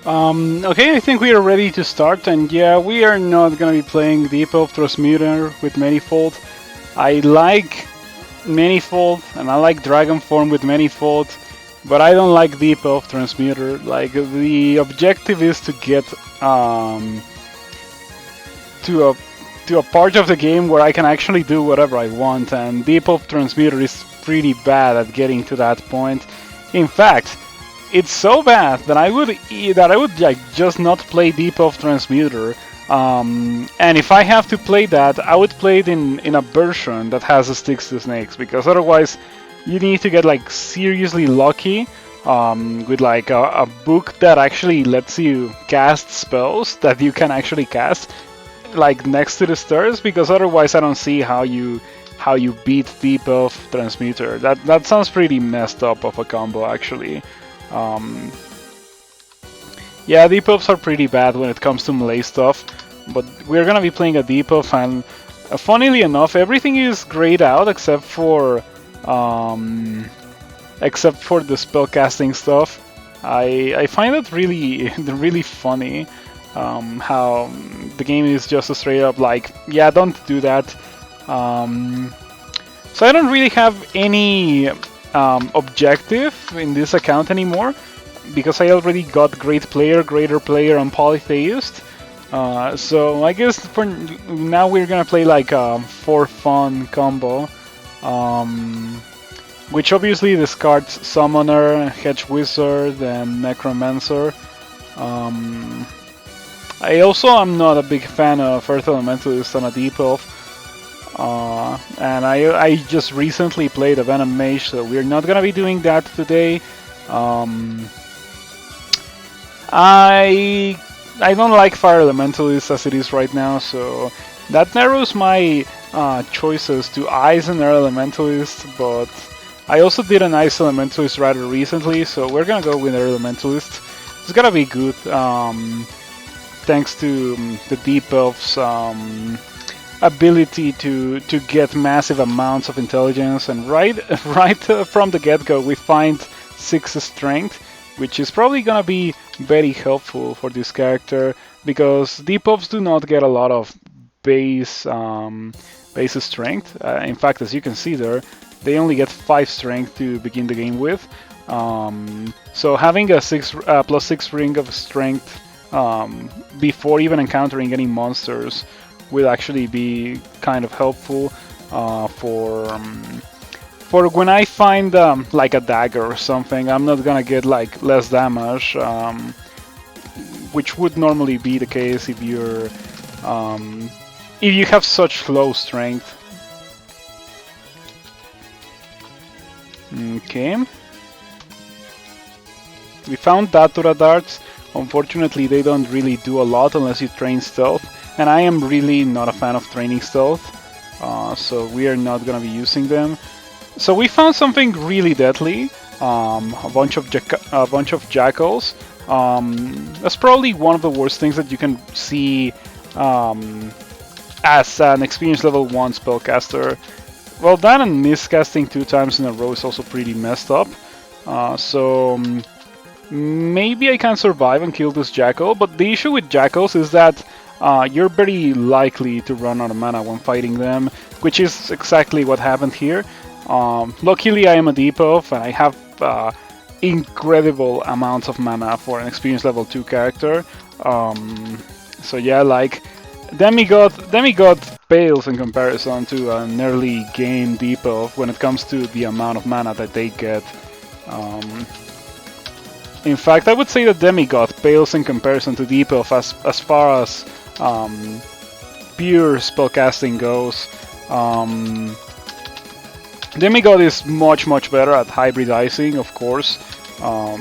Okay, I think we are ready to start, and yeah, we are not gonna be playing Deep Elf Transmuter with Manifold. I like Manifold, and I like Dragon Form with Manifold, but I don't like Deep Elf Transmuter. Like, the objective is to get to a to a part of the game where I can actually do whatever I want, and Deep Elf Transmuter is pretty bad at getting to that point. In fact, it's so bad that I would like just not play Deep Elf Transmuter. And if I have to play that, I would play it in a version that has a sticks to snakes, because otherwise you need to get like seriously lucky with like a book that actually lets you cast spells that you can actually cast like next to the stairs, because otherwise I don't see how you beat Deep Elf Transmuter. That sounds pretty messed up of a combo actually. Um, yeah, Deep Elves are pretty bad when it comes to melee stuff, but we're gonna be playing a Deep Elf, and funnily enough, everything is grayed out except for the spellcasting stuff. I find it really really funny how the game is just a straight up like, yeah, don't do that. So I don't really have any objective in this account anymore, because I already got greater player, and polytheist. So I guess for now we're gonna play like a for fun combo, which obviously discards summoner, hedge wizard, and necromancer. I also am not a big fan of earth elementalist on a deep elf. And I just recently played a Venom Mage, so we're not gonna be doing that today. I don't like Fire Elementalist as it is right now, so that narrows my choices to Ice and Air Elementalist, but I also did an Ice Elementalist rather recently, so we're gonna go with Air Elementalist. It's gonna be good, thanks to the Deep Elf's ability to get massive amounts of intelligence, and right from the get-go we find 6 strength, which is probably gonna be very helpful for this character, because Deep Elves do not get a lot of base strength. In fact, as you can see there, they only get 5 strength to begin the game with. So having a +6 ring of strength before even encountering any monsters will actually be kind of helpful for when I find like a dagger or something. I'm not gonna get like less damage, which would normally be the case if you have such low strength. Okay, we found Datura darts. Unfortunately, they don't really do a lot unless you train stealth, and I am really not a fan of training stealth, so we are not gonna be using them. So we found something really deadly, a bunch of jackals. That's probably one of the worst things that you can see as an experience level 1 spellcaster. Well, that and miscasting 2 times in a row is also pretty messed up. So maybe I can survive and kill this jackal, but the issue with jackals is that you're very likely to run out of mana when fighting them, which is exactly what happened here. Luckily I am a Deep Elf, and I have incredible amounts of mana for an experience level 2 character. So yeah, like Demigod pales in comparison to an early game Deep Elf when it comes to the amount of mana that they get. In fact, I would say that Demigod pales in comparison to Deep Elf as far as pure spellcasting goes. Demigod is much better at hybridizing, of course,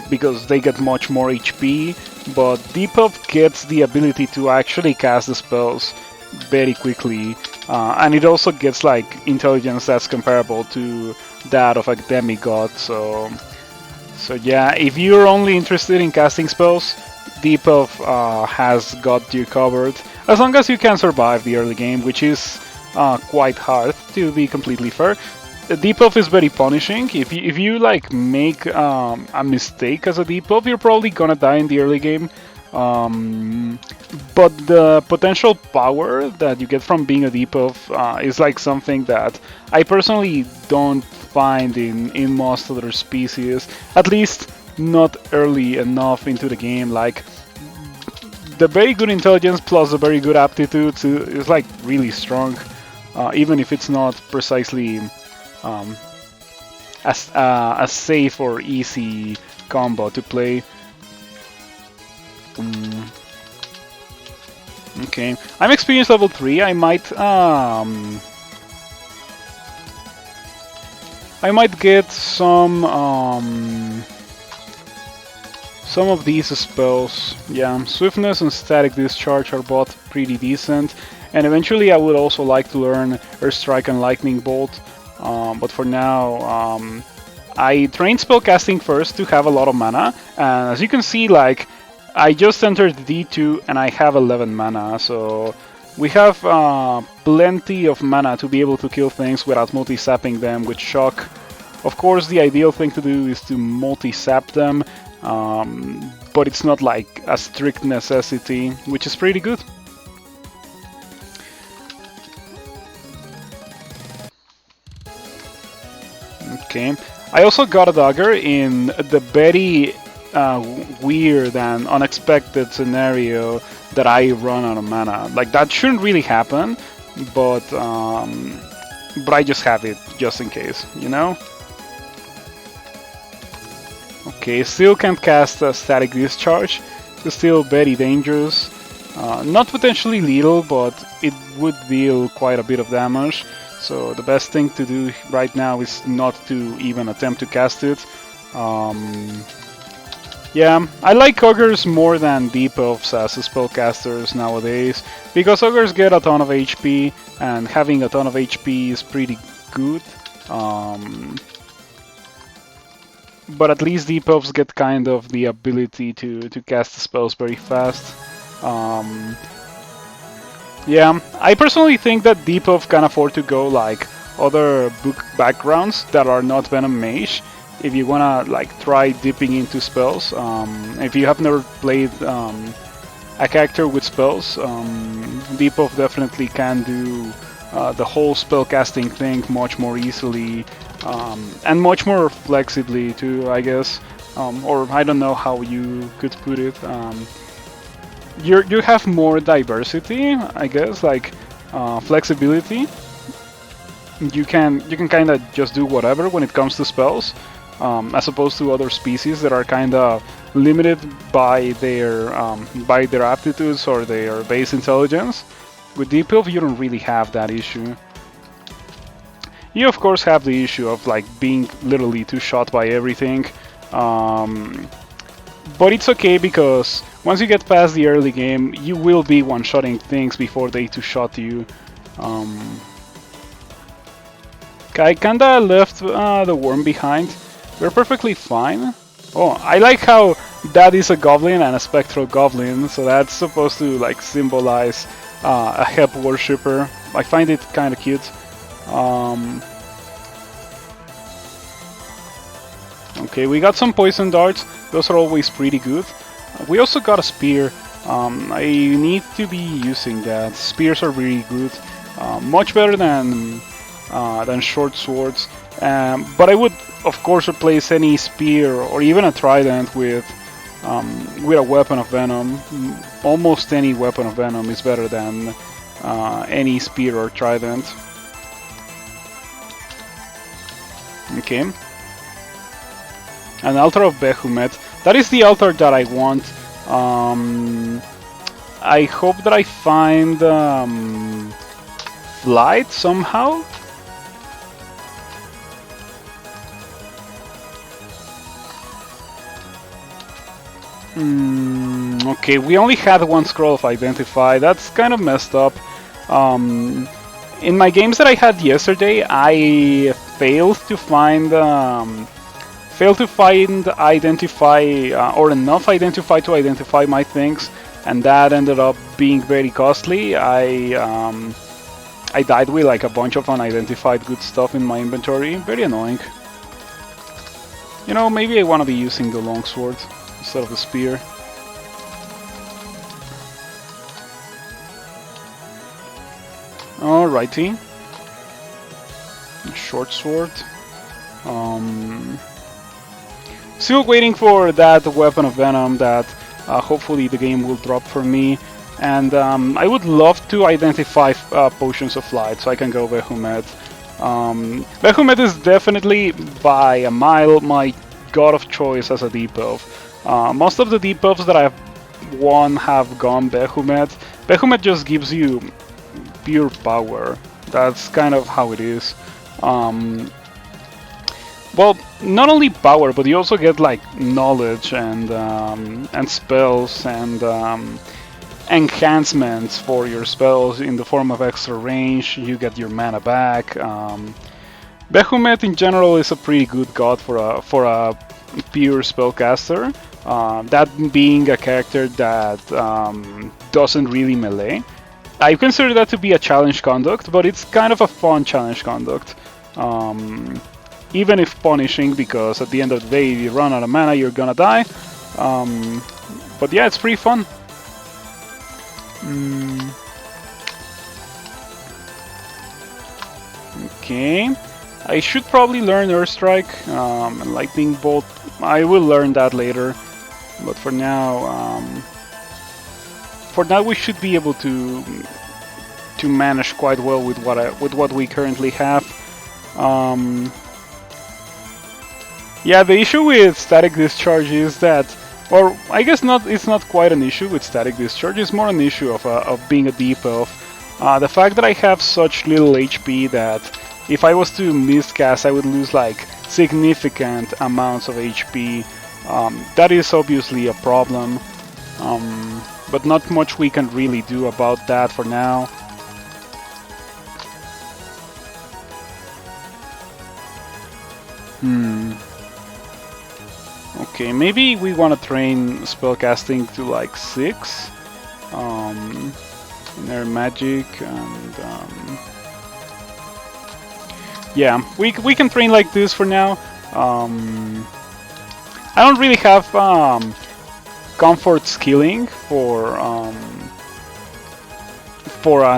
because they get much more HP, but Deep Elf gets the ability to actually cast the spells very quickly, and it also gets like intelligence that's comparable to that of a Demigod, so yeah, if you're only interested in casting spells, Deep Elf has got you covered, as long as you can survive the early game, which is quite hard, to be completely fair. Deep Elf is very punishing. If you like make a mistake as a Deep Elf, you're probably gonna die in the early game. But the potential power that you get from being a debuff is like something that I personally don't find in most other species, at least not early enough into the game. Like the very good intelligence plus the very good aptitude is like really strong, even if it's not precisely a safe or easy combo to play. Okay, I'm experience level 3. I might get some of these spells. Yeah, swiftness and static discharge are both pretty decent, and eventually I would also like to learn Earth Strike and Lightning Bolt. But for now, I trained spellcasting first to have a lot of mana, and as you can see, like I just entered D2 and I have 11 mana, so we have plenty of mana to be able to kill things without multi-sapping them with shock. Of course, the ideal thing to do is to multi-sap them, but it's not like a strict necessity, which is pretty good. Okay, I also got a dagger in the very weird and unexpected scenario that I run out of mana. Like that shouldn't really happen, but I just have it just in case, you know? Okay, still can't cast a static discharge. It's still very dangerous. Not potentially lethal, but it would deal quite a bit of damage. So the best thing to do right now is not to even attempt to cast it. Yeah, I like Ogres more than Deep Elves as spellcasters nowadays, because Ogres get a ton of HP, and having a ton of HP is pretty good. But at least Deep Elves get kind of the ability to cast spells very fast. Yeah, I personally think that Deep Elf can afford to go like other book backgrounds that are not Venom Mage. If you wanna like try dipping into spells, if you have never played a character with spells, Deep Elf definitely can do the whole spellcasting thing much more easily and much more flexibly too, I guess. Or I don't know how you could put it. You have more diversity, I guess, like flexibility. You can kind of just do whatever when it comes to spells, as opposed to other species that are kind of limited by their aptitudes or their base intelligence. With Deep Elf, you don't really have that issue. You of course have the issue of like being literally two-shot by everything, but it's okay because once you get past the early game, you will be one-shotting things before they two-shot you. I kinda left the worm behind. We're perfectly fine. Oh, I like how that is a goblin and a spectral goblin, so that's supposed to like symbolize a Hep worshipper. I find it kind of cute. Okay, we got some poison darts. Those are always pretty good. We also got a spear. I need to be using that. Spears are really good. Much better than short swords. But I would, of course, replace any spear or even a trident with a weapon of venom. Almost any weapon of venom is better than any spear or trident. Okay. An altar of Behemoth. That is the altar that I want. I hope that I find flight somehow. Okay, we only had one scroll of identify. That's kind of messed up. In my games that I had yesterday, I failed to find identify or enough identify to identify my things, and that ended up being very costly. I died with like a bunch of unidentified good stuff in my inventory. Very annoying. You know, maybe I want to be using the longsword instead of the spear. Alrighty. Short sword. Still waiting for that weapon of venom that hopefully the game will drop for me. And I would love to identify potions of light so I can go Behemoth. Behemoth is definitely by a mile my god of choice as a debuff. Most of the debuffs that I've won have gone Behemoth. Behemoth just gives you pure power. That's kind of how it is. Well, not only power, but you also get like knowledge and spells and enhancements for your spells in the form of extra range. You get your mana back. Behemoth in general is a pretty good god for a pure spellcaster. That being a character that doesn't really melee. I consider that to be a challenge conduct, but it's kind of a fun challenge conduct. Even if punishing, because at the end of the day, if you run out of mana, you're gonna die. But yeah, it's pretty fun. Okay, I should probably learn Earth Strike and Lightning Bolt. I will learn that later, but for now we should be able to manage quite well with what we currently have. Yeah, the issue with static discharge is that, or I guess not. It's not quite an issue with static discharge. It's more an issue of being a debuff. The fact that I have such little HP that if I was to miscast, I would lose like significant amounts of HP. That is obviously a problem, but not much we can really do about that for now. Okay, maybe we want to train spellcasting to like 6. Air magic and yeah, we can train like this for now. I don't really have comfort skilling for an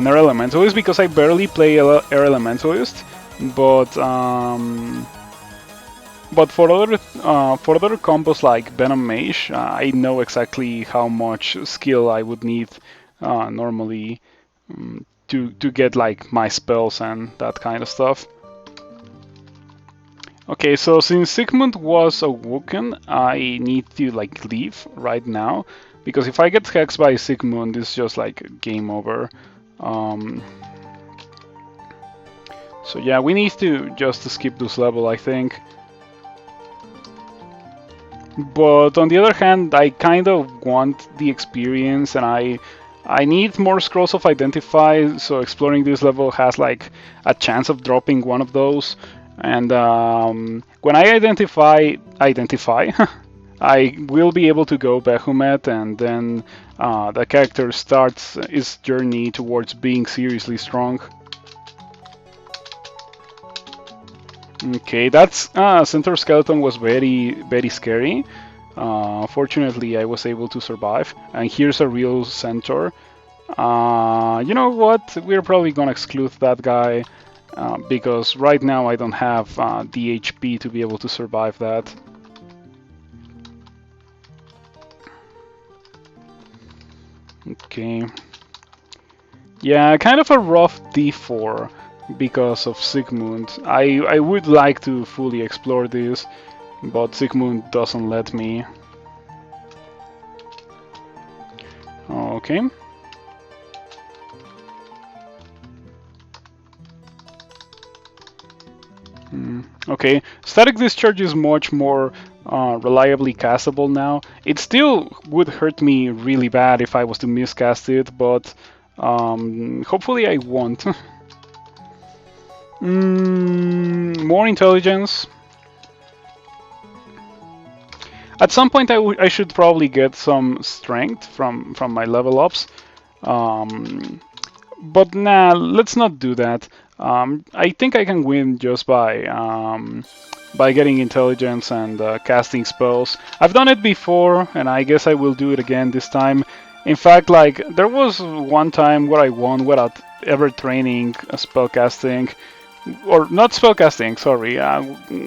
air elementalist because I barely play air elementalist, but for other combos like Venom Mage, I know exactly how much skill I would need normally to get like my spells and that kind of stuff. Okay, so since Sigmund was awoken, I need to like leave right now because if I get hexed by Sigmund, it's just like game over. So yeah, we need to just skip this level, I think. But on the other hand, I kind of want the experience, and I need more scrolls of identify, so exploring this level has like a chance of dropping one of those. And when I identify, I will be able to go Behemoth, and then the character starts his journey towards being seriously strong. Okay, that's Centaur Skeleton was very, very scary. Fortunately, I was able to survive. And here's a real Centaur. You know what? We're probably gonna exclude that guy because right now I don't have the HP to be able to survive that. Okay. Yeah, kind of a rough D4. Because of Sigmund. I would like to fully explore this, but Sigmund doesn't let me. Okay. Okay, Static Discharge is much more reliably castable now. It still would hurt me really bad if I was to miscast it, but hopefully I won't. More intelligence. At some point I should probably get some strength from my level ups. But nah, let's not do that. I think I can win just by getting intelligence and casting spells. I've done it before, and I guess I will do it again this time. In fact, like, there was one time where I won without ever training spellcasting, or not spellcasting, sorry,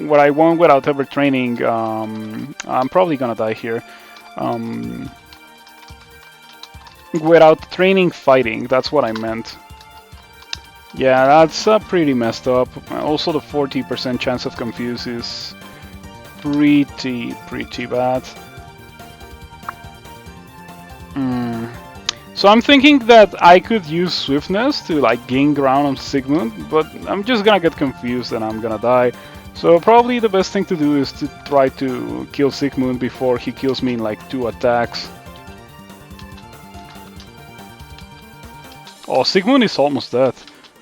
where I won without ever training. I'm probably gonna die here. Without training fighting, that's what I meant. Yeah, that's pretty messed up. Also, the 40% chance of confuse is pretty bad. So I'm thinking that I could use swiftness to like gain ground on Sigmund, but I'm just gonna get confused and I'm gonna die. So probably the best thing to do is to try to kill Sigmund before he kills me in like 2 attacks. Oh, Sigmund is almost dead.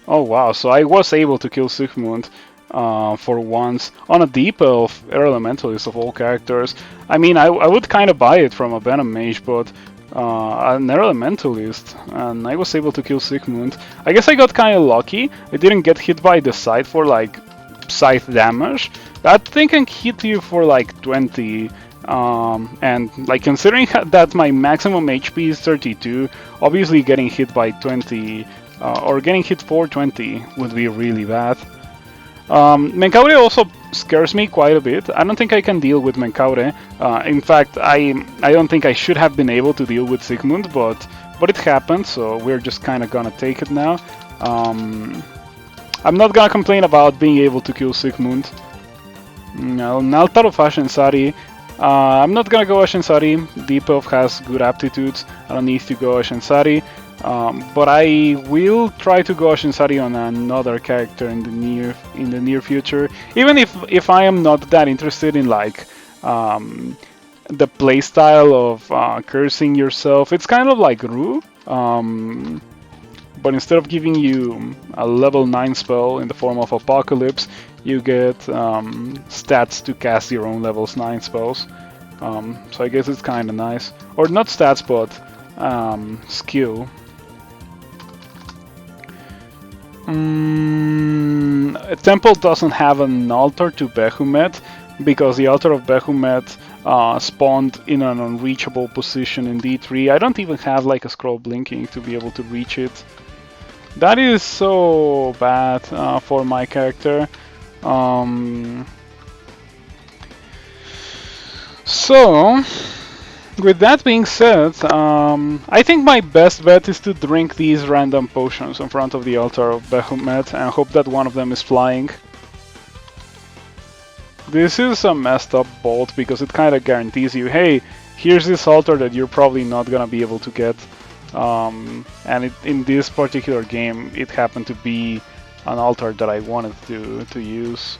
Oh wow, so I was able to kill Sigmund for once on a deep elf elementalist of all characters. I mean, I would kind of buy it from a Venom Mage, but an elementalist, and I was able to kill Sigmund. I guess I got kind of lucky. I didn't get hit by the scythe for like scythe damage. That thing can hit you for like 20. And like considering that my maximum HP is 32, obviously getting hit by 20 or getting hit for 20 would be really bad. Menkaure also scares me quite a bit. I don't think I can deal with Menkaure. In fact, I don't think I should have been able to deal with Sigmund, but it happened, so we're just kind of gonna take it now. I'm not gonna complain about being able to kill Sigmund. No, Altar of Ashensari. I'm not gonna go Ashensari. Deep Elf has good aptitudes. I don't need to go Ashensari. But I will try to go Ashensari on another character in the near future. Even if I am not that interested in like the playstyle of cursing yourself, it's kind of like Ru. But instead of giving you a level 9 spell in the form of Apocalypse, you get stats to cast your own levels 9 spells. So I guess it's kind of nice. Or not stats, but skill. Temple doesn't have an altar to Behemoth because the altar of Behemoth spawned in an unreachable position in D3. I don't even have like a scroll blinking to be able to reach it. That is so bad for my character. So, with that being said, I think my best bet is to drink these random potions in front of the altar of Behemoth and hope that one of them is flying. This is a messed up bolt because it kind of guarantees you, hey, here's this altar that you're probably not gonna be able to get. And in this particular game, it happened to be an altar that I wanted to use.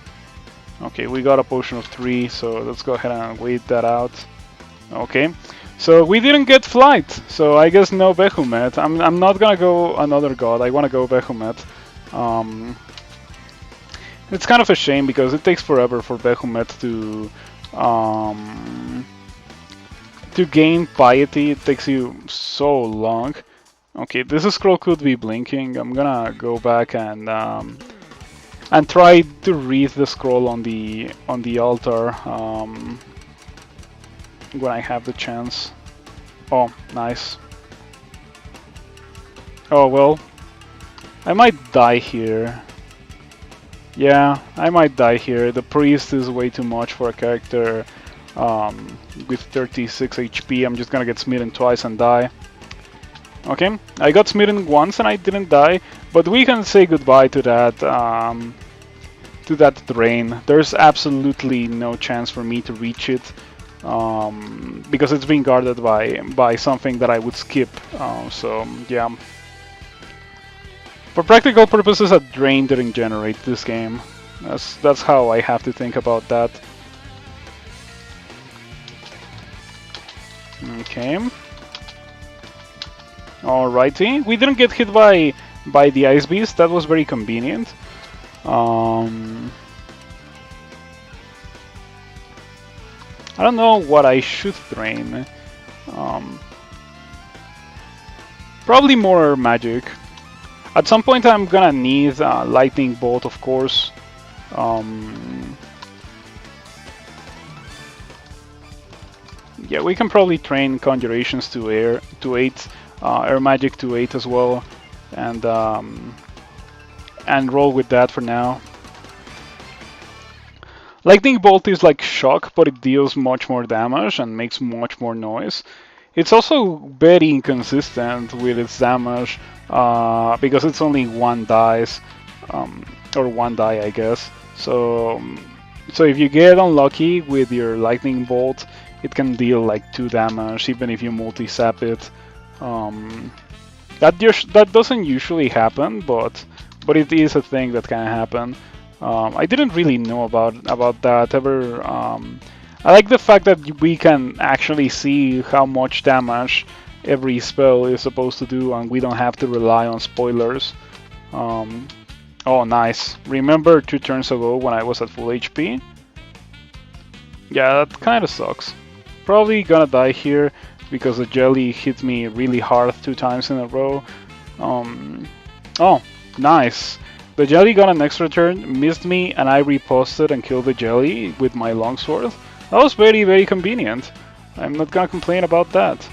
Okay, we got a potion of 3, so let's go ahead and wait that out. Okay, so we didn't get flight, so I guess no Behemoth. I'm not gonna go another god, I wanna go Behemoth. It's kind of a shame because it takes forever for Behemoth to gain piety. It takes you so long. Okay, this scroll could be blinking. I'm gonna go back and try to read the scroll on the altar when I have the chance. Oh, nice. Oh well, I might die here. Yeah, I might die here. The priest is way too much for a character with 36 HP. I'm just gonna get smitten twice and die. Okay, I got smitten once and I didn't die, but we can say goodbye to that drain. There's absolutely no chance for me to reach it because it's being guarded by something that I would skip. So yeah. For practical purposes, a drain didn't generate this game. That's how I have to think about that. Okay. Alrighty. We didn't get hit by the ice beast. That was very convenient. I don't know what I should drain. Probably more magic. At some point I'm gonna need lightning bolt, of course. Yeah, we can probably train conjurations to 8, air magic to 8 as well, and roll with that for now. Lightning Bolt is like shock, but it deals much more damage and makes much more noise. It's also very inconsistent with its damage because it's only one dice, or one die, I guess. So if you get unlucky with your Lightning Bolt, it can deal like 2 damage even if you multi-sap it. That doesn't usually happen, but it is a thing that can happen. I didn't really know about that ever. I like the fact that we can actually see how much damage every spell is supposed to do, and we don't have to rely on spoilers. Oh, nice. Remember 2 turns ago when I was at full HP? Yeah, that kind of sucks. Probably gonna die here because the jelly hit me really hard 2 times in a row. Oh, nice. The jelly got an extra turn, missed me, and I riposted and killed the jelly with my longsword. That was very, very convenient. I'm not gonna complain about that.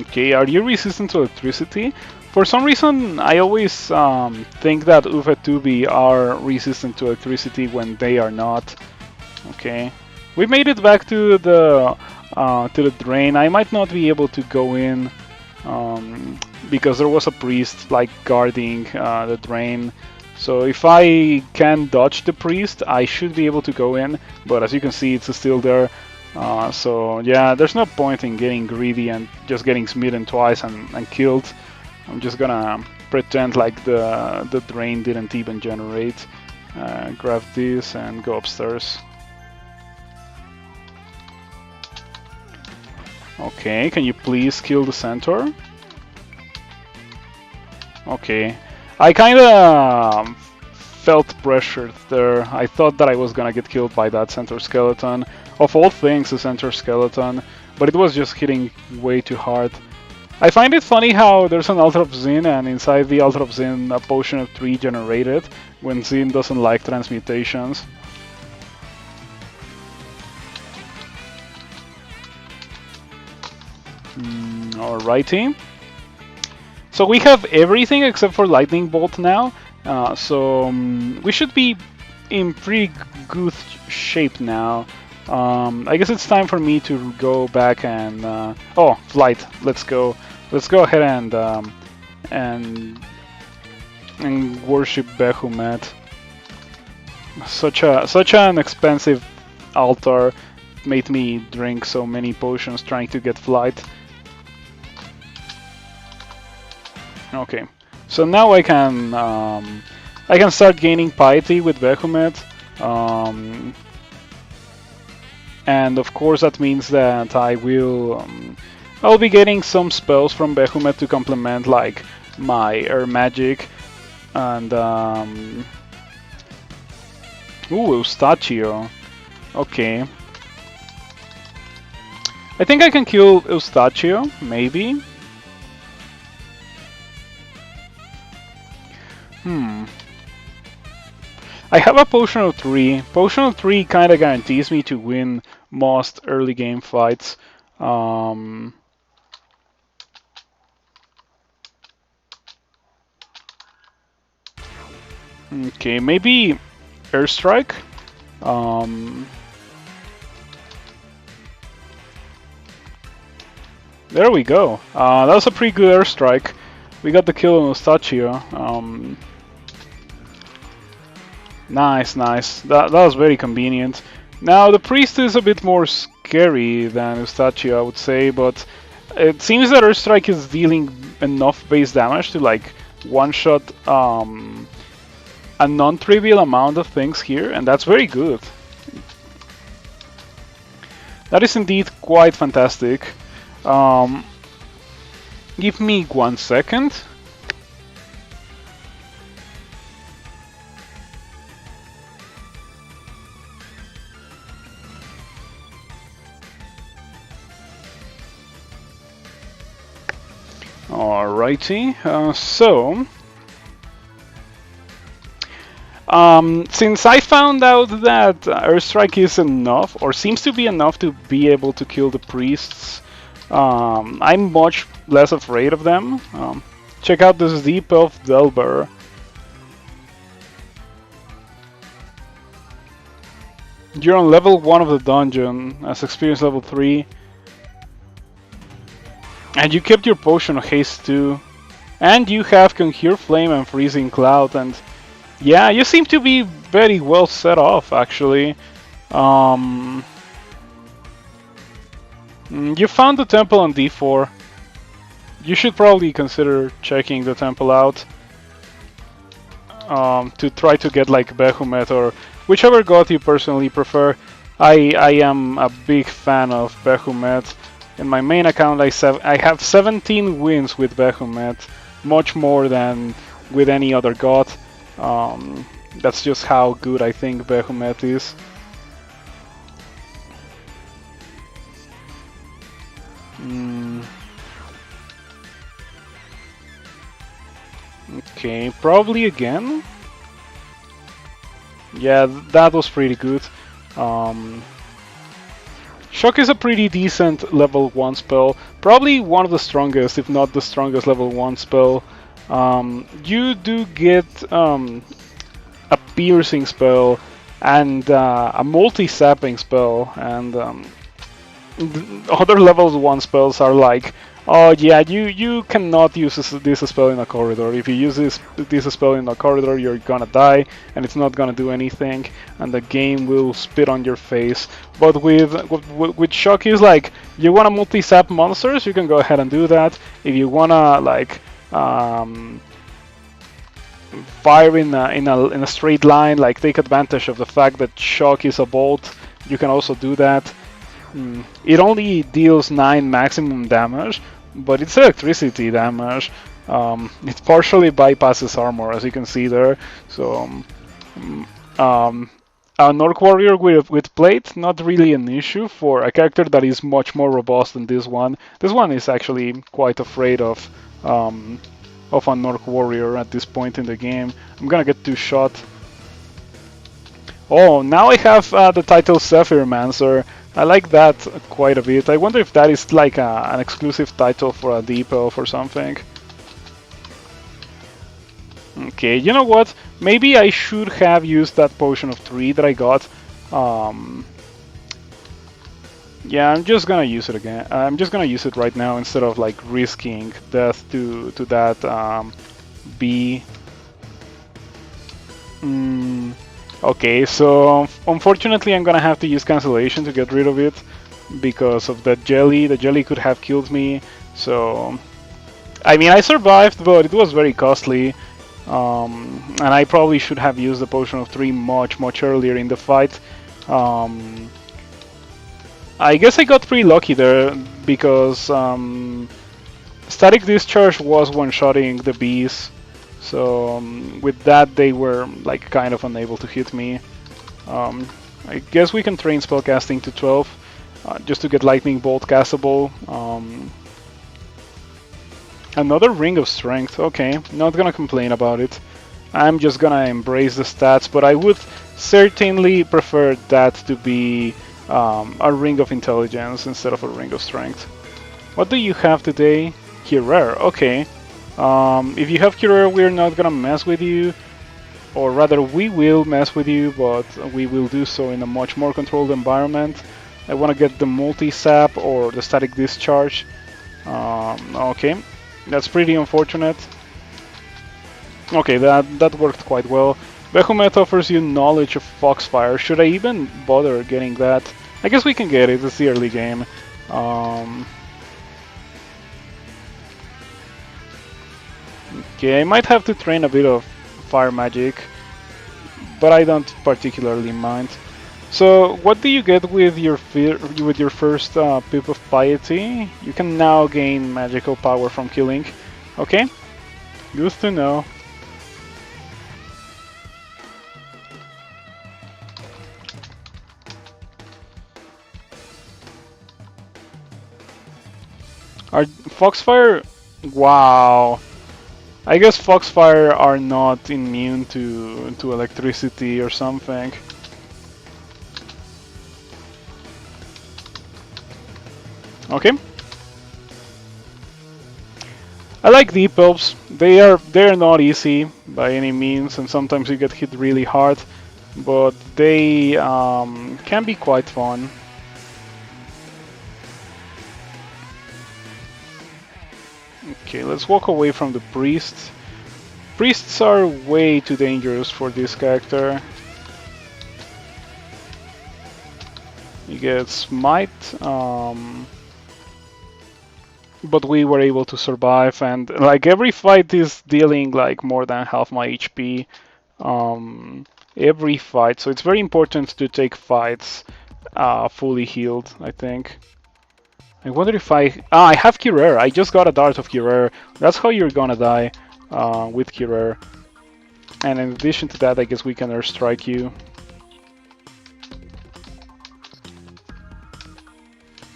Okay, are you resistant to electricity? For some reason, I always think that Ufetubi are resistant to electricity when they are not. Okay, we made it back to the drain. I might not be able to go in because there was a priest like guarding the drain. So if I can dodge the priest, I should be able to go in. But as you can see, it's still there. So yeah, there's no point in getting greedy and just getting smitten twice and killed. I'm just gonna pretend like the drain didn't even generate. Grab this and go upstairs. Okay, can you please kill the centaur? Okay, I kinda felt pressured there. I thought that I was gonna get killed by that centaur skeleton. Of all things, a centaur skeleton, but it was just hitting way too hard. I find it funny how there's an Altar of Zin, and inside the Altar of Zin a potion of 3 generated when Zin doesn't like transmutations. Alrighty. So we have everything except for Lightning Bolt now, so we should be in pretty good shape now. I guess it's time for me to go back and oh, flight. Let's go. Let's go ahead and worship Behumet. Such an expensive altar made me drink so many potions trying to get flight. Okay, so now I can start gaining piety with Behumet. And of course that means that I'll be getting some spells from Behumet to complement like my air magic and Eustachio. Okay. I think I can kill Eustachio, maybe. I have a potion of 3. Potion of 3 kind of guarantees me to win most early game fights. Okay, maybe airstrike. There we go. That was a pretty good airstrike. We got the kill on Eustachio. Nice, nice. That was very convenient. Now the priest is a bit more scary than Eustachio, I would say, but it seems that airstrike is dealing enough base damage to like one-shot a non-trivial amount of things here, and that's very good. That is indeed quite fantastic. Give me 1 second. Alrighty, so Since I found out that Airstrike is enough, or seems to be enough to be able to kill the priests, I'm much less afraid of them. Check out this Deep Elf Delver. You're on level 1 of the dungeon, as experience level 3. And you kept your potion of haste too. And you have Conjure Flame and Freezing Cloud, and yeah, you seem to be very well set off, actually. You found the temple on D4. You should probably consider checking the temple out to try to get like Behemoth or whichever god you personally prefer. I am a big fan of Behemoth. In my main account, I have 17 wins with Behemoth, much more than with any other god. That's just how good I think Behemoth is. Okay, probably again. Yeah, that was pretty good. Shock is a pretty decent level 1 spell. Probably one of the strongest, if not the strongest level 1 spell. You do get a piercing spell and a multi-sapping spell, and other levels 1 spells are like, oh yeah, you cannot use this spell in a corridor. If you use this spell in a corridor, you're gonna die, and it's not gonna do anything, and the game will spit on your face. But with Shock is like, you wanna multi-sap monsters, you can go ahead and do that. If you wanna like fire in a straight line, like take advantage of the fact that Shock is a bolt, you can also do that. It only deals 9 maximum damage, but it's electricity damage. It partially bypasses armor, as you can see there. So, a Nork Warrior with plate, not really an issue for a character that is much more robust than this one. This one is actually quite afraid of a Nork Warrior at this point in the game. I'm gonna get 2 shot. Oh, now I have the title Zephyrmancer. I like that quite a bit. I wonder if that is like an exclusive title for a Deep Elf or something. Okay, you know what? Maybe I should have used that potion of 3 that I got. Yeah, I'm just gonna use it again. I'm just gonna use it right now instead of like risking death to that bee. Okay, so unfortunately I'm gonna have to use cancellation to get rid of it because of that jelly. The jelly could have killed me, so I mean I survived, but it was very costly, and I probably should have used the potion of 3 much earlier in the fight. I guess I got pretty lucky there because static discharge was one-shotting the bees. So with that, they were like kind of unable to hit me. I guess we can train spellcasting to 12 just to get lightning bolt castable. Another ring of strength. Okay, not gonna complain about it. I'm just gonna embrace the stats, but I would certainly prefer that to be a ring of intelligence instead of a ring of strength. What do you have today? Curer. Okay. If you have Curer, we're not gonna mess with you, or rather we will mess with you, but we will do so in a much more controlled environment. I want to get the multi-sap or the static discharge. Okay, that's pretty unfortunate. Okay, that worked quite well. Behemoth offers you knowledge of Foxfire. Should I even bother getting that? I guess we can get it, it's the early game. Okay, I might have to train a bit of fire magic, but I don't particularly mind. So, what do you get with your first Pip of Piety? You can now gain magical power from killing. Okay, good to know. Foxfire? Wow. I guess Foxfire are not immune to electricity or something. Okay. I like deep elves. They're not easy by any means, and sometimes you get hit really hard, but they can be quite fun. Okay, let's walk away from the priests. Priests are way too dangerous for this character. You get smite, but we were able to survive, and like every fight is dealing like more than half my HP. Every fight, so it's very important to take fights fully healed, I think. I wonder if I have Curer. I just got a Dart of Curer. That's how you're gonna die with Curer. And in addition to that, I guess we can airstrike you.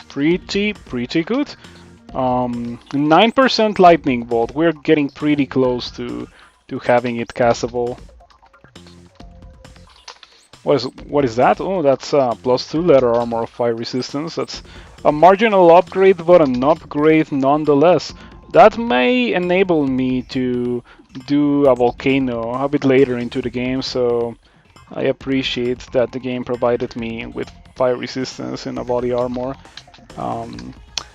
Pretty good. 9% Lightning Bolt. We're getting pretty close to having it castable. What is that? Oh, that's +2 letter armor of fire resistance. That's a marginal upgrade, but an upgrade nonetheless. That may enable me to do a volcano a bit later into the game, so I appreciate that the game provided me with fire resistance in a body armor.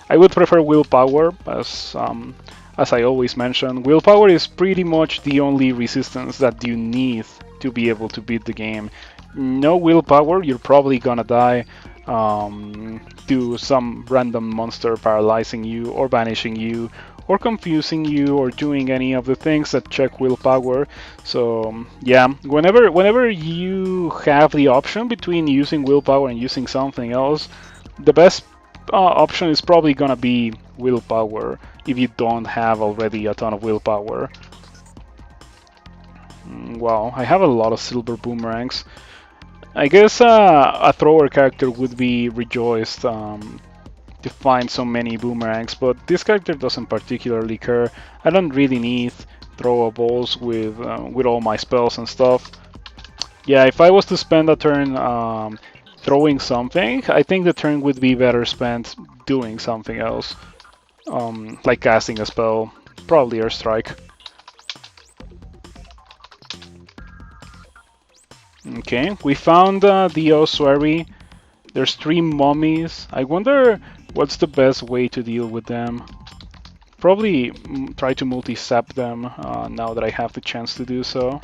I would prefer willpower, as I always mention. Willpower is pretty much the only resistance that you need to be able to beat the game. No willpower, you're probably gonna die to some random monster paralyzing you or banishing you or confusing you or doing any of the things that check willpower. So yeah, whenever you have the option between using willpower and using something else, the best option is probably gonna be willpower if you don't have already a ton of willpower. Wow, I have a lot of silver boomerangs. I guess a thrower character would be rejoiced to find so many boomerangs, but this character doesn't particularly care. I don't really need throwables with all my spells and stuff. Yeah, if I was to spend a turn throwing something, I think the turn would be better spent doing something else, like casting a spell, probably airstrike. Okay, we found the ossuary. There's 3 mummies. I wonder what's the best way to deal with them. Probably try to multi-sap them now that I have the chance to do so.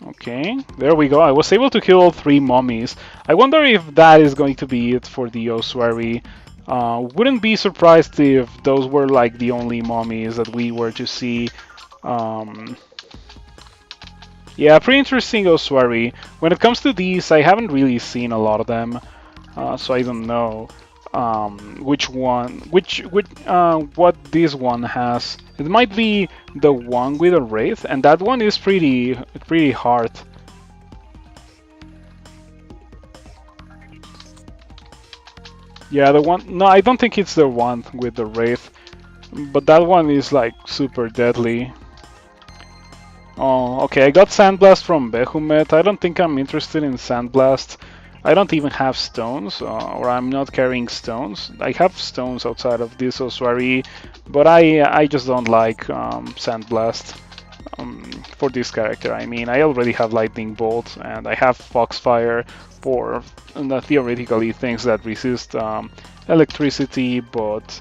Okay, there we go. I was able to kill all 3 mummies. I wonder if that is going to be it for the ossuary. Wouldn't be surprised if those were like the only mummies that we were to see. Yeah, pretty interesting ossuary. When it comes to these, I haven't really seen a lot of them, so I don't know what this one has. It might be the one with a wraith, and that one is pretty hard. Yeah, the one. No, I don't think it's the one with the wraith, but that one is like super deadly. Oh, okay, I got Sandblast from Behemoth. I don't think I'm interested in Sandblast. I don't even have stones, or I'm not carrying stones. I have stones outside of this ossuary, but I just don't like Sandblast for this character. I mean, I already have Lightning Bolt, and I have Foxfire for theoretically things that resist electricity, but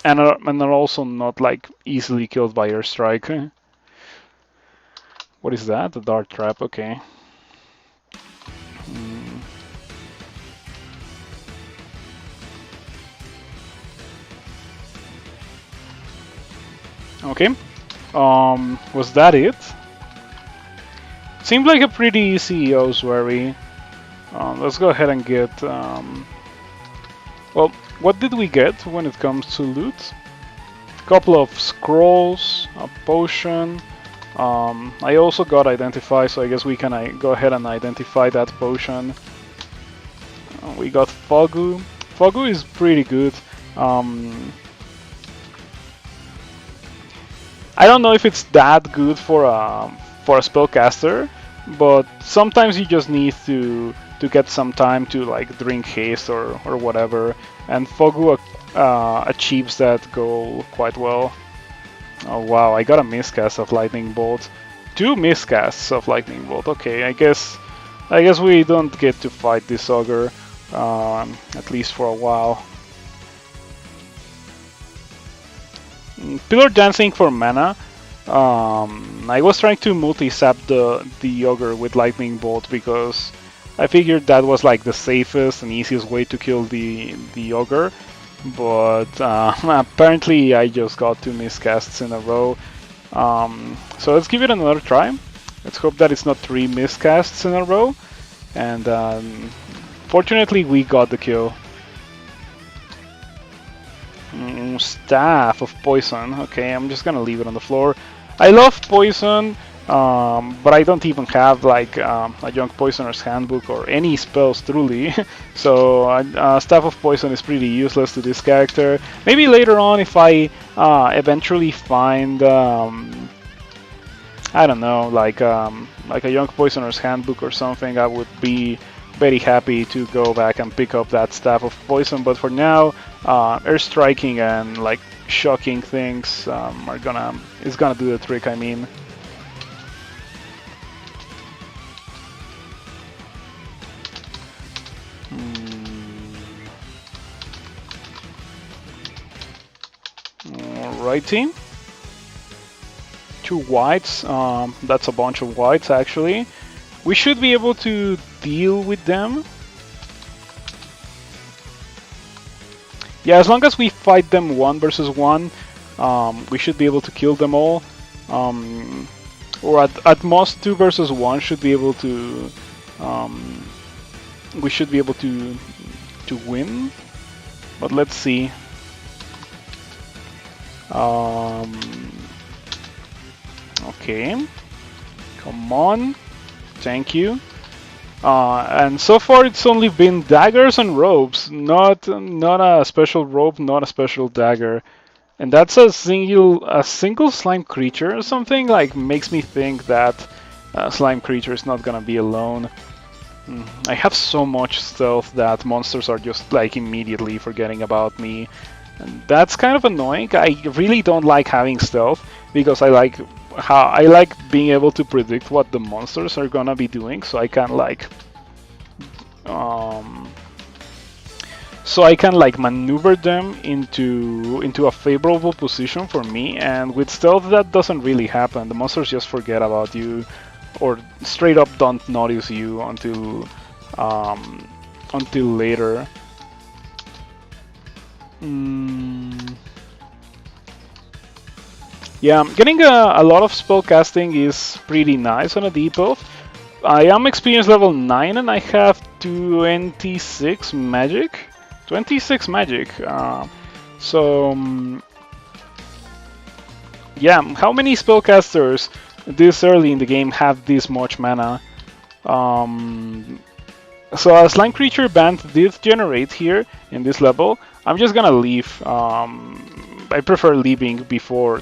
and are also not like easily killed by airstrike. What is that? The dart trap, okay. Okay. Was that it? Seemed like a pretty easy ossuary. Let's go ahead and get well, what did we get when it comes to loot? A couple of scrolls, a potion. I also got Identify, so I guess we can go ahead and identify that potion. We got Fogu. Fogu is pretty good. I don't know if it's that good for a spellcaster, but sometimes you just need to get some time to like drink haste or whatever, and Fogu achieves that goal quite well. Oh wow, I got a miscast of lightning bolt, 2 miscasts of lightning bolt. Okay, I guess we don't get to fight this ogre, at least for a while. Pillar dancing for mana. I was trying to multi-sap the ogre with lightning bolt because I figured that was like the safest and easiest way to kill the ogre, but apparently I just got 2 miscasts in a row. So let's give it another try. Let's hope that it's not 3 miscasts in a row, and fortunately we got the kill. Staff of poison. Okay, I'm just gonna leave it on the floor. I love poison, but I don't even have like a young poisoner's handbook or any spells truly. So staff of poison is pretty useless to this character. Maybe later on, if I eventually find I don't know, like a young poisoner's handbook or something, I would be very happy to go back and pick up that staff of poison. But for now, air striking and like shocking things is gonna do the trick. I mean. Alright, team. 2 whites. That's a bunch of whites actually. We should be able to deal with them. Yeah, as long as we fight them 1 versus 1, we should be able to kill them all. Or at most 2 versus 1 should be able to. We should be able to win. But let's see. Okay. Come on. Thank you. And so far it's only been daggers and ropes, not a special rope, not a special dagger. And that's a single slime creature or something, like makes me think that slime creature is not gonna be alone. I have so much stealth that monsters are just like immediately forgetting about me. And that's kind of annoying. I really don't like having stealth because I like being able to predict what the monsters are gonna be doing, so I can like maneuver them into a favorable position for me. And with stealth that doesn't really happen. The monsters just forget about you or straight up don't notice you until later. Yeah, getting a lot of spell casting is pretty nice on a debuff. I am experience level 9 and I have 26 magic. 26 magic. Yeah, how many spellcasters this early in the game have this much mana? So a slime creature band did generate here in this level. I'm just gonna leave. I prefer leaving before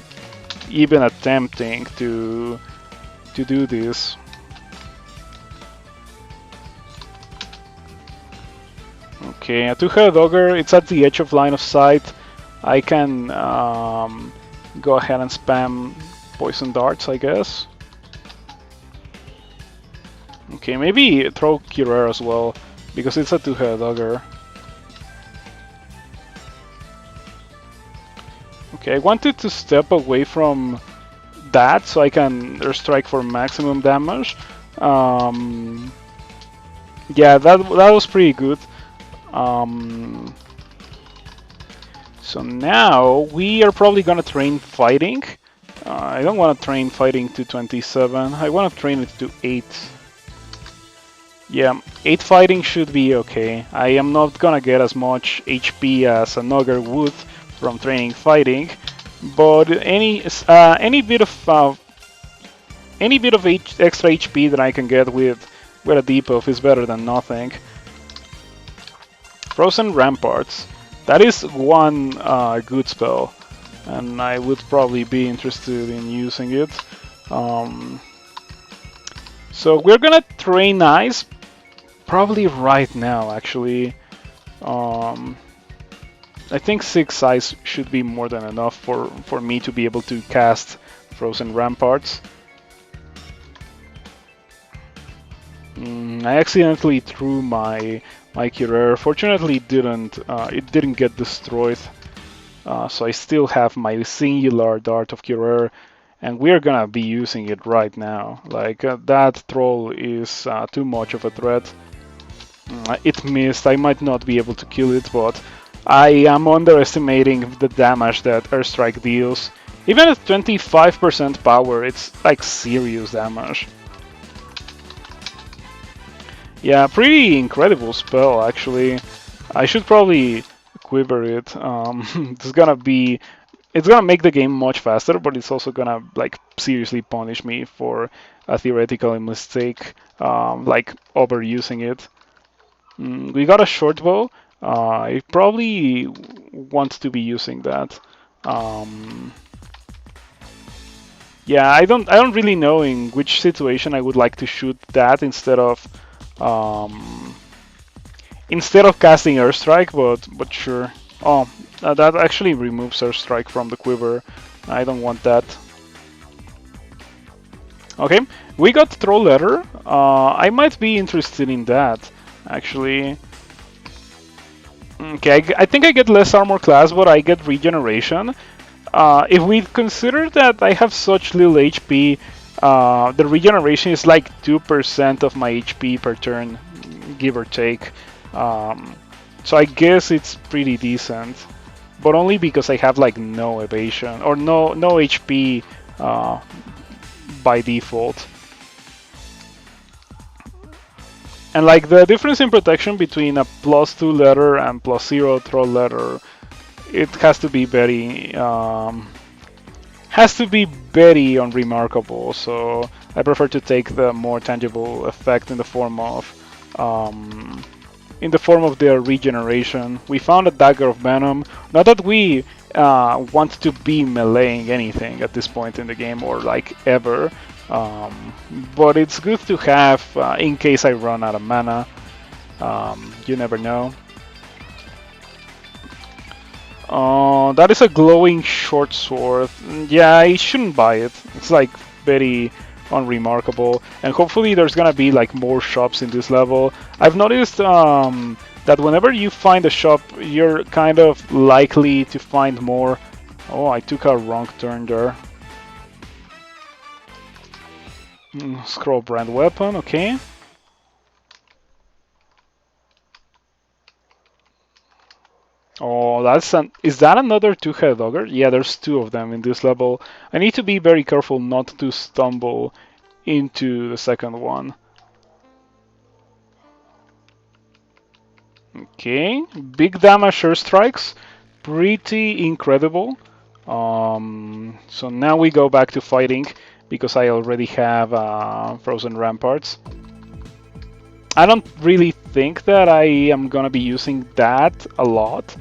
even attempting to do this. Okay, a 2-headed ogre. It's at the edge of line of sight. I can go ahead and spam poison darts, I guess. Okay, maybe throw Curer as well, because it's a 2-headed ogre. Okay, I wanted to step away from that so I can airstrike for maximum damage. Yeah, that was pretty good. So now we are probably gonna train fighting. I don't want to train fighting to 27. I want to train it to 8. Yeah, 8 fighting should be okay. I am not gonna get as much HP as an ogre would from training fighting, but any bit of extra HP that I can get with a debuff is better than nothing. Frozen Ramparts. That is one good spell, and I would probably be interested in using it. So we're gonna train Ice probably right now, actually. I think 6 Ice should be more than enough for me to be able to cast Frozen Ramparts. I accidentally threw my Curer. Fortunately, it didn't get destroyed. So I still have my singular Dart of Curer, and we're gonna be using it right now. Like that troll is too much of a threat. It missed. I might not be able to kill it, but I am underestimating the damage that Airstrike deals. Even at 25% power, it's like serious damage. Yeah, pretty incredible spell, actually. I should probably quiver it. It's gonna make the game much faster, but it's also gonna like seriously punish me for a theoretical mistake, like overusing it. We got a short bow. I probably want to be using that. Yeah, I don't really know in which situation I would like to shoot that instead of casting Airstrike, but sure. Oh, that actually removes Airstrike from the quiver. I don't want that. Okay, we got Troll Letter. I might be interested in that, actually. Okay, I think I get less armor class, but I get regeneration. If we consider that I have such little HP, the regeneration is like 2% of my HP per turn, give or take. So I guess it's pretty decent, but only because I have like no evasion or no HP by default. And like the difference in protection between a +2 letter and +0 troll letter, it has to be very unremarkable. So I prefer to take the more tangible effect in the form of their regeneration. We found a Dagger of Venom. Not that we want to be meleeing anything at this point in the game or like ever, but it's good to have in case I run out of mana. You never know. That is a glowing short sword. Yeah, I shouldn't buy it. It's like very unremarkable, and hopefully there's gonna be like more shops in this level. I've noticed that whenever you find a shop, you're kind of likely to find more. Oh, I took a wrong turn there. Scroll brand weapon, okay. Oh, is that another two-headed ogre? Yeah, there's 2 of them in this level. I need to be very careful not to stumble into the second one. Okay, big damage Airstrikes, pretty incredible. So now we go back to fighting because I already have Frozen Ramparts. I don't really think that I am gonna be using that a lot,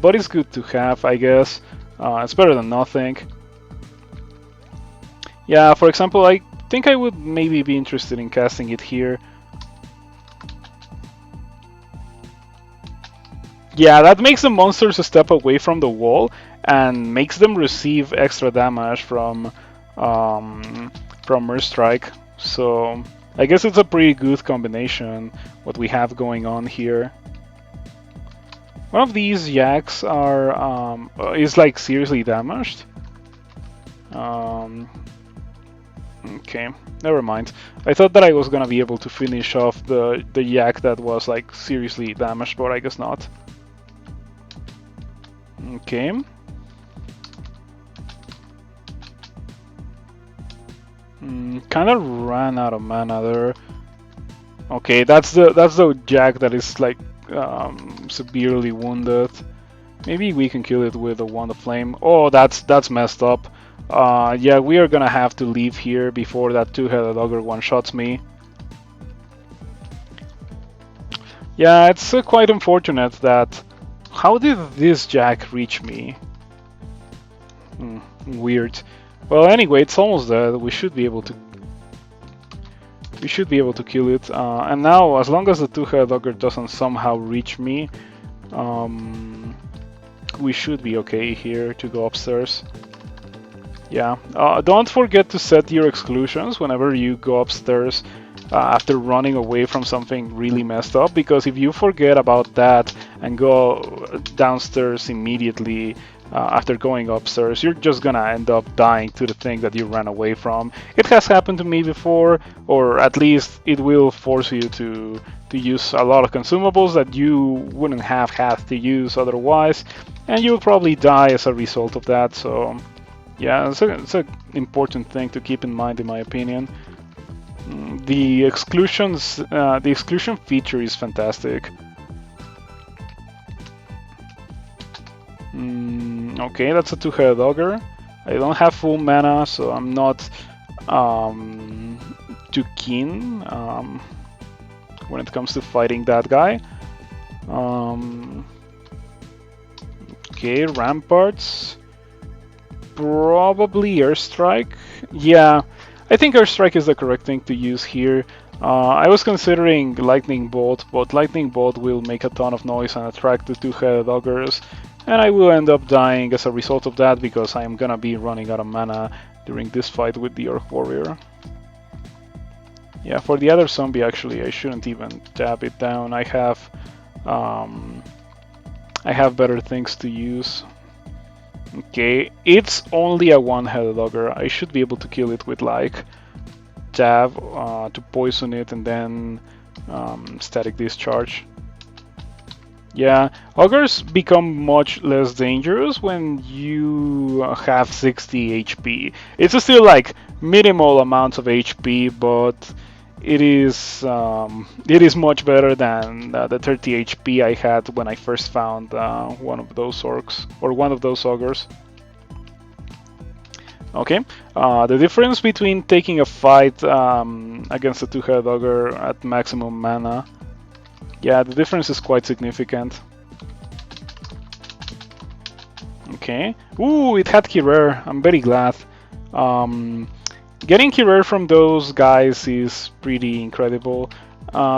but it's good to have, I guess. It's better than nothing. Yeah, for example, I think I would maybe be interested in casting it here. Yeah, that makes the monsters a step away from the wall and makes them receive extra damage from Airstrike. So I guess it's a pretty good combination what we have going on here. One of these yaks is like seriously damaged. Okay, never mind. I thought that I was gonna be able to finish off the yak that was like seriously damaged, but I guess not. Okay. Kind of ran out of mana there. Okay, that's the jack that is like severely wounded. Maybe we can kill it with a wand of flame. Oh, that's messed up. Yeah, we are gonna have to leave here before that two-headed ogre one-shots me. Yeah, it's quite unfortunate that How did this jack reach me? Weird. Well, anyway, it's almost dead. We should be able to. We should be able to kill it. And now, as long as the two-headed ogre doesn't somehow reach me, we should be okay here to go upstairs. Yeah. Don't forget to set your exclusions whenever you go upstairs after running away from something really messed up, because if you forget about that and go downstairs immediately after going upstairs, you're just gonna end up dying to the thing that you ran away from. It has happened to me before, or at least it will force you to use a lot of consumables that you wouldn't have had to use otherwise, and you'll probably die as a result of that. So yeah, it's an important thing to keep in mind, in my opinion. The exclusion feature is fantastic. Okay, that's a two-headed ogre. I don't have full mana, so I'm not too keen when it comes to fighting that guy. Okay, ramparts. Probably airstrike. Yeah, I think airstrike is the correct thing to use here. I was considering lightning bolt, but lightning bolt will make a ton of noise and attract the two-headed ogres, and I will end up dying as a result of that because I'm gonna be running out of mana during this fight with the Orc Warrior. Yeah, for the other zombie, actually, I shouldn't even tap it down. I have better things to use. Okay, it's only a one-headed ogre. I should be able to kill it with like dab to poison it and then static discharge. Yeah, ogres become much less dangerous when you have 60 HP. It's still like minimal amounts of HP, but it is much better than the 30 HP I had when I first found one of those orcs, or one of those ogres. Okay, the difference between taking a fight against a two-headed ogre at maximum mana, yeah, the difference is quite significant. Okay, ooh, it had Kirer. I'm very glad. Getting Kirer from those guys is pretty incredible.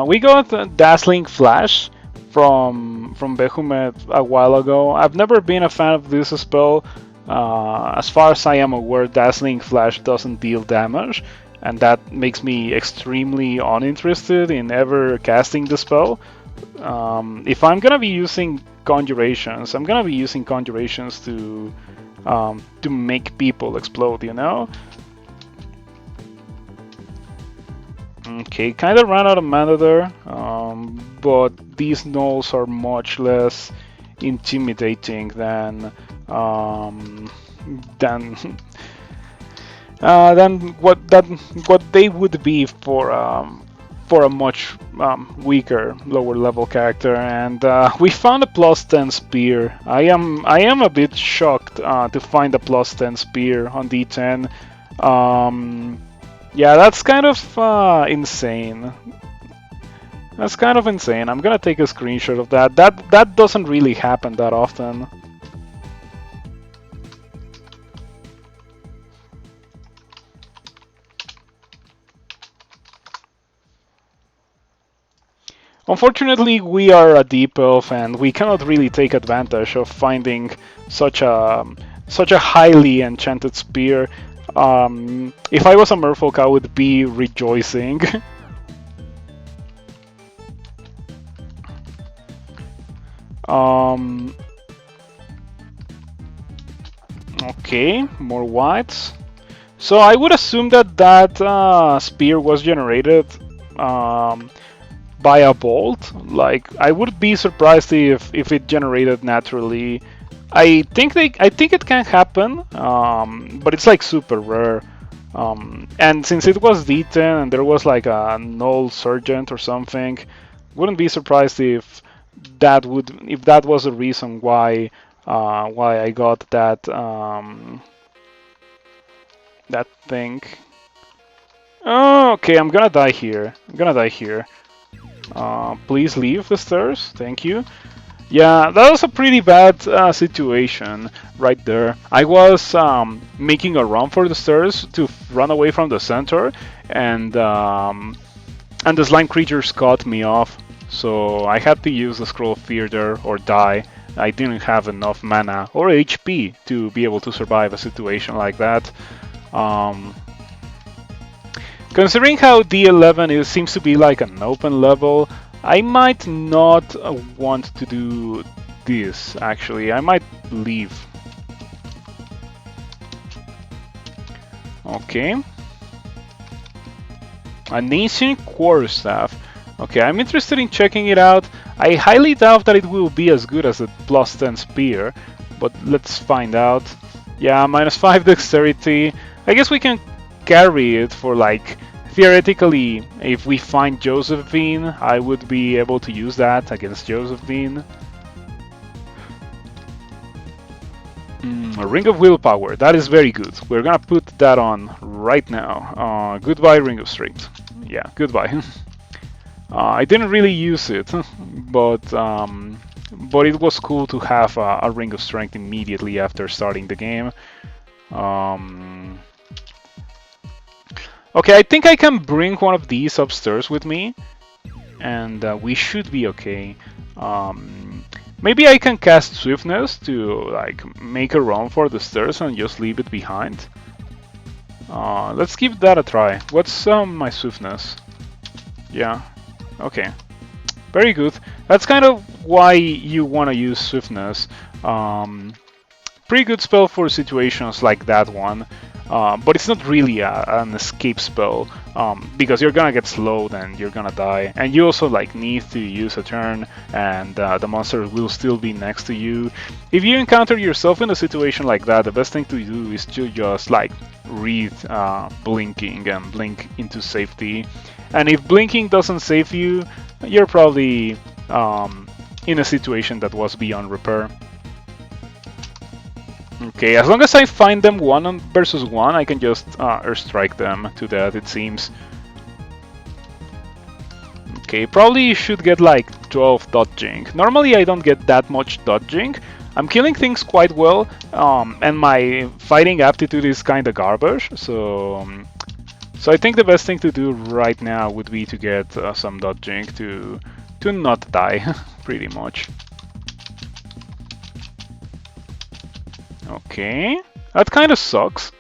We got Dazzling Flash from Behemoth a while ago. I've never been a fan of this spell. As far as I am aware, Dazzling Flash doesn't deal damage, and that makes me extremely uninterested in ever casting the spell. If I'm gonna be using conjurations, I'm gonna be using conjurations to make people explode, you know? Okay, kind of ran out of mana there, but these gnolls are much less intimidating than what they would be for a much weaker lower level character. And we found a +10 spear. I am a bit shocked to find a +10 spear on D10. Yeah, that's kind of insane. That's kind of insane. I'm gonna take a screenshot of that. That doesn't really happen that often. Unfortunately, we are a deep elf and we cannot really take advantage of finding such a highly enchanted spear. If I was a merfolk, I would be rejoicing. Okay, more whites. So I would assume that spear was generated by a bolt. Like, I would be surprised if it generated naturally. I think it can happen, but it's like super rare. And since it was D10 and there was like a null sergeant or something, wouldn't be surprised if that was the reason why I got that that thing. Oh, okay, I'm gonna die here. Please leave the stairs. Thank you. Yeah, that was a pretty bad situation right there. I was making a run for the stairs to run away from the center, and the slime creatures caught me off. So I had to use the scroll of fear there or die. I didn't have enough mana or HP to be able to survive a situation like that. Um, Considering how D11 seems to be like an open level, I might not want to do this actually. I might leave. Okay. An ancient quarterstaff. Okay, I'm interested in checking it out. I highly doubt that it will be as good as the plus 10 spear, but let's find out. Yeah, minus 5 dexterity. I guess we can carry it for like, theoretically, if we find Josephine, I would be able to use that against Josephine. A Ring of Willpower, that is very good. We're gonna put that on right now. Goodbye, Ring of Strength. Yeah, goodbye. I didn't really use it, but it was cool to have a Ring of Strength immediately after starting the game. Okay, I think I can bring one of these upstairs with me, and we should be okay. Maybe I can cast Swiftness to like make a run for the stairs and just leave it behind. Let's give that a try. What's my Swiftness? Yeah, okay. Very good. That's kind of why you want to use Swiftness. Pretty good spell for situations like that one. But it's not really an escape spell because you're gonna get slowed and you're gonna die, and you also like need to use a turn, and the monster will still be next to you. If you encounter yourself in a situation like that, the best thing to do is to just like read blinking and blink into safety. And if blinking doesn't save you, you're probably in a situation that was beyond repair. Okay, as long as I find them one versus one, I can just airstrike them to death, it seems. Okay, probably should get like 12 dodging. Normally I don't get that much dodging. I'm killing things quite well, and my fighting aptitude is kinda garbage, so I think the best thing to do right now would be to get some dodging to not die, pretty much. Okay, that kind of sucks.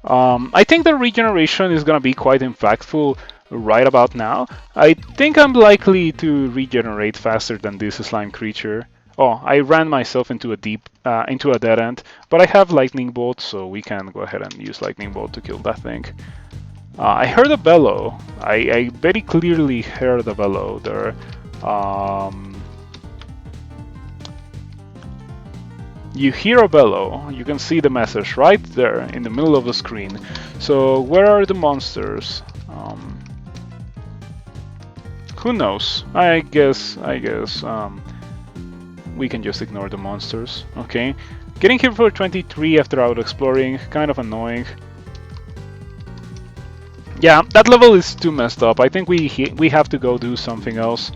I think the regeneration is gonna be quite impactful right about now. I think I'm likely to regenerate faster than this slime creature. Oh, I ran myself into a dead end, but I have lightning bolt, so we can go ahead and use lightning bolt to kill that thing. I heard a bellow. I very clearly heard a bellow there. You hear a bellow, you can see the message right there in the middle of the screen. So where are the monsters? Who knows? I guess we can just ignore the monsters. Okay, getting here for 23 after out exploring, kind of annoying. Yeah, that level is too messed up. I think we have to go do something else.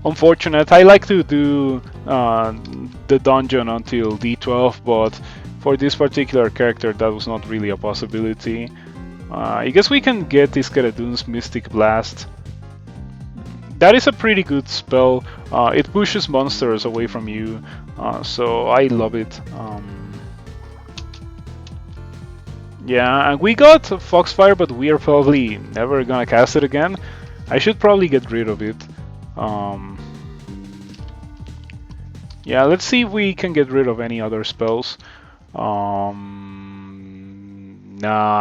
Unfortunate. I like to do the dungeon until D12, but for this particular character that was not really a possibility. I guess we can get this Skeleton's Mystic Blast. That is a pretty good spell. It pushes monsters away from you, so I love it. Yeah, and we got Foxfire, but we are probably never gonna cast it again. I should probably get rid of it. Yeah, let's see if we can get rid of any other spells. Nah,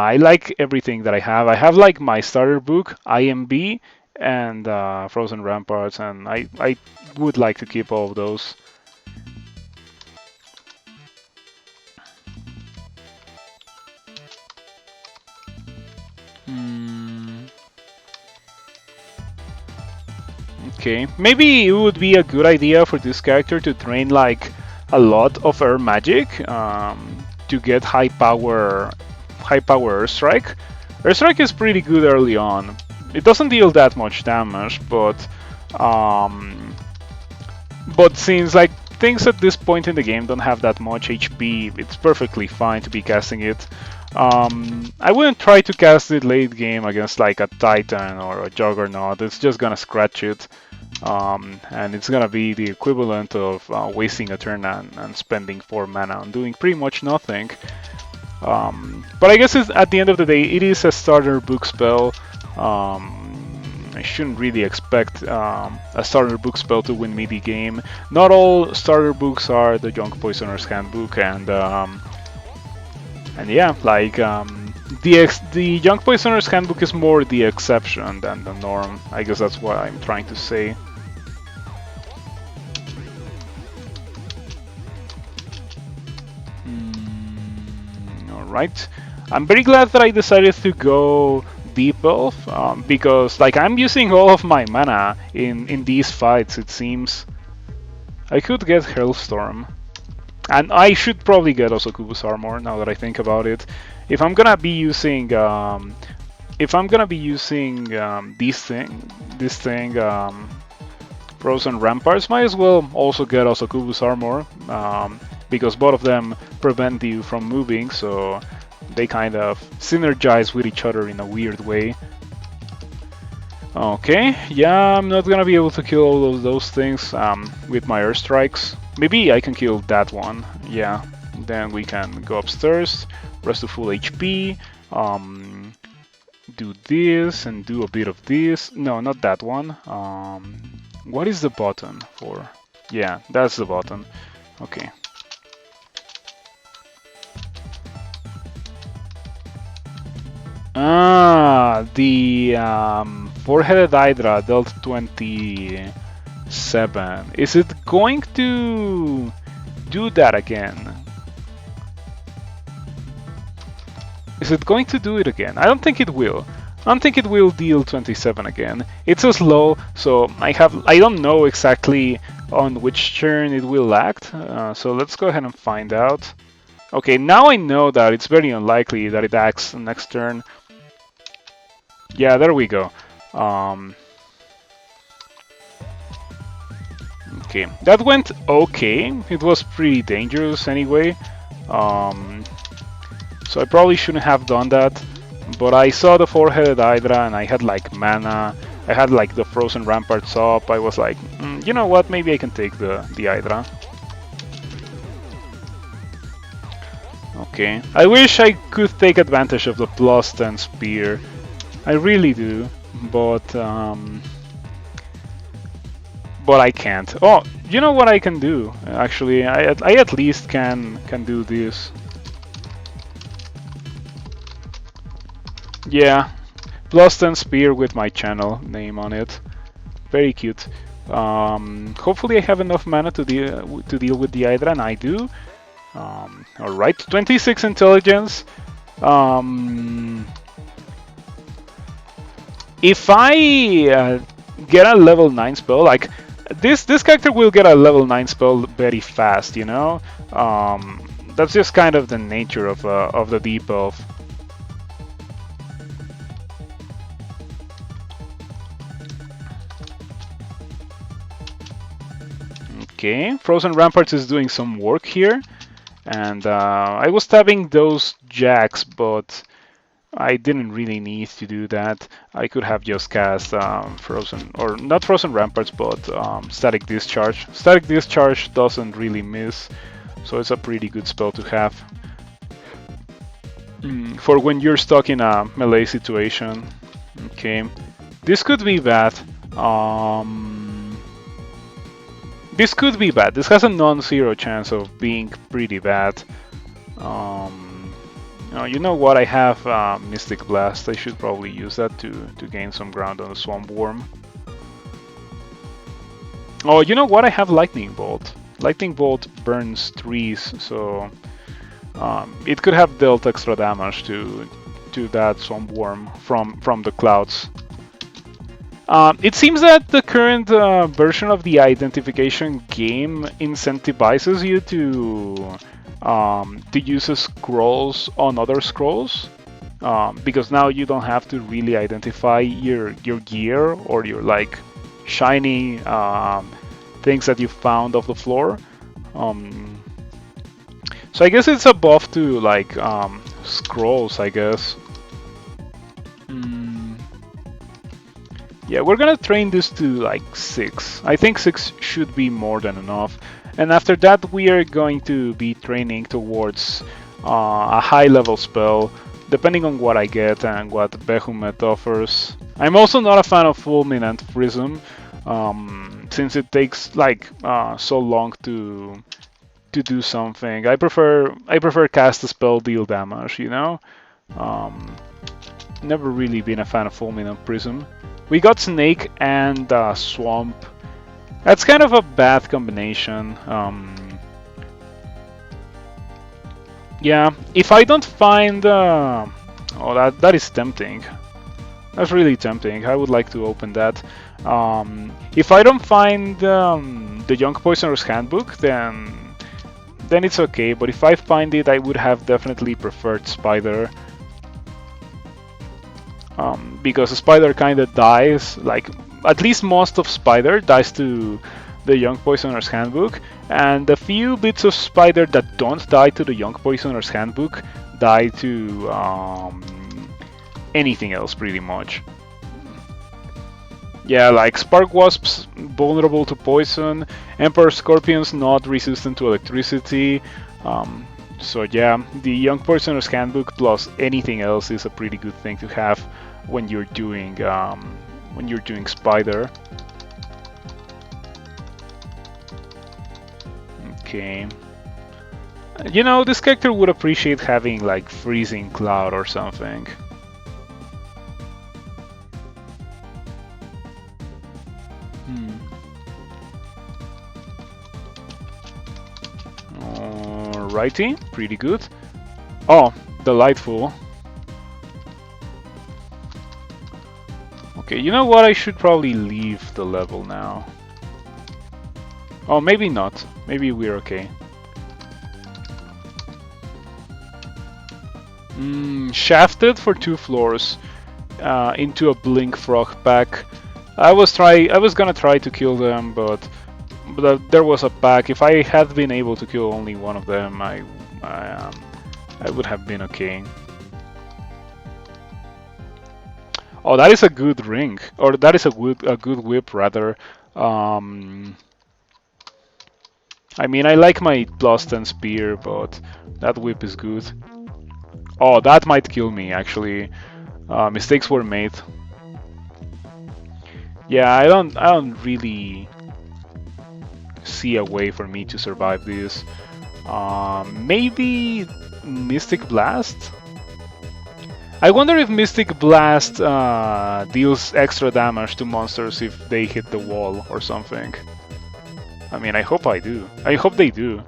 I like everything that I have. I have like my starter book, IMB, and Frozen Ramparts, and I would like to keep all of those. Okay, maybe it would be a good idea for this character to train like a lot of air magic to get high power Airstrike. Airstrike is pretty good early on, It doesn't deal that much damage, but since like things at this point in the game don't have that much HP, it's perfectly fine to be casting it. I wouldn't try to cast it late game against like a Titan or a Juggernaut. It's just gonna scratch it, and it's gonna be the equivalent of wasting a turn and spending 4 mana on doing pretty much nothing. But I guess at the end of the day, it is a starter book spell. I shouldn't really expect a starter book spell to win me the game. Not all starter books are the Young Poisoner's Handbook, and yeah, like the Young Poisoner's Handbook is more the exception than the norm. I guess that's what I'm trying to say. Alright, I'm very glad that I decided to go Deep Elf, because like I'm using all of my mana in these fights, it seems. I could get Hailstorm, and I should probably get also Kubus Armor now that I think about it. If I'm gonna be using this thing, Frozen Ramparts, might as well also get also Kubus Armor, because both of them prevent you from moving, so they kind of synergize with each other in a weird way. Okay, yeah, I'm not gonna be able to kill all of those things with my airstrikes. Maybe I can kill that one, yeah. Then we can go upstairs, rest to full HP, do this and do a bit of this. No, not that one. What is the button for? Yeah, that's the button. Okay. Ah, the four-headed Hydra dealt 27. Is it going to do that again? Is it going to do it again? I don't think it will. I don't think it will deal 27 again. It's so slow, so I don't know exactly on which turn it will act. So let's go ahead and find out. Okay, now I know that it's very unlikely that it acts next turn. Yeah, there we go. Okay, that went okay. It was pretty dangerous anyway. So I probably shouldn't have done that. But I saw the four-headed Hydra and I had like mana. I had like the Frozen Ramparts up. I was like, you know what? Maybe I can take the Hydra. Okay. I wish I could take advantage of the +10 spear. I really do, but I can't. Oh, you know what I can do? Actually, I at least can do this. Yeah, +10 spear with my channel name on it. Very cute. Hopefully I have enough mana to deal with the Hydra, and I do. All right, 26 intelligence. If I get a level 9 spell, like this character will get a level 9 spell very fast, you know? That's just kind of the nature of the Deep Elf. Okay, Frozen Ramparts is doing some work here, and I was tabbing those jacks, but I didn't really need to do that. I could have just cast Frozen, or not Frozen Ramparts, but Static Discharge. Static Discharge doesn't really miss, so it's a pretty good spell to have for when you're stuck in a melee situation. Okay, this could be bad. This could be bad. This has a non-zero chance of being pretty bad. You know what? I have Mystic Blast. I should probably use that to gain some ground on the Swamp Worm. Oh, you know what? I have Lightning Bolt. Lightning Bolt burns trees, so it could have dealt extra damage to that Swamp Worm from the clouds. It seems that the current version of the identification game incentivizes you to use scrolls on other scrolls. because now you don't have to really identify your gear or your like shiny things that you found off the floor. So I guess it's a buff to like scrolls, I guess. Yeah, we're gonna train this to like 6. I think 6 should be more than enough. And after that, we are going to be training towards a high level spell, depending on what I get and what Behemoth offers. I'm also not a fan of Fulminant Prism, since it takes like so long to do something. I prefer cast a spell, deal damage, you know? Never really been a fan of Fulminant Prism. We got Snake and Swamp. That's kind of a bad combination. Yeah, if I don't find... oh, that is tempting. That's really tempting. I would like to open that. If I don't find the Young Poisoner's Handbook, then it's okay. But if I find it, I would have definitely preferred Spider. Because Spider kind of dies, like at least most of Spider dies to the Young Poisoner's Handbook, and the few bits of Spider that don't die to the Young Poisoner's Handbook die to anything else pretty much. Yeah, like Spark Wasps vulnerable to poison, Emperor Scorpions not resistant to electricity. So yeah, the Young Poisoner's Handbook plus anything else is a pretty good thing to have when you're doing Spider. Okay. You know, this character would appreciate having like Freezing Cloud or something. Alrighty, pretty good. Oh, delightful. Okay, you know what? I should probably leave the level now. Oh, maybe not. Maybe we're okay. Shafted for 2 floors into a Blink Frog pack. I was gonna try to kill them, but there was a pack. If I had been able to kill only one of them, I would have been okay. Oh, that is a good ring, or that is a good whip rather. I mean, I like my +10 spear, but that whip is good. Oh, that might kill me actually. Mistakes were made. Yeah, I don't really see a way for me to survive this. Maybe Mystic Blast? I wonder if Mystic Blast deals extra damage to monsters if they hit the wall or something. I mean, I hope I do. I hope they do.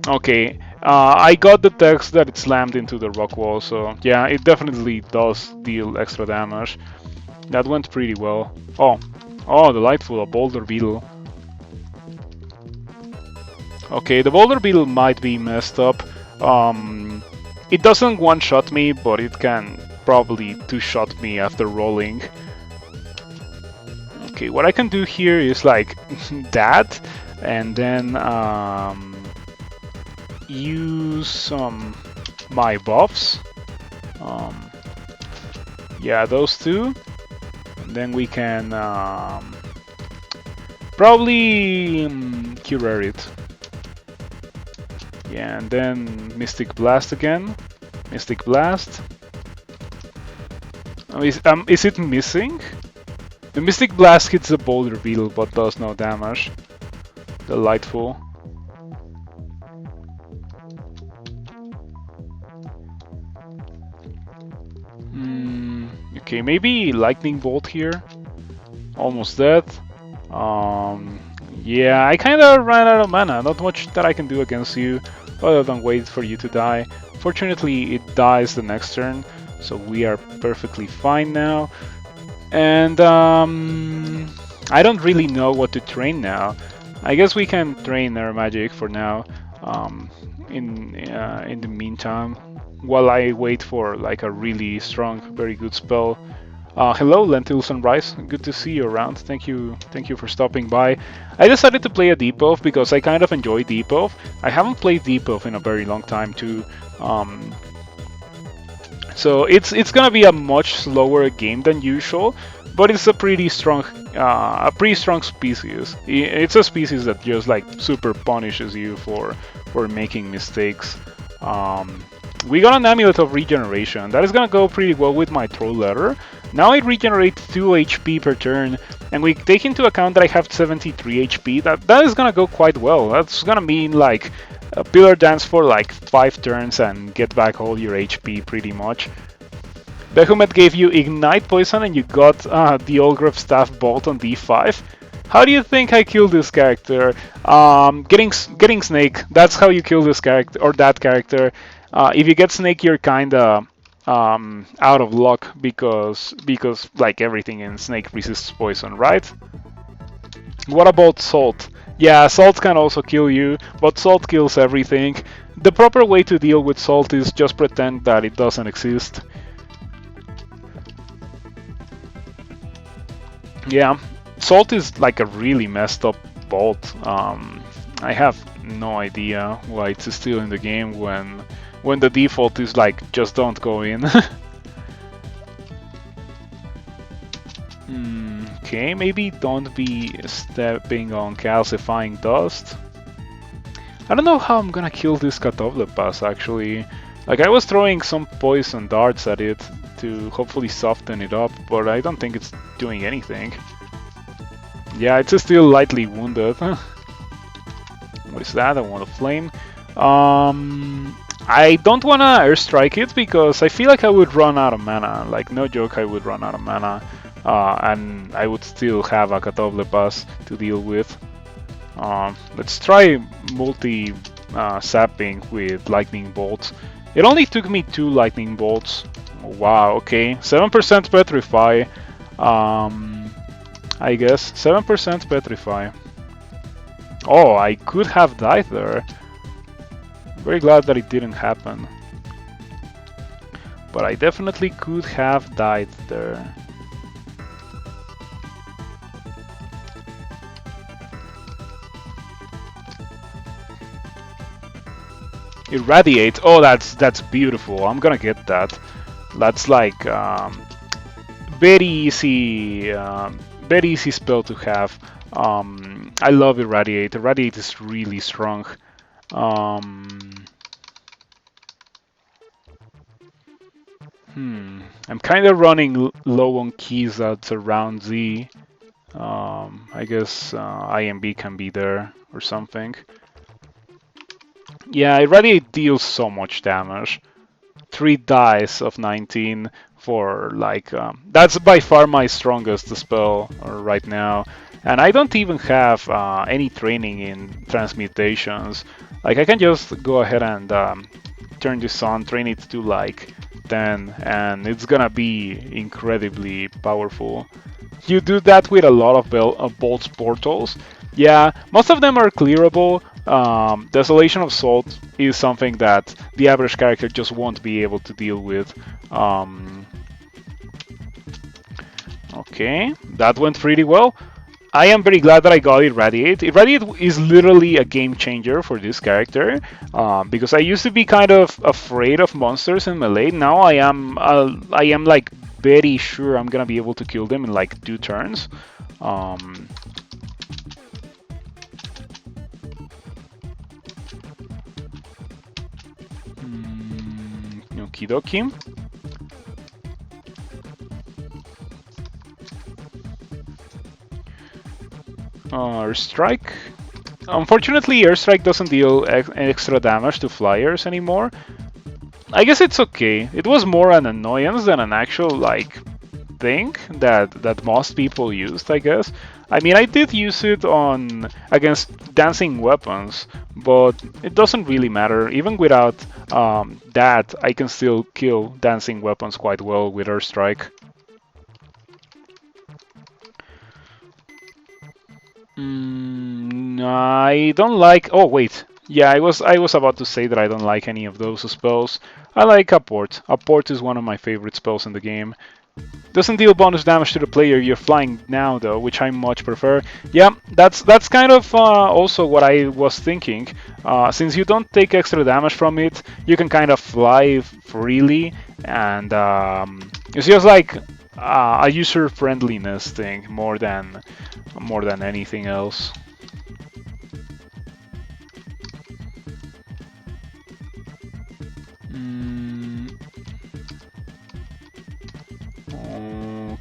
Okay, I got the text that it slammed into the rock wall, so yeah, it definitely does deal extra damage. That went pretty well. Oh, delightful, a Boulder Beetle. Okay, the Boulder Beetle might be messed up. It doesn't one-shot me, but it can probably two-shot me after rolling. Okay, what I can do here is like that, and then use my buffs. Yeah, those two. And then we can probably cure it. Yeah, and then Mystic Blast again. Mystic Blast. Is it missing? The Mystic Blast hits the Boulder Beetle but does no damage. Delightful. Okay, maybe Lightning Bolt here. Almost dead. Yeah, I kinda ran out of mana. Not much that I can do against you other than wait for you to die. Fortunately, it dies the next turn, so we are perfectly fine now. And I don't really know what to train now. I guess we can train Air Magic for now. In the meantime, while I wait for like a really strong, very good spell. Hello, Lentils and Rice. Good to see you around. Thank you for stopping by. I decided to play a Deep Elf because I kind of enjoy Deep Elf. I haven't played Deep Elf in a very long time too. So it's gonna be a much slower game than usual, but it's a pretty strong species. It's a species that just like super punishes you for making mistakes. We got an Amulet of Regeneration. That is gonna go pretty well with my Troll Letter. Now I regenerate 2 HP per turn, and we take into account that I have 73 HP. That is gonna go quite well. That's gonna mean like a Pillar Dance for like 5 turns and get back all your HP pretty much. Behemoth gave you Ignite Poison and you got the Olgraf Staff Bolt on D5. How do you think I kill this character? Getting Snake. That's how you kill this character or that character. If you get Snake, you're kinda out of luck because like everything in Snake resists poison, right? What about Salt? Yeah, Salt can also kill you, but Salt kills everything. The proper way to deal with Salt is just pretend that it doesn't exist. Yeah, Salt is like a really messed up bolt. I have no idea why it's still in the game when the default is like just don't go in. Okay, maybe don't be stepping on calcifying dust. I don't know how I'm gonna kill this Catoblepas actually. Like I was throwing some poison darts at it to hopefully soften it up, but I don't think it's doing anything. Yeah, it's still lightly wounded. What is that? I want a flame. I don't want to airstrike it because I feel like I would run out of mana. Like, no joke, I would run out of mana. And I would still have a Catoblepas to deal with. Let's try multi-sapping with Lightning Bolts. It only took me 2 Lightning Bolts. Wow, okay. 7% Petrify. I guess. 7% Petrify. Oh, I could have died there. Very glad that it didn't happen. But I definitely could have died there. Irradiate. Oh, that's beautiful. I'm gonna get that. That's like very easy spell to have. I love Irradiate. Irradiate is really strong. I'm kind of running low on keys at around Z. I guess IMB can be there or something. Yeah, Irradiate deals so much damage. 3 dice of 19 for like... that's by far my strongest spell right now. And I don't even have any training in transmutations. Like I can just go ahead and turn this on, train it to like 10, and it's gonna be incredibly powerful. You do that with a lot of Bolt's portals. Yeah, most of them are clearable. Desolation of Salt is something that the average character just won't be able to deal with. Okay, that went pretty well. I am very glad that I got Irradiate. Irradiate is literally a game changer for this character, because I used to be kind of afraid of monsters in melee. Now I am like very sure I'm gonna be able to kill them in like 2 turns. Okie dokie. Airstrike. Unfortunately, Airstrike doesn't deal extra damage to flyers anymore. I guess it's okay. It was more an annoyance than an actual like thing that most people used, I guess. I mean, I did use it on against dancing weapons, but it doesn't really matter. Even without that, I can still kill dancing weapons quite well with Airstrike. I don't like... Oh, wait. Yeah, I was about to say that I don't like any of those spells. I like Apport. Apport is one of my favorite spells in the game. Doesn't deal bonus damage to the player you're flying now, though, which I much prefer. Yeah, that's kind of also what I was thinking. Since you don't take extra damage from it, you can kind of fly freely, and it's just like a user friendliness thing more than anything else.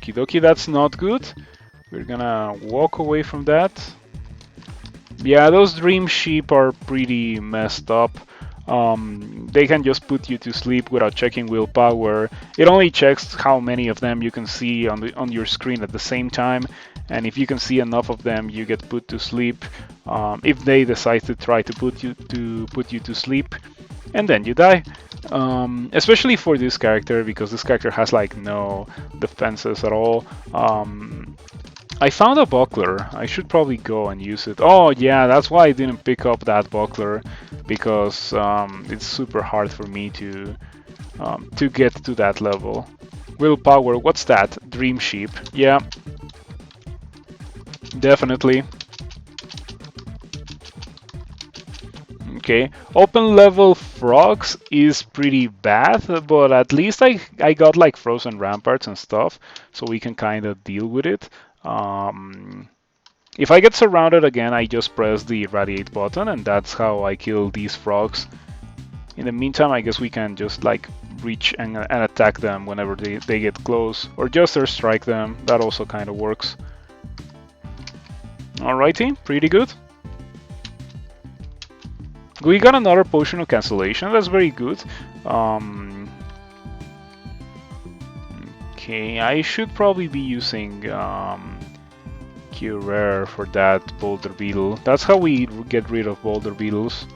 Okie dokie, that's not good. We're gonna walk away from that. Yeah, those dream sheep are pretty messed up. They can just put you to sleep without checking willpower. It only checks how many of them you can see on your screen at the same time, and if you can see enough of them, you get put to sleep. If they decide to try to put you to sleep, and then you die. Especially for this character, because this character has like no defenses at all. I found a buckler. I should probably go and use it. Oh yeah, that's why I didn't pick up that buckler, because it's super hard for me to get to that level. Willpower, what's that? Dream sheep. Yeah, definitely. Okay, open level frogs is pretty bad, but at least I got like frozen ramparts and stuff, so we can kind of deal with it. If I get surrounded again, I just press the radiate button, and that's how I kill these frogs. In the meantime, I guess we can just like reach and attack them whenever they get close, or just airstrike them. That also kind of works. Alrighty, pretty good. We got another potion of cancellation. That's very good. Okay, I should probably be using Cure Rare for that boulder beetle. That's how we get rid of boulder beetles.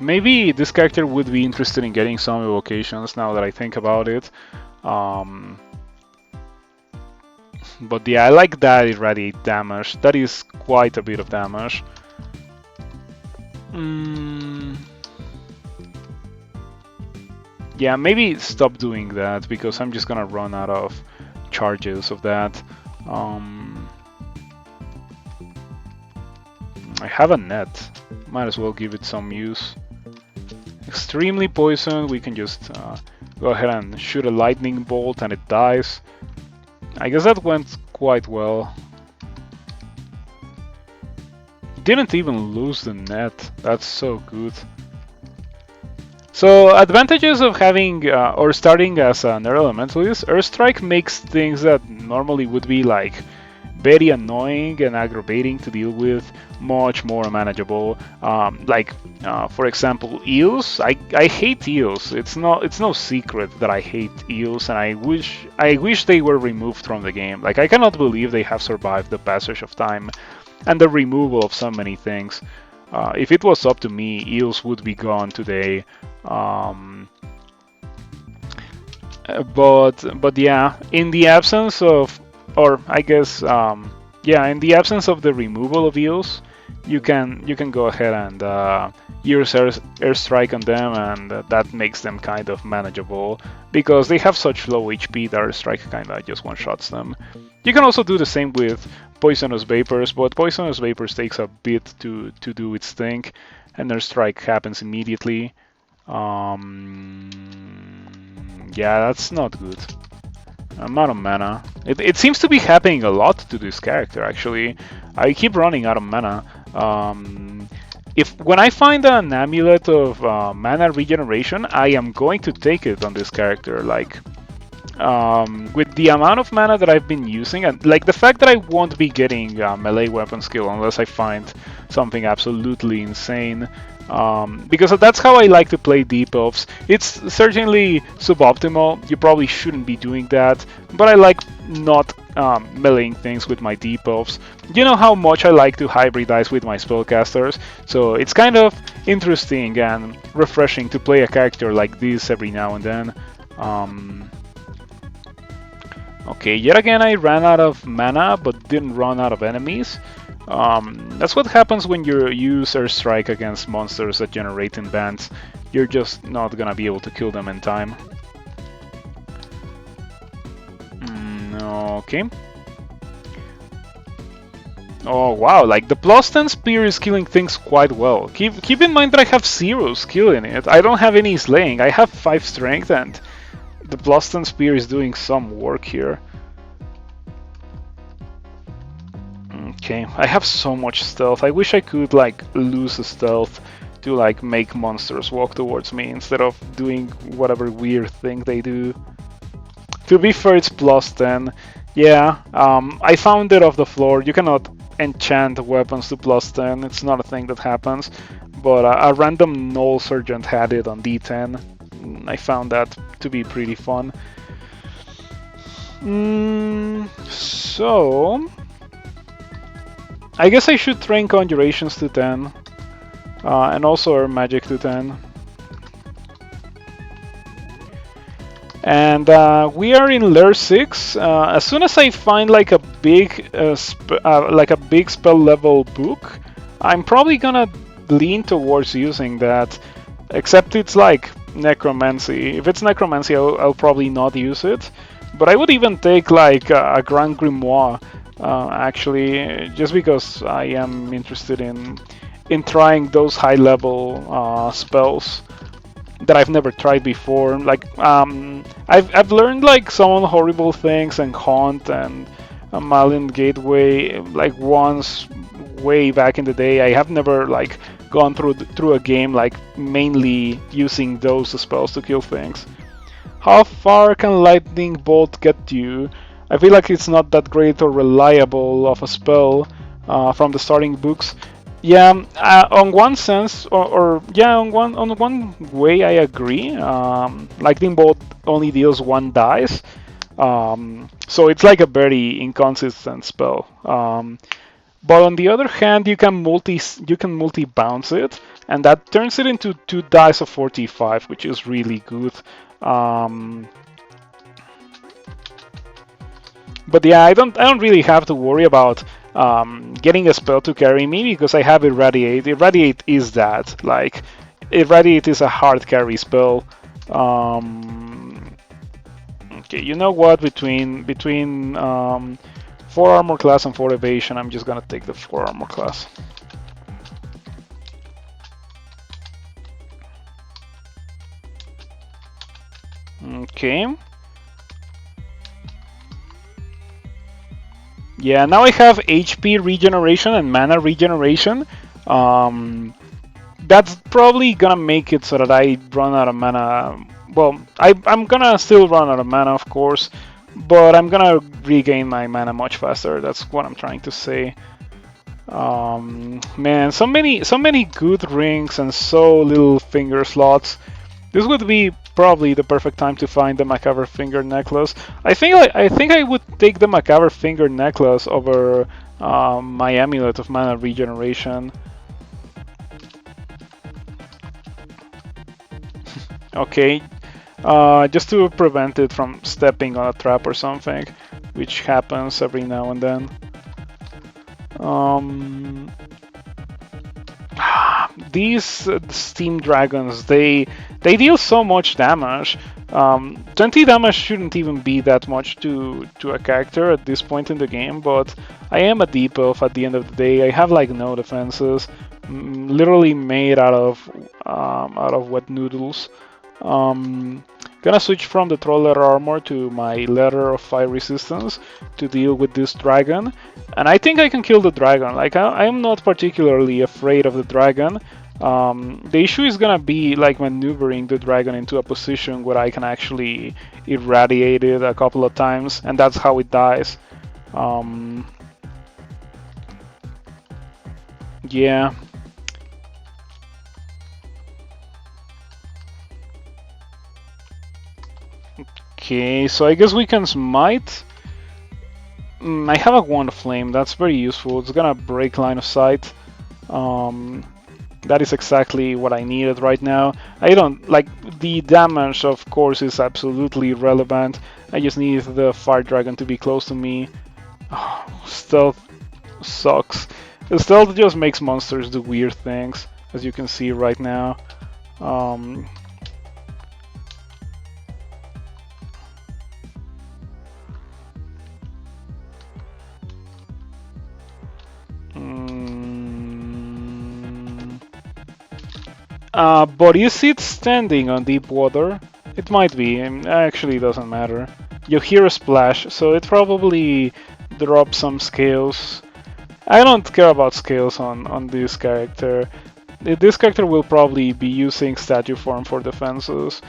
Maybe this character would be interested in getting some evocations now that I think about it. But yeah, I like that irradiate damage. That is quite a bit of damage. Yeah, maybe stop doing that, because I'm just gonna run out of charges of that. I have a net. Might as well give it some use. Extremely poisoned. We can just go ahead and shoot a lightning bolt and it dies. I guess that went quite well. Didn't even lose the net. That's so good. So advantages of having or starting as an Air Elementalist: Airstrike makes things that normally would be like very annoying and aggravating to deal with much more manageable. For example, eels. I hate eels. It's no secret that I hate eels, and I wish they were removed from the game. Like, I cannot believe they have survived the passage of time and the removal of so many things. If it was up to me, eels would be gone today. But yeah, in the absence of, or I guess, yeah, in the absence of the removal of eels, you can go ahead and use airstrike on them, and that makes them kind of manageable, because they have such low HP that airstrike kind of just one-shots them. You can also do the same with poisonous vapors, but poisonous vapors takes a bit to do its thing, and airstrike happens immediately. Yeah, that's not good. I'm out of mana. It seems to be happening a lot to this character, actually. I keep running out of mana. When I find an amulet of mana regeneration, I am going to take it on this character. Like, with the amount of mana that I've been using, and like the fact that I won't be getting melee weapon skill unless I find something absolutely insane. Because that's how I like to play Deep Elves. It's certainly suboptimal, you probably shouldn't be doing that, but I like not meleeing things with my Deep Elves. You know how much I like to hybridize with my spellcasters, so it's kind of interesting and refreshing to play a character like this every now and then. Okay, yet again I ran out of mana, but didn't run out of enemies. That's what happens when you use airstrike against monsters that generate in bands. You're just not gonna be able to kill them in time. Okay. Oh wow, like the +10 spear is killing things quite well. Keep in mind that I have 0 skill in it. I don't have any slaying. I have 5 strength and the +10 spear is doing some work here. Okay, I have so much stealth. I wish I could like lose the stealth to like make monsters walk towards me instead of doing whatever weird thing they do. To be fair, it's +10. Yeah, I found it off the floor. You cannot enchant weapons to +10. It's not a thing that happens. But a random Null Sergeant had it on D10. I found that to be pretty fun. So I guess I should train Conjurations to 10. And also Air Magic to 10. And we are in layer 6. As soon as I find like a big spell level book, I'm probably gonna lean towards using that. Except it's like necromancy. If it's necromancy, I'll probably not use it. But I would even take like a Grand Grimoire, actually, just because I am interested in trying those high level spells that I've never tried before. Like I've learned like some horrible things and Haunt and Malignant Gateway like once way back in the day. I have never like gone through a game like mainly using those spells to kill things. How far can Lightning Bolt get you? I feel like it's not that great or reliable of a spell from the starting books. Yeah, on one sense, or yeah, on one way, I agree. Lightning Bolt only deals 1 dice, so it's like a very inconsistent spell. But on the other hand, you can multi bounce it, and that turns it into 2 dice of 45, which is really good. But yeah, I don't really have to worry about getting a spell to carry me because I have Irradiate. Irradiate is that. Like, Irradiate is a hard carry spell. Okay, you know what? Between 4 armor class and 4 evasion, I'm just gonna take the 4 armor class. Okay. Yeah, now I have HP regeneration and mana regeneration. That's probably gonna make it so that I run out of mana. Well, I'm gonna still run out of mana, of course, but I'm gonna regain my mana much faster. That's what I'm trying to say. Man, so many good rings and so little finger slots. This would be probably the perfect time to find the Macabre Finger Necklace. I think I would take the Macabre Finger Necklace over my Amulet of Mana Regeneration. Okay, just to prevent it from stepping on a trap or something, which happens every now and then. These steam dragons, they deal so much damage. 20 damage shouldn't even be that much to a character at this point in the game, but I am a deep elf at the end of the day. I have like no defenses, literally made out of wet noodles. Gonna switch from the Troll Letter Armor to my Letter of Fire Resistance to deal with this dragon. And I think I can kill the dragon. Like, I'm not particularly afraid of the dragon. The issue is gonna be like maneuvering the dragon into a position where I can actually irradiate it a couple of times, and that's how it dies. Yeah. Okay, so I guess we can smite. I have a Wand of Flame, that's very useful. It's gonna break line of sight. That is exactly what I needed right now. I don't like the damage, of course, is absolutely relevant. I just need the Fire Dragon to be close to me. Oh, stealth sucks. Stealth just makes monsters do weird things, as you can see right now. Um, but is it standing on deep water? It might be, and actually it doesn't matter. You hear a splash, so it probably drops some scales. I don't care about scales on this character. This character will probably be using statue form for defenses.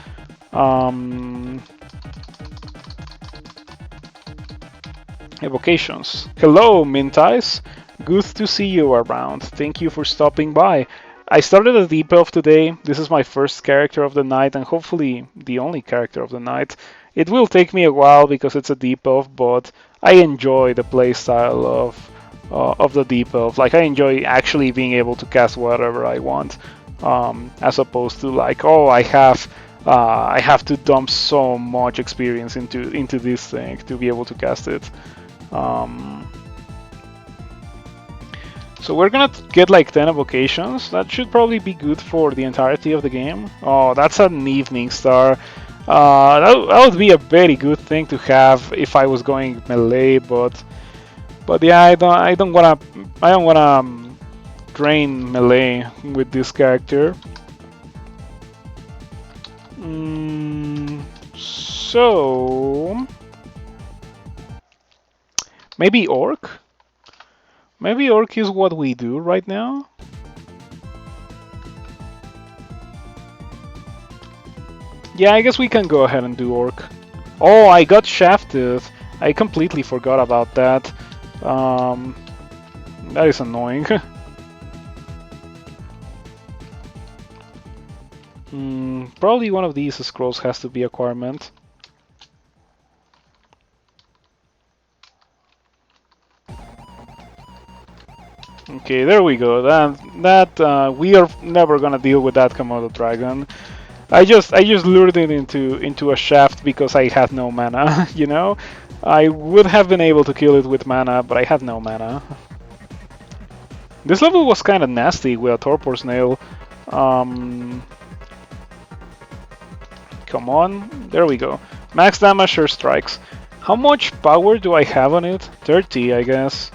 Evocations. Hello, Mintais. Good to see you around. Thank you for stopping by. I started a deep elf today. This is my first character of the night and hopefully the only character of the night. It will take me a while because it's a deep elf, but I enjoy the playstyle of the deep elf. Like I enjoy actually being able to cast whatever I want, as opposed to like, oh, I have to dump so much experience into this thing to be able to cast it. So we're gonna get like 10 evocations. That should probably be good for the entirety of the game. Oh, that's an evening star. That would be a very good thing to have if I was going melee, but yeah, I don't wanna drain melee with this character. So maybe orc. Maybe orc is what we do right now. Yeah, I guess we can go ahead and do orc. Oh, I got shafted. I completely forgot about that. That is annoying. Probably one of these scrolls has to be acquirement. Okay, there we go. That we are never gonna deal with that Komodo dragon. I just lured it into a shaft because I had no mana. You know, I would have been able to kill it with mana, but I had no mana. This level was kind of nasty with a torpor snail. Come on, there we go. Max damage sure strikes. How much power do I have on it? 30, I guess.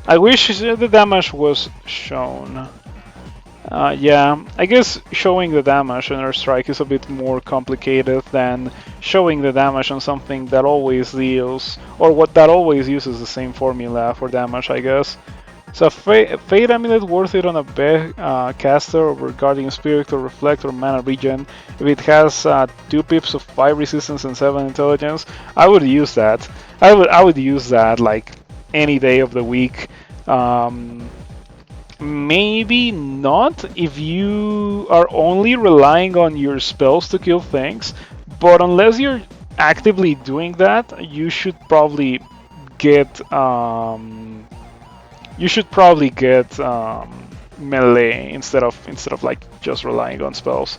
I wish the damage was shown. Yeah, I guess showing the damage on our strike is a bit more complicated than showing the damage on something that always deals, or what that always uses the same formula for damage, I guess. So Fate Amulet worth it on a caster over Guardian Spirit or Reflect or Mana Regen. If it has 2 pips of 5 resistance and 7 intelligence, I would use that. I would use that like any day of the week. Maybe not if you are only relying on your spells to kill things, but unless you're actively doing that, you should probably get melee instead of like just relying on spells.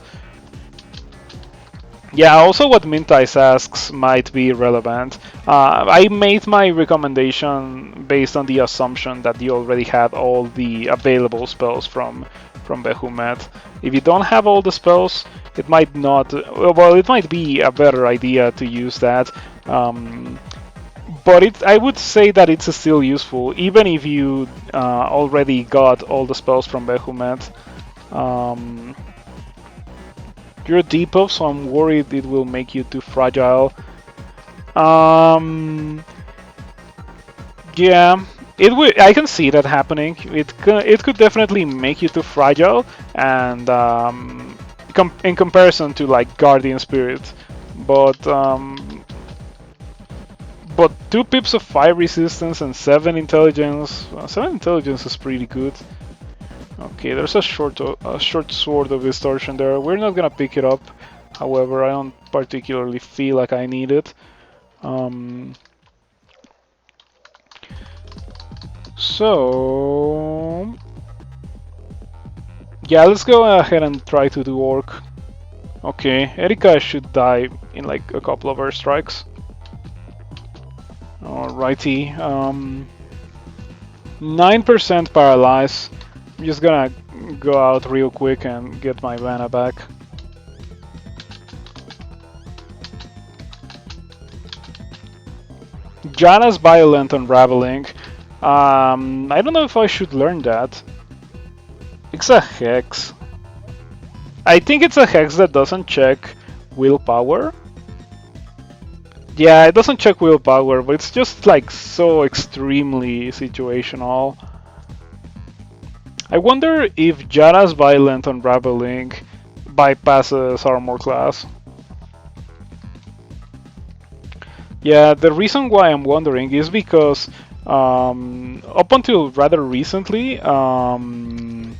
Yeah, also what Mintais asks might be relevant. I made my recommendation based on the assumption that you already had all the available spells from Behemoth. If you don't have all the spells, it might not. Well, it might be a better idea to use that. But I would say that it's still useful, even if you already got all the spells from Behemoth. You're a deep elf, so I'm worried it will make you too fragile. Yeah, it will. I can see that happening. It could definitely make you too fragile, and in comparison to like Guardian Spirit, but 2 pips of 5 resistance and 7 intelligence. 7 intelligence is pretty good. Okay, there's a short sword of distortion there. We're not gonna pick it up. However, I don't particularly feel like I need it. So yeah, let's go ahead and try to do orc. Okay, Erika should die in like a couple of airstrikes. Alrighty. 9% paralyze. I'm just gonna go out real quick and get my mana back. Jana's Violent Unraveling. I don't know if I should learn that. It's a hex. I think it's a hex that doesn't check willpower. Yeah, it doesn't check willpower, but it's just like so extremely situational. I wonder if Jara's Violent Unraveling bypasses armor class. Yeah, the reason why I'm wondering is because up until rather recently, no,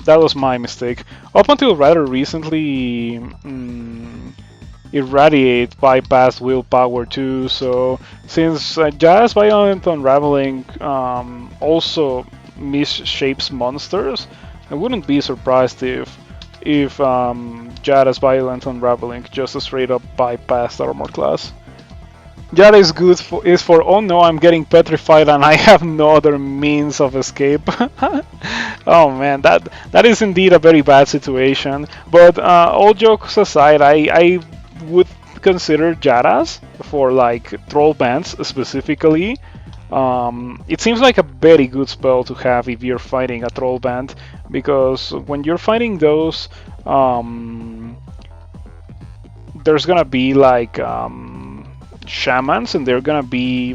that was my mistake. Up until rather recently, Irradiate bypassed willpower too, so since Jazz Violent Unraveling also misshapes monsters, I wouldn't be surprised if Jada's Violent Unraveling just straight up bypassed armor class. Jada is good for oh no, I'm getting petrified and I have no other means of escape. Oh man, that is indeed a very bad situation. But all jokes aside, I would consider Jaras for like troll bands specifically. It seems like a very good spell to have if you're fighting a troll band, because when you're fighting those, there's gonna be like shamans and they're gonna be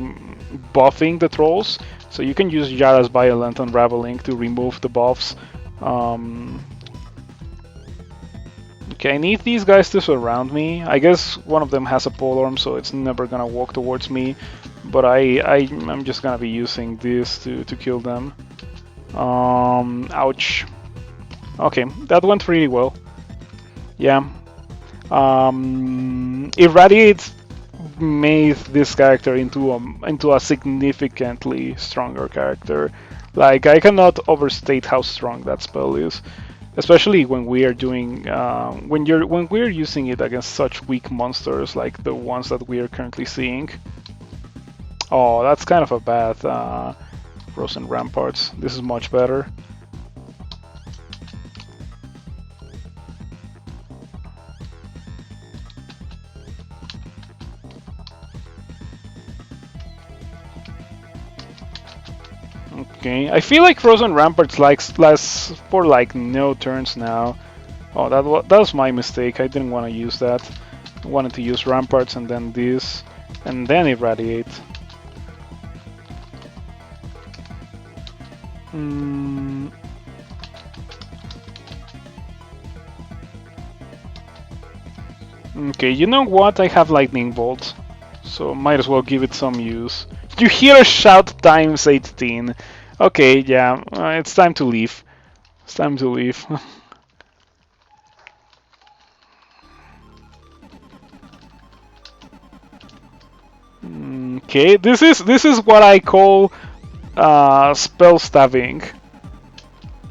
buffing the trolls, so you can use Jara's Violent Unraveling to remove the buffs. Okay, I need these guys to surround me. I guess one of them has a polearm, so it's never gonna walk towards me, but I'm just gonna be using this to kill them. Ouch. Okay, that went really well. Yeah. Irradiate made this character into a significantly stronger character. Like, I cannot overstate how strong that spell is, especially when we are doing when we're using it against such weak monsters like the ones that we are currently seeing. Oh, that's kind of a bad Frozen Ramparts. This is much better. Okay, I feel like Frozen Ramparts lasts for like no turns now. Oh, that was my mistake. I didn't want to use that. I wanted to use Ramparts and then this, and then Irradiate. Okay, you know what? I have Lightning Bolt, so might as well give it some use. You hear a shout times 18. Okay, yeah, it's time to leave. It's time to leave. Okay, this is what I call spell stabbing.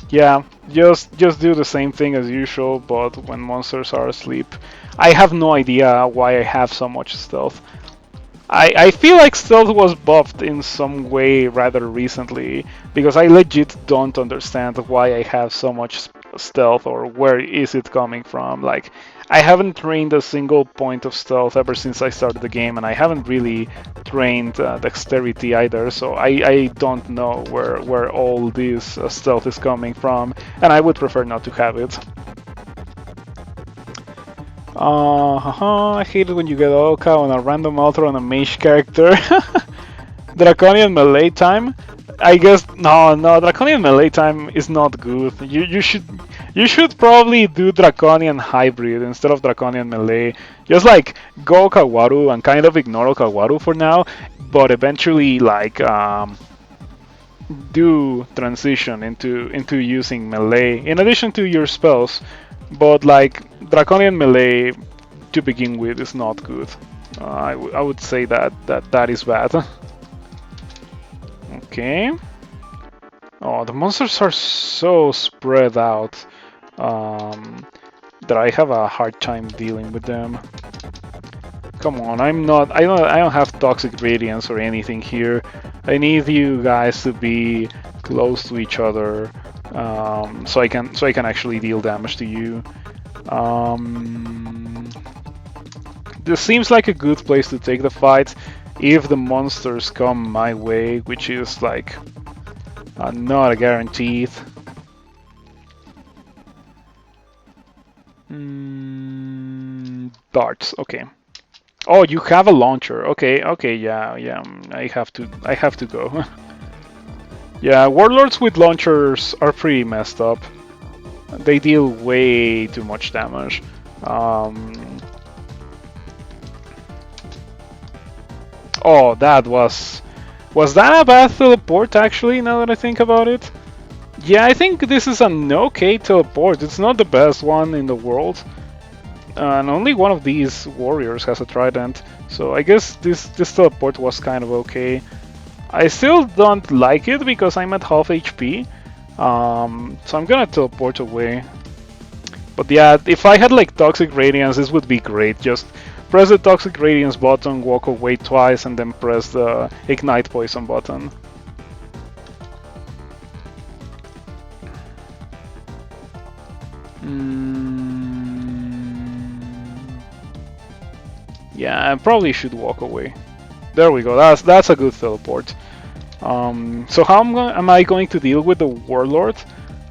Yeah, just do the same thing as usual, but when monsters are asleep. I have no idea why I have so much stealth. I feel like stealth was buffed in some way rather recently, because I legit don't understand why I have so much stealth or where is it coming from. Like, I haven't trained a single point of stealth ever since I started the game, and I haven't really trained dexterity either, so I don't know where all this stealth is coming from, and I would prefer not to have it. I hate it when you get Oka on a random altar on a mage character. Draconian melee time? I guess no, Draconian melee time is not good. You should probably do Draconian hybrid instead of Draconian melee. Just like go Okawaru and kind of ignore Okawaru for now, but eventually like do transition into using melee in addition to your spells. But like Draconian melee to begin with is not good. I would say that is bad. Okay. Oh, the monsters are so spread out that I have a hard time dealing with them. Come on, I don't have toxic radiance or anything here. I need you guys to be close to each other, so I can actually deal damage to you. This seems like a good place to take the fight if the monsters come my way, which is like not a guaranteed. Darts, okay. Oh, you have a launcher. Okay, okay, yeah. I have to go. Yeah, warlords with launchers are pretty messed up. They deal way too much damage. Oh, that was that a bad teleport actually? Now that I think about it, yeah, I think this is an okay teleport. It's not the best one in the world. And only one of these warriors has a trident, so I guess this teleport was kind of okay. I still don't like it because I'm at half HP, so I'm gonna teleport away. But yeah, if I had like Toxic Radiance, this would be great. Just press the Toxic Radiance button, walk away twice, and then press the Ignite Poison button. Yeah, I probably should walk away. There we go. That's a good teleport. So how am I going to deal with the Warlord?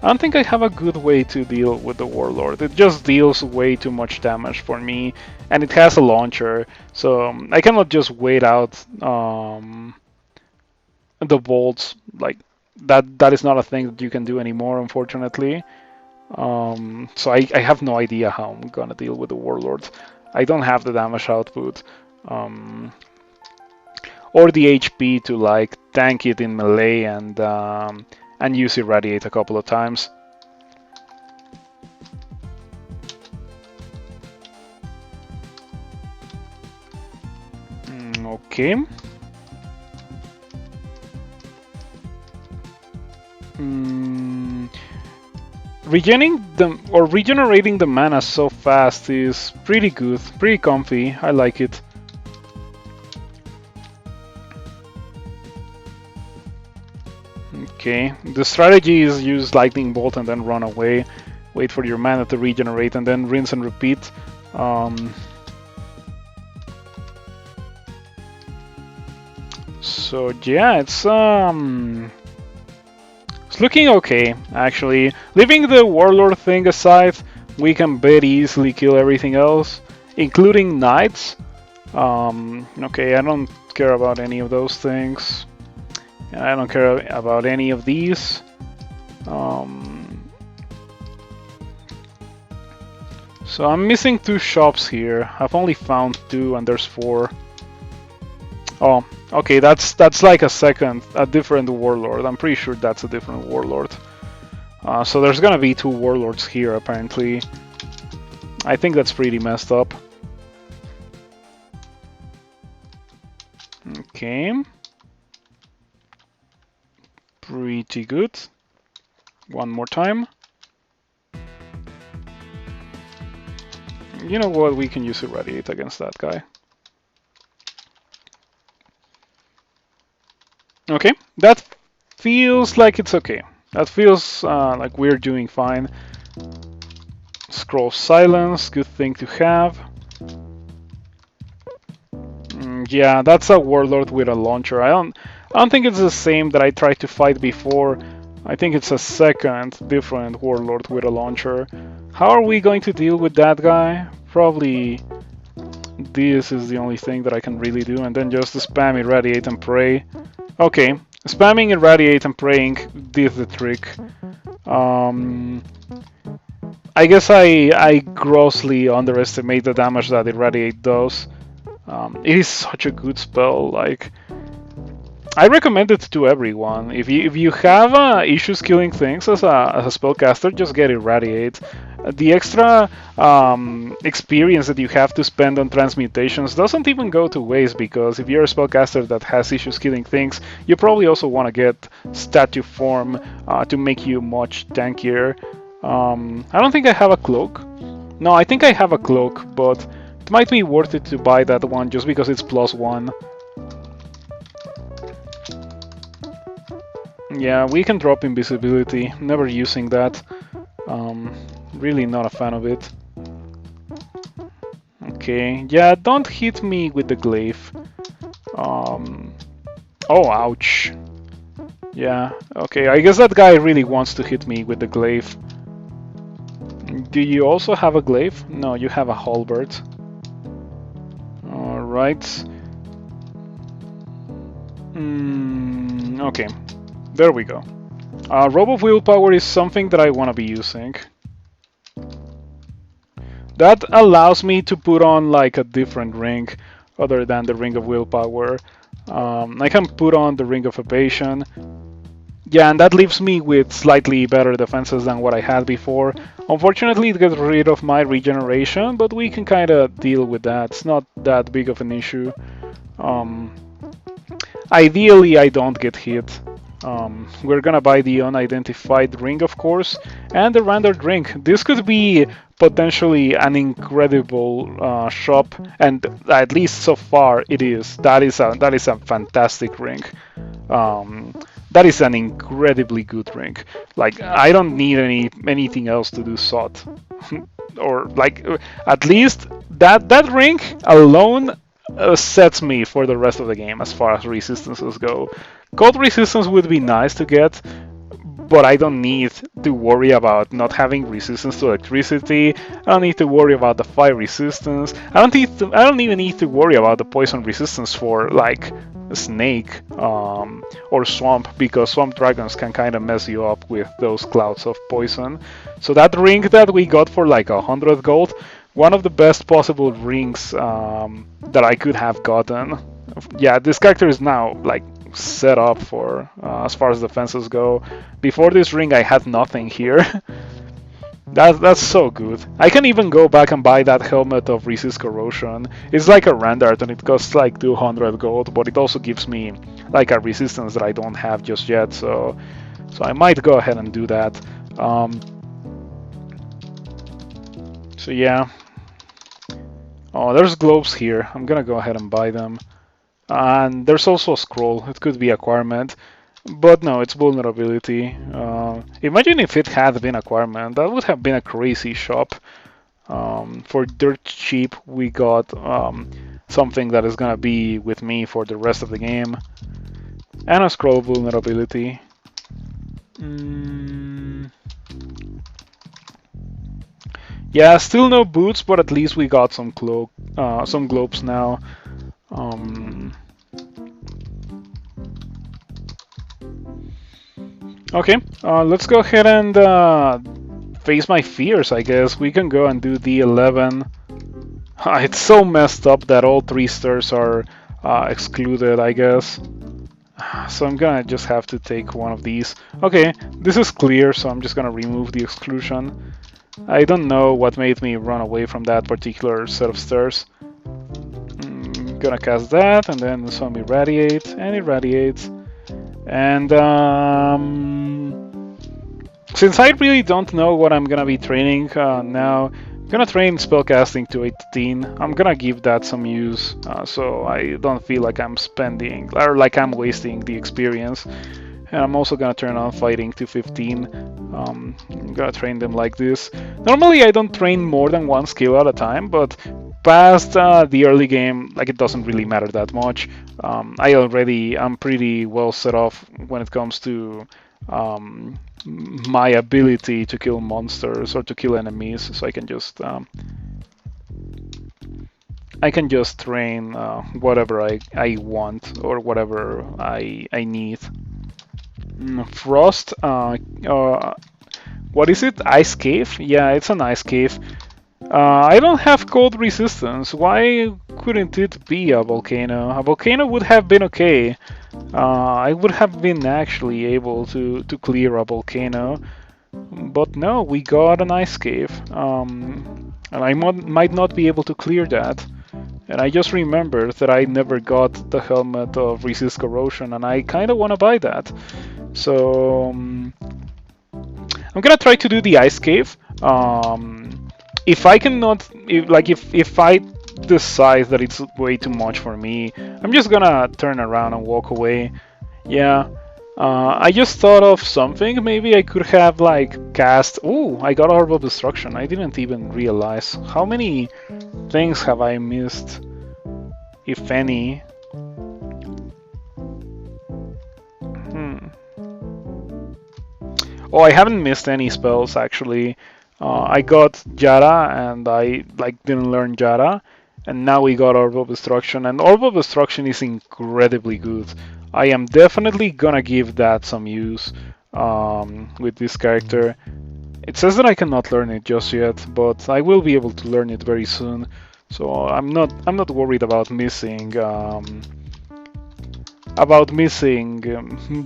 I don't think I have a good way to deal with the Warlord. It just deals way too much damage for me, and it has a launcher, so I cannot just wait out the bolts. Like that is not a thing that you can do anymore, unfortunately. So I have no idea how I'm gonna deal with the Warlord. I don't have the damage output. Or the HP to like tank it in melee and use Irradiate a couple of times. Okay. Regenerating the mana so fast is pretty good, pretty comfy. I like it. Okay, the strategy is use Lightning Bolt and then run away, wait for your mana to regenerate, and then rinse and repeat. So yeah, it's looking okay, actually. Leaving the Warlord thing aside, we can bet easily kill everything else, including Knights. Okay, I don't care about any of those things. I don't care about any of these. So I'm missing 2 shops here. I've only found 2 and there's 4. Oh, okay, that's like a different warlord. I'm pretty sure that's a different warlord. So there's gonna be 2 warlords here apparently. I think that's pretty messed up. Okay. Pretty good. One more time. You know what? We can use Irradiate against that guy. Okay, that feels like it's okay. That feels like we're doing fine. Scroll Silence, good thing to have. Yeah, that's a warlord with a launcher. I don't think it's the same that I tried to fight before. I think it's a second different warlord with a launcher. How are we going to deal with that guy? Probably this is the only thing that I can really do, and then just spam Irradiate and pray. Okay, spamming Irradiate and praying did the trick. I guess I grossly underestimate the damage that Irradiate does. It is such a good spell. Like, I recommend it to everyone. If you have issues killing things as a spellcaster, just get Irradiate. The extra experience that you have to spend on transmutations doesn't even go to waste, because if you're a spellcaster that has issues killing things, you probably also want to get statue form to make you much tankier. I don't think I have a cloak. No, I think I have a cloak, but it might be worth it to buy that one just because it's +1. Yeah, we can drop invisibility. Never using that. Really not a fan of it. Okay, yeah, don't hit me with the glaive. Oh, ouch. Yeah, okay, I guess that guy really wants to hit me with the glaive. Do you also have a glaive? No, you have a halberd. Alright. Okay, there we go. Robe of Willpower is something that I want to be using. That allows me to put on like a different ring other than the Ring of Willpower. I can put on the Ring of Evasion. Yeah, and that leaves me with slightly better defenses than what I had before. Unfortunately, it gets rid of my regeneration, but we can kind of deal with that. It's not that big of an issue. Ideally, I don't get hit. We're gonna buy the unidentified ring, of course, and the rendered ring. This could be potentially an incredible shop, and at least so far it is. That is a fantastic ring. That is an incredibly good ring. Like I don't need anything else to do SOT, or like at least that ring alone sets me for the rest of the game as far as resistances go. Cold resistance would be nice to get, but I don't need to worry about not having resistance to electricity. I don't need to worry about the fire resistance. I don't even need to worry about the poison resistance for like a snake or swamp, because swamp dragons can kind of mess you up with those clouds of poison. So that ring that we got for like 100 gold, one of the best possible rings that I could have gotten. Yeah, this character is now like set up for as far as defenses go. Before this ring I had nothing here. That's so good. I can even go back and buy that helmet of resist corrosion. It's like a rendered and it costs like 200 gold, but it also gives me like a resistance that I don't have just yet, so I might go ahead and do that. So yeah. Oh, there's globes here. I'm gonna go ahead and buy them. And there's also a scroll. It could be acquirement. But no, it's vulnerability. Imagine if it had been acquirement. That would have been a crazy shop. For dirt cheap, we got something that is gonna be with me for the rest of the game. And a scroll vulnerability. Yeah, still no boots, but at least we got some globes now. Okay, let's go ahead and face my fears, I guess. We can go and do the 11. It's so messed up that all 3 stars are excluded, I guess. So I'm gonna just have to take one of these. Okay, this is clear, so I'm just gonna remove the exclusion. I don't know what made me run away from that particular set of stairs. Gonna cast that, and then some irradiate, and irradiates. And since I really don't know what I'm gonna be training now, I'm gonna train spellcasting to 18. I'm gonna give that some use, so I don't feel like I'm spending, or like I'm wasting the experience. And I'm also gonna turn on fighting to 15. I'm gonna train them like this. Normally I don't train more than 1 skill at a time, but past the early game, like it doesn't really matter that much. I'm pretty well set off when it comes to my ability to kill monsters or to kill enemies, so I can just train whatever I want or whatever I need. Frost, what is it? Ice cave? Yeah, it's an ice cave. I don't have cold resistance. Why couldn't it be a volcano? A volcano would have been okay. I would have been actually able to clear a volcano. But no, we got an ice cave. And I might not be able to clear that. And I just remembered that I never got the helmet of resist corrosion, and I kind of want to buy that. So I'm gonna try to do the ice cave. If I cannot, if I decide that it's way too much for me, I'm just gonna turn around and walk away. Yeah, I just thought of something. Maybe I could have like cast. Ooh, I got Orb of Destruction. I didn't even realize. How many things have I missed, if any? Oh, I haven't missed any spells actually. I got Jara and I like didn't learn Jara, and now we got Orb of Destruction, and Orb of Destruction is incredibly good. I am definitely gonna give that some use with this character. It says that I cannot learn it just yet, but I will be able to learn it very soon. So I'm not worried about missing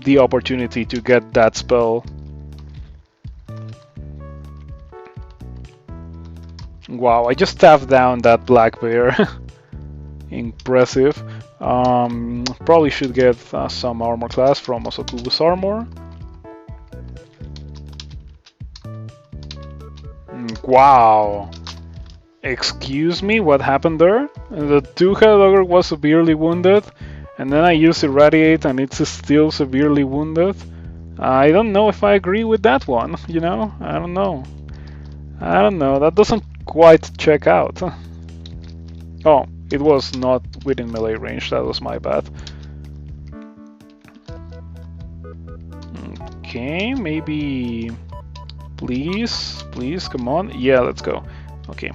the opportunity to get that spell. Wow, I just tapped down that black bear. Impressive. Probably should get some armor class from Osokubu's armor. Wow. Excuse me, what happened there? The two-headed ogre was severely wounded, and then I used Irradiate and it's still severely wounded. I don't know if I agree with that one, you know? I don't know. That doesn't quite check out. Oh, it was not within melee range, that was my bad. Okay, maybe... Please, come on. Yeah, let's go. Okay.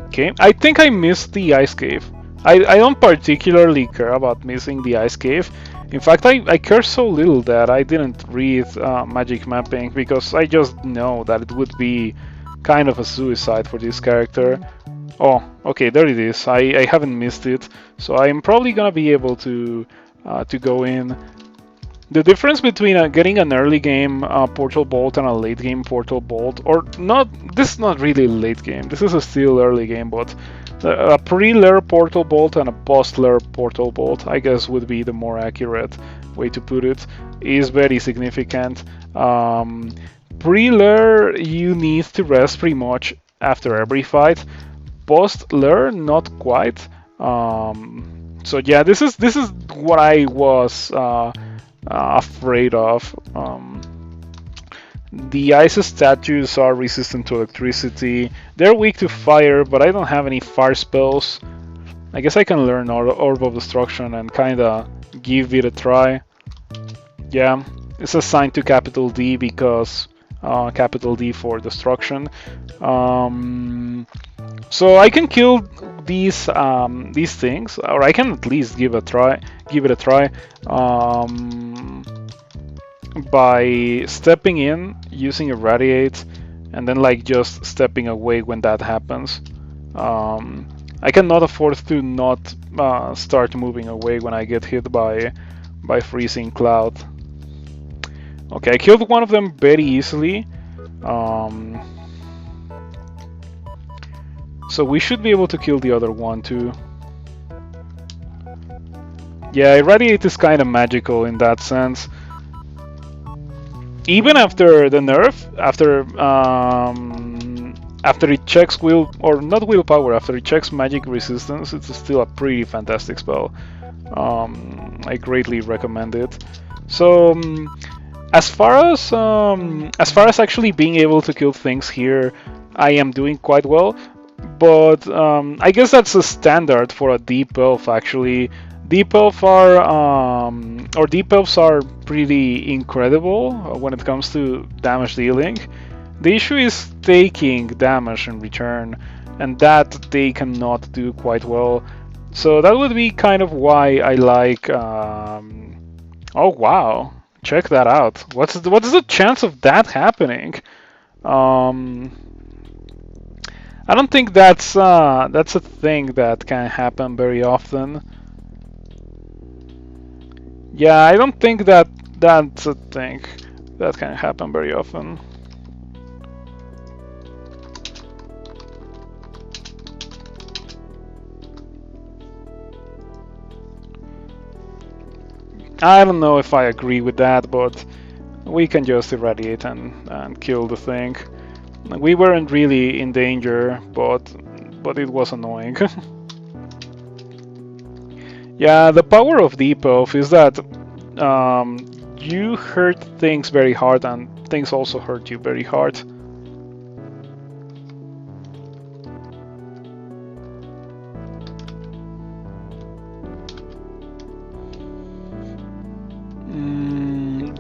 Okay, I think I missed the ice cave. I don't particularly care about missing the ice cave. In fact, I care so little that I didn't read magic mapping because I just know that it would be kind of a suicide for this character. Oh, okay, there it is. I haven't missed it, so I'm probably gonna be able to go in. The difference between getting an early game Portal Bolt and a late game Portal Bolt, or not, this is not really late game, this is a still early game, but a pre-lair Portal Bolt and a post-lair Portal Bolt, I guess would be the more accurate way to put it, is very significant. Pre-lair, you need to rest pretty much after every fight. Post-lair, not quite. So yeah, this is what I was afraid of. The ice statues are resistant to electricity. They're weak to fire, but I don't have any fire spells. I guess I can learn Orb of Destruction and kinda give it a try. Yeah, it's assigned to capital D because capital D for destruction. So I can kill these things, or I can at least give it a try. By stepping in, using Irradiate, and then like just stepping away when that happens. I cannot afford to not start moving away when I get hit by freezing cloud. Okay, I killed one of them very easily. So we should be able to kill the other one too. Yeah, Irradiate is kind of magical in that sense. Even after the nerf, after it checks after it checks magic resistance, it's still a pretty fantastic spell. I greatly recommend it. So as far as actually being able to kill things here, I am doing quite well. But I guess that's a standard for a deep elf actually. Deep elves are pretty incredible when it comes to damage dealing. The issue is taking damage in return, and that they cannot do quite well. So that would be kind of why I like. Oh wow! Check that out. What's the chance of that happening? I don't think that's a thing that can happen very often. Yeah, I don't think that's a thing that can happen very often. I don't know if I agree with that, but we can just irradiate and kill the thing. We weren't really in danger, but but it was annoying. Yeah, the power of debuff is that you hurt things very hard, and things also hurt you very hard.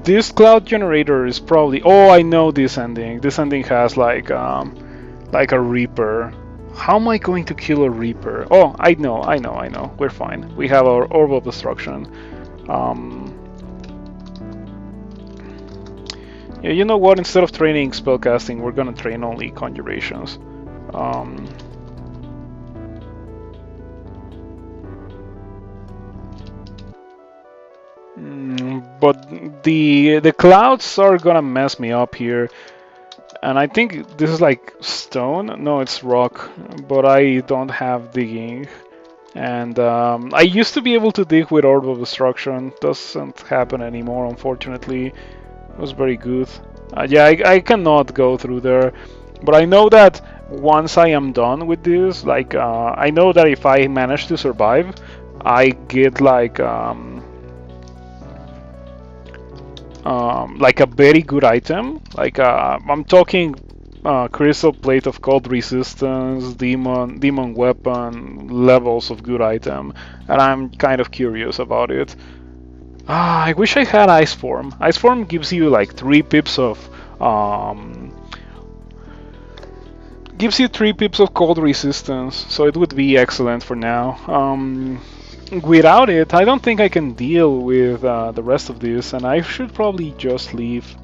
This cloud generator is probably... Oh, I know this ending. This ending has like a Reaper. How am I going to kill a Reaper? Oh, I know. We're fine. We have our Orb of Destruction. Yeah, you know what? Instead of training spellcasting, we're gonna train only conjurations. But the clouds are gonna mess me up here. And I think this is like stone. No, it's rock. But I don't have digging. And I used to be able to dig with Orb of Destruction. Doesn't happen anymore, unfortunately. It was very good. Yeah, I cannot go through there. But I know that once I am done with this, like, I know that if I manage to survive, I get like a very good item. Like, I'm talking crystal plate of cold resistance, demon weapon, levels of good item, and I'm kind of curious about it. I wish I had ice form. Ice form gives you like 3 pips of cold resistance, so it would be excellent for now. Without it, I don't think I can deal with the rest of this, and I should probably just leave.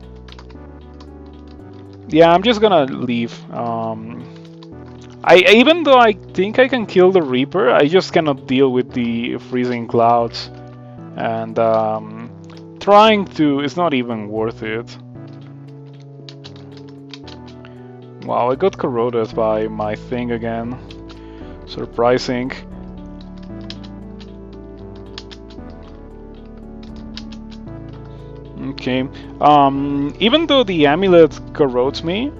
Yeah, I'm just gonna leave. Even though I think I can kill the Reaper, I just cannot deal with the freezing clouds, and trying to is not even worth it. Wow, I got corroded by my thing again. Surprising. Okay. Even though the amulet corrodes me,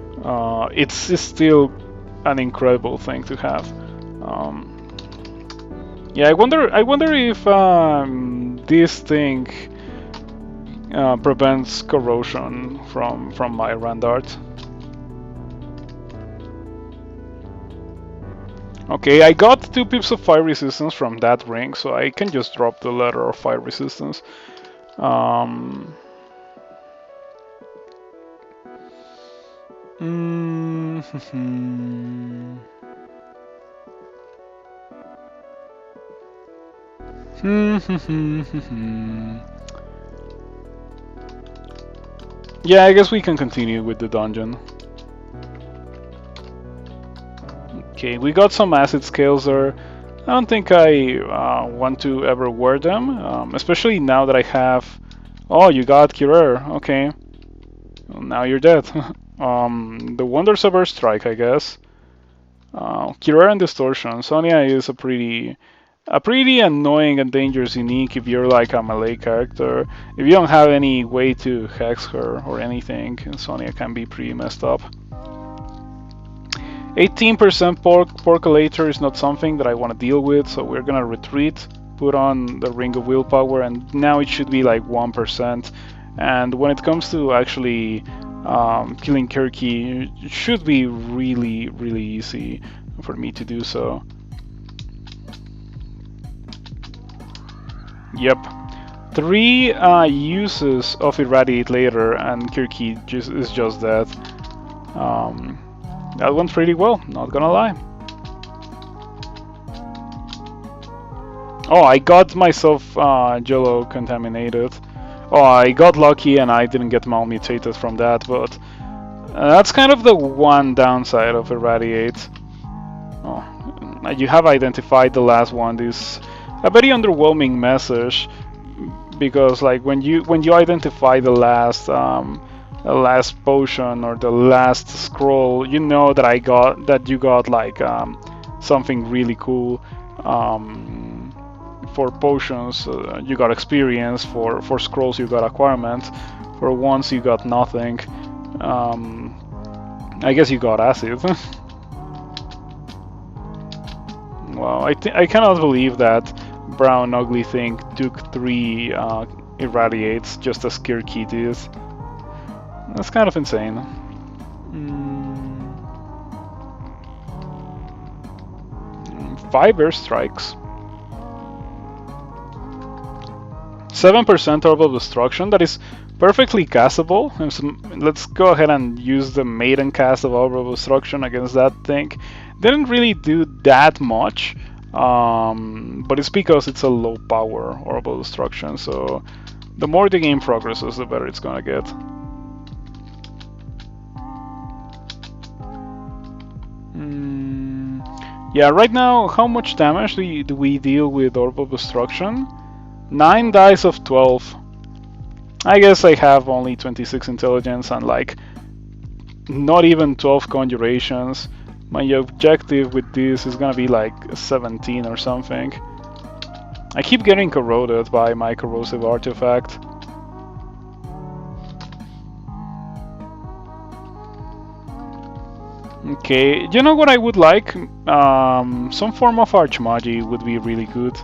it's still an incredible thing to have. Yeah, I wonder if this thing prevents corrosion from my Randart. Okay, I got 2 pips of fire resistance from that ring, so I can just drop the letter of fire resistance. Yeah, I guess we can continue with the dungeon. Okay, we got some acid scales there. I don't think I want to ever wear them, especially now that I have... Oh, you got Curer, okay. Well, now you're dead. The Wonders of Earth Strike, I guess. Curer and Distortion. Sonia is a pretty annoying and dangerous unique if you're like a melee character. If you don't have any way to hex her or anything, Sonia can be pretty messed up. 18% Porculator is not something that I want to deal with, so we're gonna retreat, put on the Ring of Willpower, and now it should be like 1%. And when it comes to actually killing Kirky, it should be really, really easy for me to do so. Yep. 3 uses of Irradiate later, and Kirky is just dead. That went pretty well, not gonna lie. Oh, I got myself Jello contaminated. Oh, I got lucky and I didn't get malmutated from that, but that's kind of the one downside of Irradiate. Oh, you have identified the last one. This a very underwhelming message, because like when you identify the last potion or the last scroll, you know that you got like something really cool. For potions, you got experience. For scrolls, you got acquirement. For wands, you got nothing. I guess you got acid. Wow, I cannot believe that brown ugly thing took 3 irradiates just as berserkitis. That's kind of insane. Mm. 5 airstrikes. 7% orbital destruction. That is perfectly castable. Let's go ahead and use the maiden cast of orbital destruction against that thing. Didn't really do that much, but it's because it's a low power orbital destruction. So the more the game progresses, the better it's gonna get. Yeah, right now, how much damage do we deal with orbital destruction? 9 dice of 12. I guess I have only 26 intelligence and like not even 12 conjurations. My objective with this is gonna be like 17 or something. I keep getting corroded by my corrosive artifact. Okay, you know what I would like? Some form of archmagi would be really good.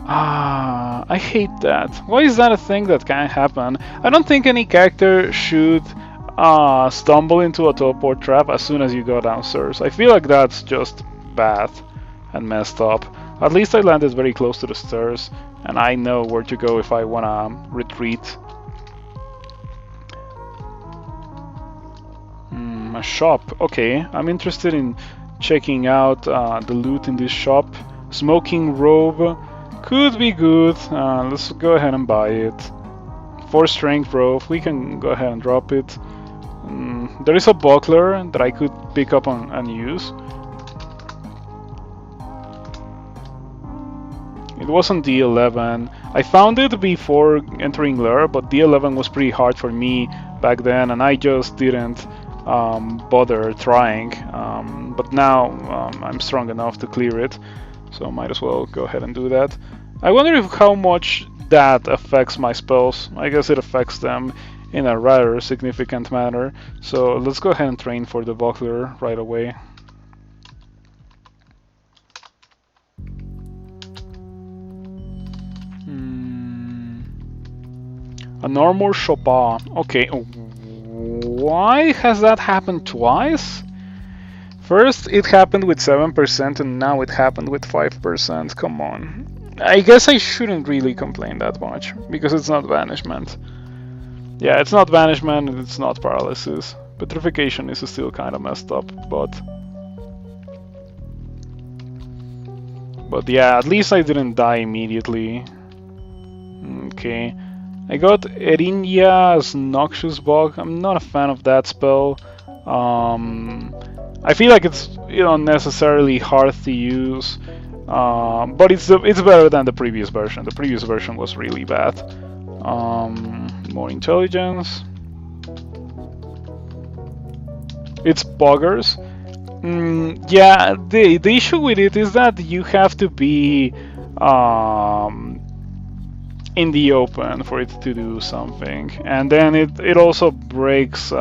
I hate that. Why is that a thing that can happen? I don't think any character should stumble into a teleport trap as soon as you go downstairs. I feel like that's just bad and messed up. At least I landed very close to the stairs and I know where to go if I wanna retreat. A shop. Okay, I'm interested in checking out the loot in this shop. Smoking robe could be good. Let's go ahead and buy it. 4 strength robe. We can go ahead and drop it. There is a buckler that I could pick up and use. It was on D11. I found it before entering Lure, but D11 was pretty hard for me back then, and I just didn't bother trying. But now I'm strong enough to clear it, so might as well go ahead and do that. I wonder how much that affects my spells. I guess it affects them in a rather significant manner. So let's go ahead and train for the buckler right away. An armor Chopin. Okay. Why has that happened twice? First it happened with 7% and now it happened with 5%. Come on. I guess I shouldn't really complain that much because it's not banishment. Yeah, it's not banishment and it's not paralysis. Petrification is still kind of messed up, but yeah, at least I didn't die immediately. Okay. I got Erinya's Noxious Bug. I'm not a fan of that spell. I feel like it's unnecessarily hard to use, but it's better than the previous version. The previous version was really bad. More intelligence. It's buggers. Yeah, the issue with it is that you have to be in the open for it to do something, and then it also breaks.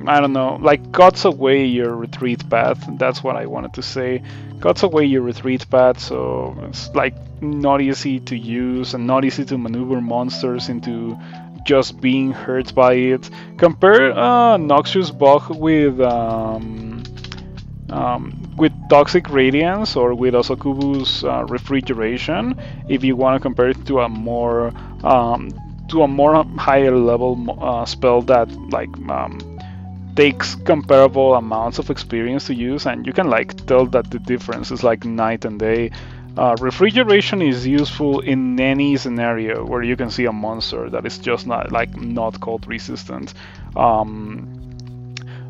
I don't know, like cuts away your retreat path. That's what I wanted to say. Cuts away your retreat path, so it's like not easy to use and not easy to maneuver monsters into just being hurt by it. Compare Noxious Bug with Toxic Radiance or with Osokubu's Refrigeration, if you want to compare it to a more higher level spell that like takes comparable amounts of experience to use, and you can like tell that the difference is like night and day. Refrigeration is useful in any scenario where you can see a monster that is just not cold resistant.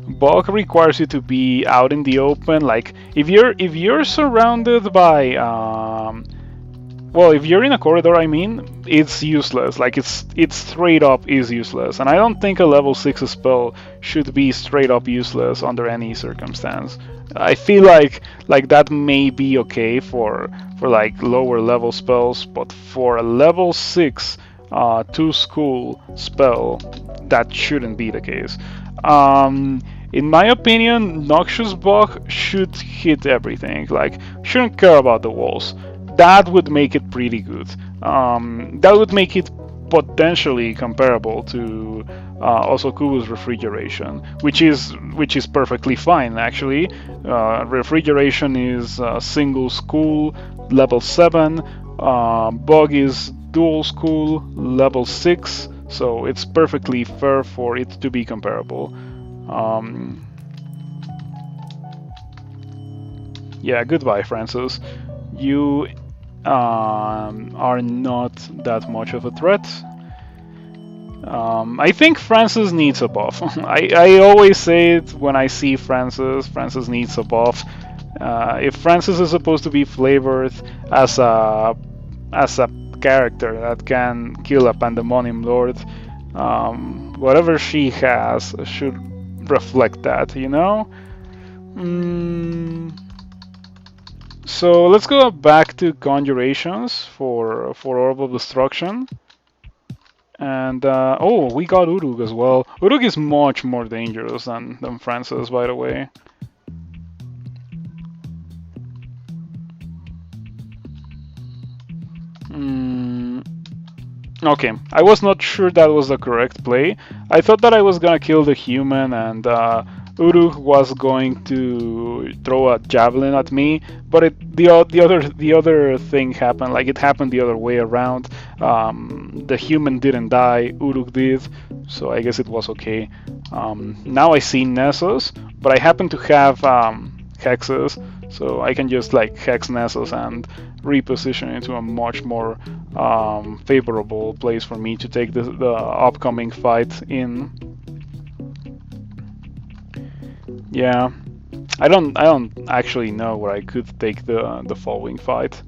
Bug requires you to be out in the open. Like if you're surrounded by well, if you're in a corridor, I mean, it's useless. Like it's straight up is useless, and I don't think a level 6 spell should be straight up useless under any circumstance. I feel like that may be okay for like lower level spells, but for a level 6 to school spell, that shouldn't be the case. In my opinion, Noxious Bug should hit everything, like, shouldn't care about the walls. That would make it pretty good. That would make it potentially comparable to Osokubo's refrigeration, which is perfectly fine actually. Refrigeration is single school, level 7. Bug is dual school, level 6. So it's perfectly fair for it to be comparable. Yeah, goodbye, Francis. You are not that much of a threat. I think Francis needs a buff. I always say it when I see Francis. Francis needs a buff. If Francis is supposed to be flavored as a character that can kill a Pandemonium Lord, whatever she has should reflect that, you know? So let's go back to Conjurations for Orb of Destruction. And oh, we got Uruk as well. Uruk is much more dangerous than Francis, by the way. Okay, I was not sure that was the correct play. I thought that I was gonna kill the human and Uruk was going to throw a javelin at me, but the other thing happened. Like, it happened the other way around. The human didn't die, Uruk did, so I guess it was okay. Now I see Nessus, but I happen to have hexes, so I can just like hex Nessus and reposition into a much more favorable place for me to take the upcoming fight in. Yeah, I don't actually know where I could take the following fight.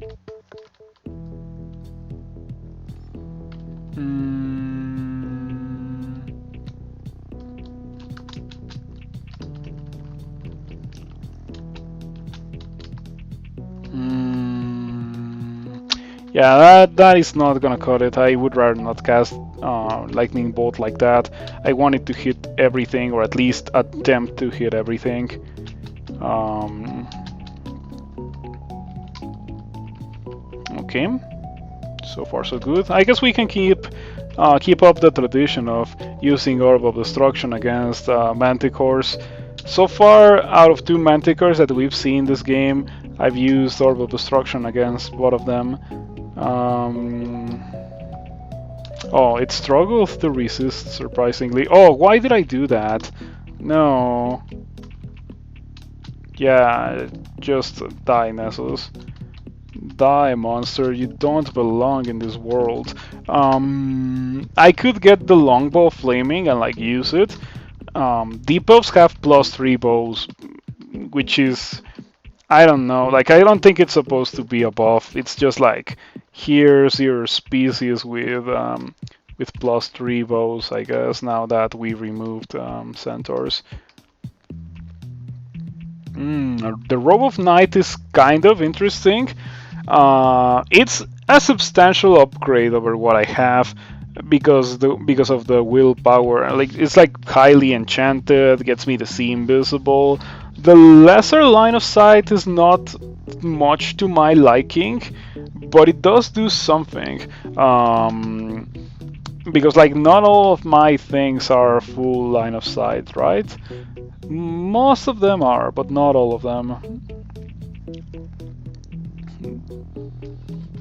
Yeah, that is not gonna cut it. I would rather not cast lightning bolt like that. I want it to hit everything, or at least attempt to hit everything. Okay, so far so good. I guess we can keep up the tradition of using Orb of Destruction against Manticores. So far, out of 2 Manticores that we've seen this game, I've used Orb of Destruction against both of them. Oh, it struggles to resist, surprisingly. Oh, why did I do that? No. Yeah, just die, Nessus. Die, monster. You don't belong in this world. I could get the longbow flaming and like use it. Deep elves have +3 bows, which is, I don't know. Like, I don't think it's supposed to be a buff. It's just like, here's your species with +3 bows, I guess, now that we removed centaurs. The Robe of Night is kind of interesting. It's a substantial upgrade over what I have because of the willpower. Like, it's like highly enchanted, gets me to see invisible. The lesser line of sight is not much to my liking, but it does do something. Because like not all of my things are full line of sight, right? Most of them are, but not all of them.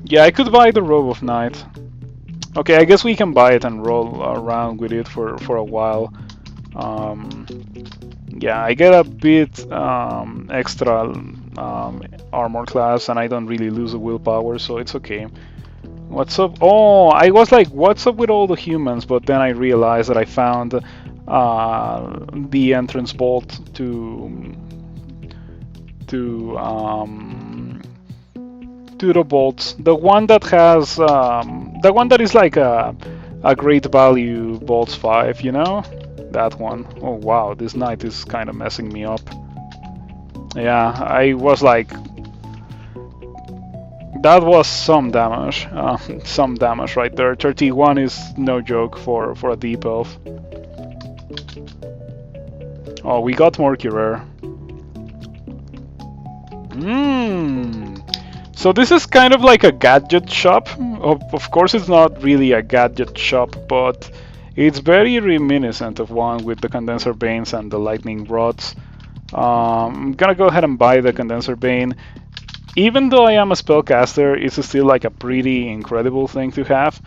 Yeah, I could buy the Robe of Night. Okay, I guess we can buy it and roll around with it for a while. Yeah, I get a bit extra armor class and I don't really lose the willpower, so it's okay. What's up? Oh, I was like, what's up with all the humans? But then I realized that I found the entrance bolt to the bolts. The one that has the one that is like a great value bolts 5, you know? That one. Oh wow, this knight is kind of messing me up. Yeah, I was like, that was some damage. Some damage right there. 31 is no joke for a deep elf. Oh, we got more Curer. So this is kind of like a gadget shop. Of course, it's not really a gadget shop, but it's very reminiscent of one with the condenser banes and the lightning rods. I'm gonna go ahead and buy the condenser bane. Even though I am a spellcaster, it's still like a pretty incredible thing to have.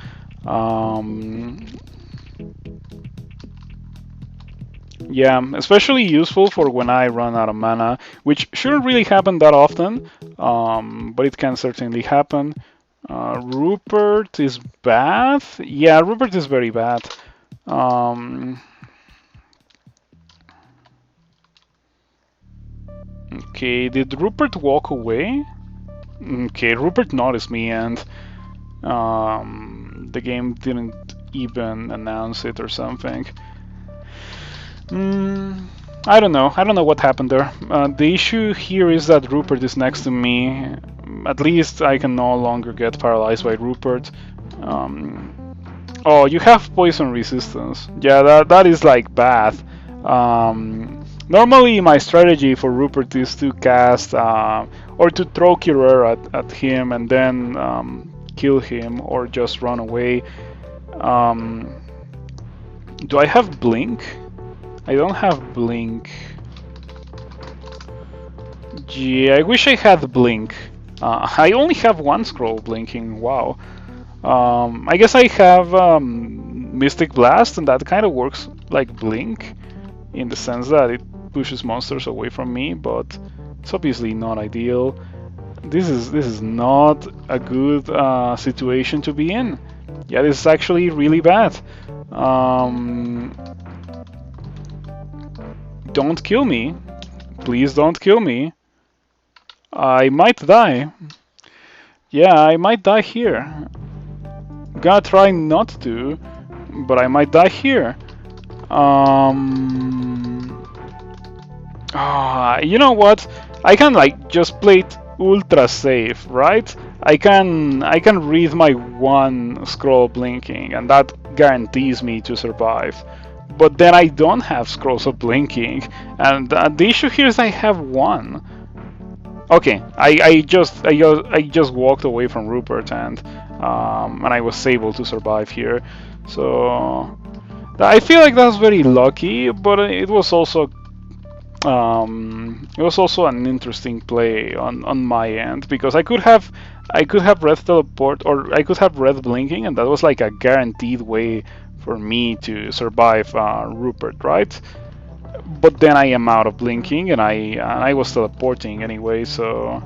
Yeah, especially useful for when I run out of mana, which shouldn't really happen that often, but it can certainly happen. Rupert is bad. Yeah, Rupert is very bad. Okay, did Rupert walk away? Okay, Rupert noticed me and the game didn't even announce it or something. I don't know. I don't know what happened there. The issue here is that Rupert is next to me. At least I can no longer get paralyzed by Rupert. Oh, you have poison resistance. Yeah, that is like bad. Normally, my strategy for Rupert is to cast or to throw Curer at him and then kill him or just run away. Do I have Blink? I don't have Blink. Gee, I wish I had Blink. I only have one scroll blinking. Wow. I guess I have Mystic Blast, and that kind of works like Blink in the sense that it pushes monsters away from me, but it's obviously not ideal. This is not a good situation to be in. Yeah, this is actually really bad. Don't kill me. Please don't kill me. I might die. Yeah, I might die here. I'm gonna try not to, but I might die here. You know what? I can like just play it ultra safe, right? I can read my one scroll blinking, and that guarantees me to survive. But then I don't have scrolls of blinking, and the issue here is I have one. Okay, I just walked away from Rupert and I was able to survive here. So I feel like that's very lucky, but it was also an interesting play on my end because I could have red teleport or I could have red blinking, and that was like a guaranteed way for me to survive Rupert, right? But then I am out of blinking, and I was teleporting anyway, so.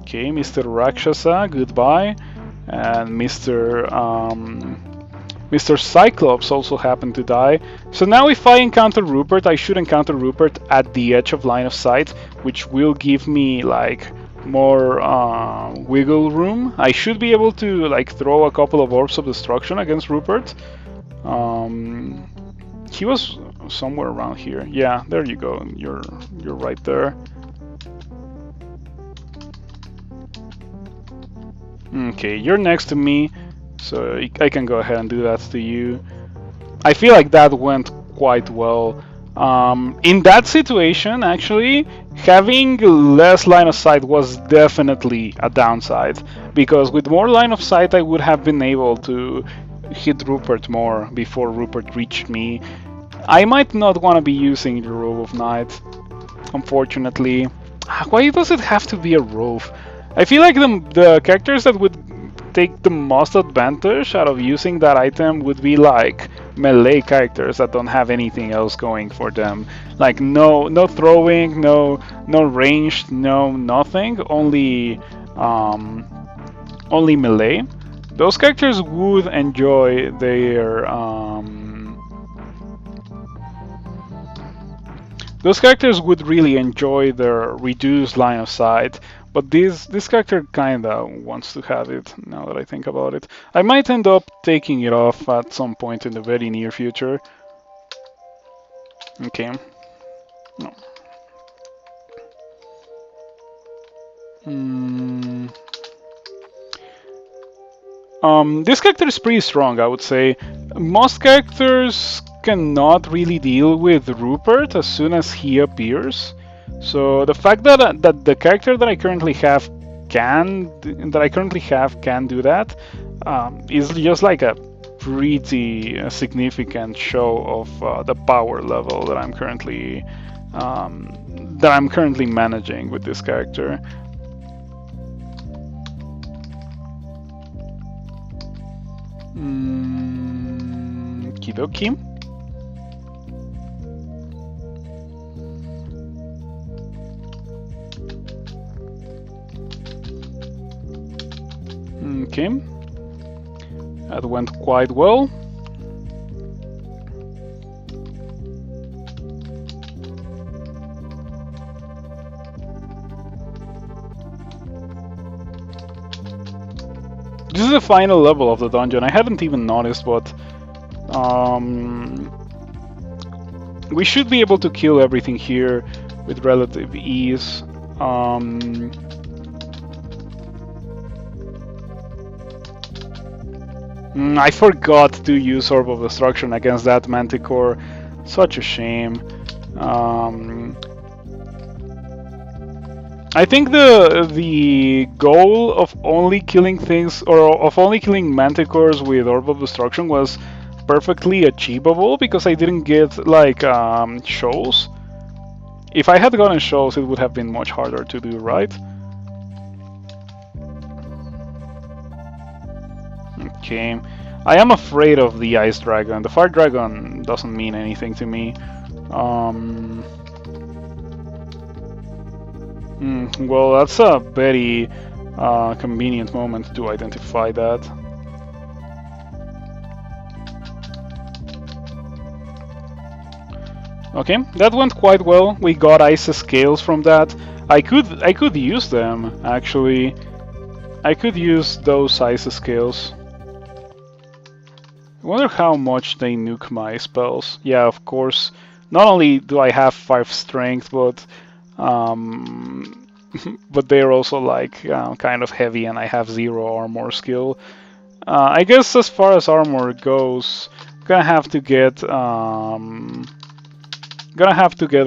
Okay, Mr. Rakshasa, goodbye, and Mr. Cyclops also happened to die. So now if I encounter Rupert, I should encounter Rupert at the edge of line of sight, which will give me like more wiggle room. I should be able to like throw a couple of orbs of destruction against Rupert. He was somewhere around here. Yeah, there you go. You're right there. Okay, you're next to me, so I can go ahead and do that to you. I feel like that went quite well. In that situation, actually, having less line of sight was definitely a downside, because with more line of sight, I would have been able to hit Rupert more before Rupert reached me. I might not want to be using the Robe of Night, unfortunately. Why does it have to be a robe? I feel like the characters that would take the most advantage out of using that item would be like melee characters that don't have anything else going for them. Like no throwing, no ranged, no nothing, only melee. Those characters would enjoy their those characters would really enjoy their reduced line of sight, but this character kinda wants to have it, now that I think about it. I might end up taking it off at some point in the very near future. Okay. No. This character is pretty strong, I would say. Most characters cannot really deal with Rupert as soon as he appears. So the fact that the character that I currently have can do that is just like a pretty significant show of the power level that I'm currently managing with this character. Kidoki. Okay, that went quite well. This is the final level of the dungeon. I hadn't even noticed, but we should be able to kill everything here with relative ease. I forgot to use Orb of Destruction against that Manticore. Such a shame. I think the goal of only killing things, or of only killing Manticores with Orb of Destruction, was perfectly achievable because I didn't get like shows. If I had gotten shows, it would have been much harder to do, right? Okay, I am afraid of the Ice Dragon. The Fire Dragon doesn't mean anything to me. Well, that's a very convenient moment to identify that. Okay, that went quite well. We got ice scales from that. I could use them actually. I could use those ice scales. I wonder how much they nuke my spells. Yeah, of course. Not only do I have 5 strength, but but they're also like kind of heavy, and I have 0 armor skill. I guess as far as armor goes, gonna have to get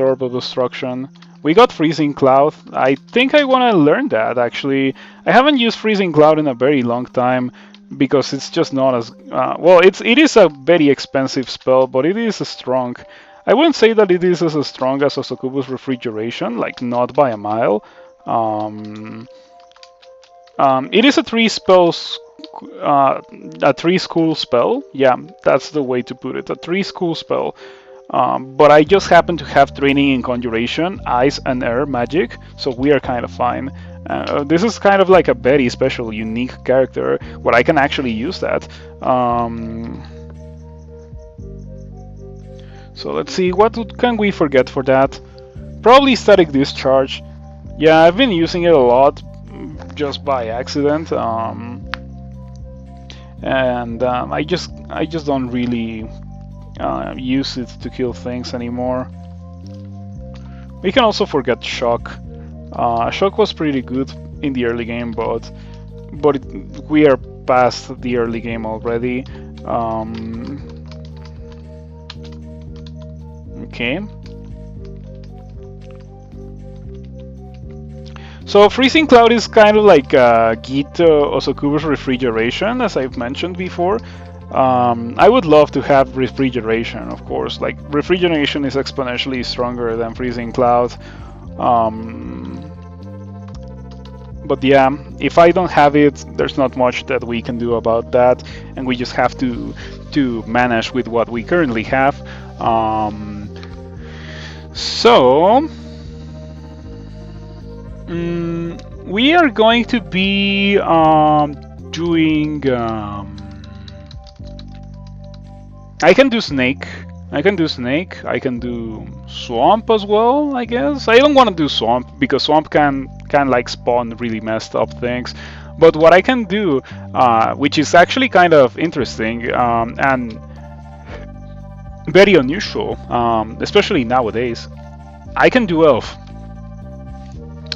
Orb of Destruction. We got Freezing Cloud. I think I want to learn that actually. I haven't used Freezing Cloud in a very long time because it's just not as well. It is a very expensive spell, but it is strong. I wouldn't say that it is as strong as Osokubu's Refrigeration, like not by a mile. It is a 3 spells, a 3 school spell. Yeah, that's the way to put it. A 3 school spell. But I just happen to have training in Conjuration, Ice and Air magic, so we are kind of fine. This is kind of like a very special, unique character where I can actually use that. So let's see, what can we forget for that? Probably Static Discharge. Yeah, I've been using it a lot just by accident, and I just don't really use it to kill things anymore. We can also forget Shock. Shock was pretty good in the early game, but we are past the early game already. Okay. So Freezing Cloud is kind of like Gito Osokubu's Refrigeration, as I've mentioned before. I would love to have Refrigeration, of course. Like, Refrigeration is exponentially stronger than Freezing Cloud. But yeah, if I don't have it, there's not much that we can do about that, and we just have to manage with what we currently have. So we are going to be doing. I can do Snake. I can do Swamp as well, I guess. I don't want to do Swamp because Swamp can like spawn really messed up things. But what I can do, which is actually kind of interesting and very unusual, especially nowadays, I can do Elf.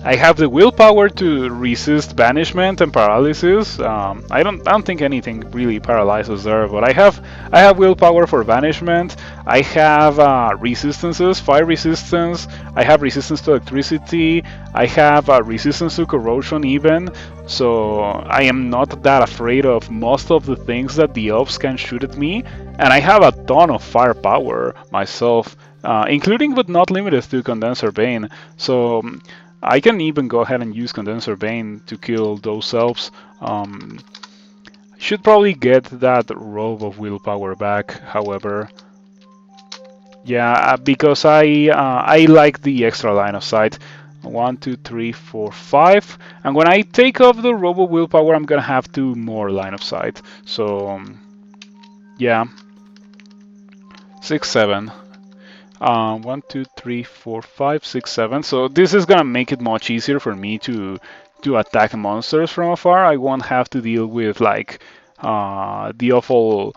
I have the willpower to resist banishment and paralysis. I don't think anything really paralyzes there, but I have willpower for banishment. I have resistances, fire resistance. I have resistance to electricity. I have resistance to corrosion even. So I am not that afraid of most of the things that the elves can shoot at me, and I have a ton of firepower myself, including but not limited to Condenser Bane. So I can even go ahead and use Condenser Bane to kill those elves. Should probably get that robe of willpower back, however. Yeah, because I like the extra line of sight. 1, 2, 3, 4, 5. And when I take off the robe of willpower, I'm gonna have 2 more line of sight. So, yeah. 6, 7. 1, 2, 3, 4, 5, 6, 7. So this is gonna make it much easier for me to attack monsters from afar. I won't have to deal with like the awful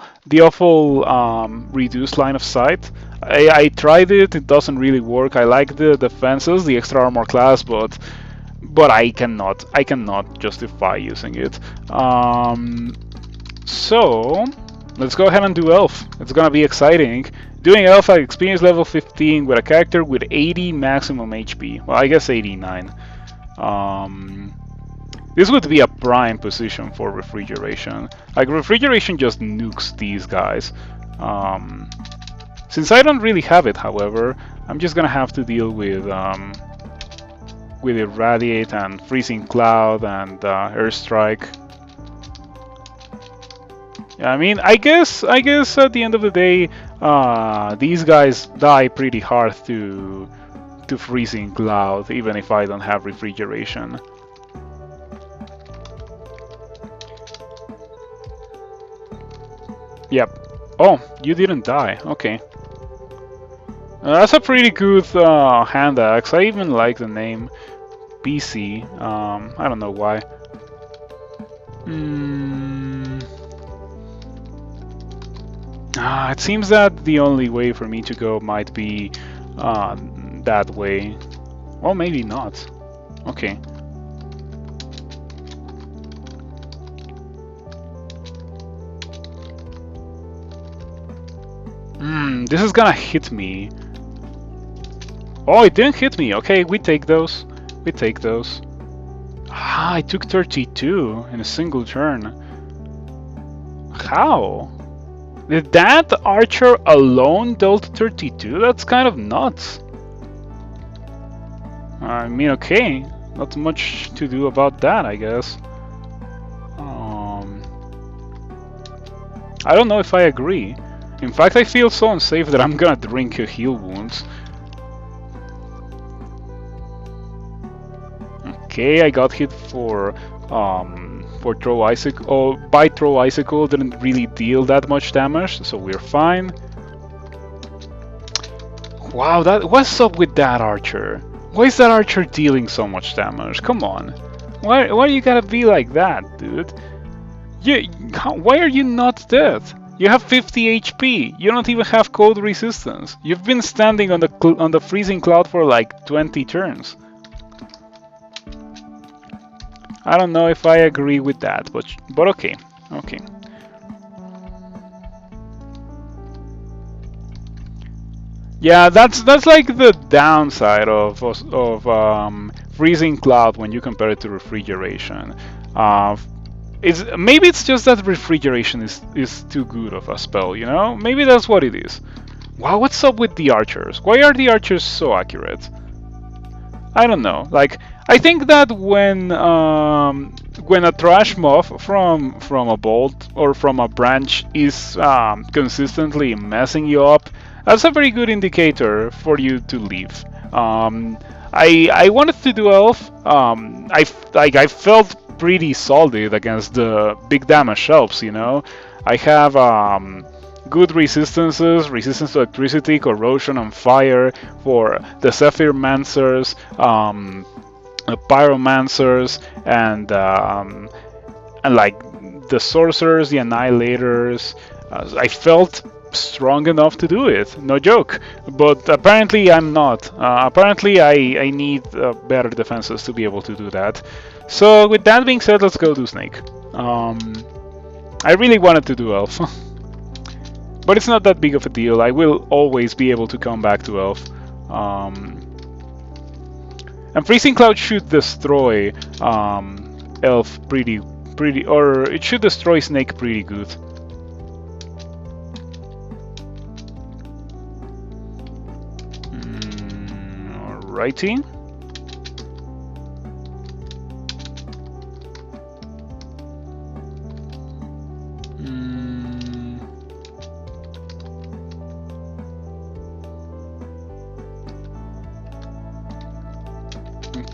reduced line of sight. I tried it. It doesn't really work. I like the defenses, the extra armor class, but I cannot justify using it. So let's go ahead and do elf. It's gonna be exciting. Doing elf at experience level 15 with a character with 80 maximum HP. Well, I guess 89. This would be a prime position for refrigeration. Like, refrigeration just nukes these guys. Since I don't really have it, however, I'm just gonna have to deal with Irradiate and Freezing Cloud and Airstrike. Yeah, I mean, I guess at the end of the day, these guys die pretty hard to Freezing Cloud, even if I don't have refrigeration. Yep. Oh, you didn't die. Okay. That's a pretty good hand axe. I even like the name PC. I don't know why. It seems that the only way for me to go might be that way. Well, maybe not. Okay. This is gonna hit me. Oh, it didn't hit me. Okay, we take those. We take those. I took 32 in a single turn. How? Did that archer alone dealt 32? That's kind of nuts. I mean, okay. Not much to do about that, I guess. I don't know if I agree. In fact, I feel so unsafe that I'm gonna drink heal wounds. Okay, I got hit for throw icicle. Oh, by throw icicle didn't really deal that much damage, so we're fine. Wow, what's up with that archer? Why is that archer dealing so much damage? Come on, why you gotta be like that, dude? Why are you not dead? You have 50 HP. You don't even have cold resistance. You've been standing on the freezing cloud for like 20 turns. I don't know if I agree with that, but okay, okay. Yeah, that's like the downside of freezing cloud when you compare it to refrigeration. Maybe it's just that refrigeration is too good of a spell, you know? Maybe that's what it is. Wow, what's up with the archers? Why are the archers so accurate? I don't know. Like, I think that when a trash moth from a bolt or from a branch is consistently messing you up, that's a very good indicator for you to leave. I wanted to do elf. I felt pretty solid against the big damage elves, you know. I have good resistances, resistance to electricity, corrosion, and fire for the Zephyrmancers, the Pyromancers, and like the Sorcerers, the Annihilators. I felt strong enough to do it. No joke. But apparently I'm not. Apparently I need better defenses to be able to do that. So with that being said, let's go do Snake. I really wanted to do Elf. But it's not that big of a deal. I will always be able to come back to Elf. And Freezing Cloud should destroy Elf pretty, or it should destroy Snake pretty good. Alrighty.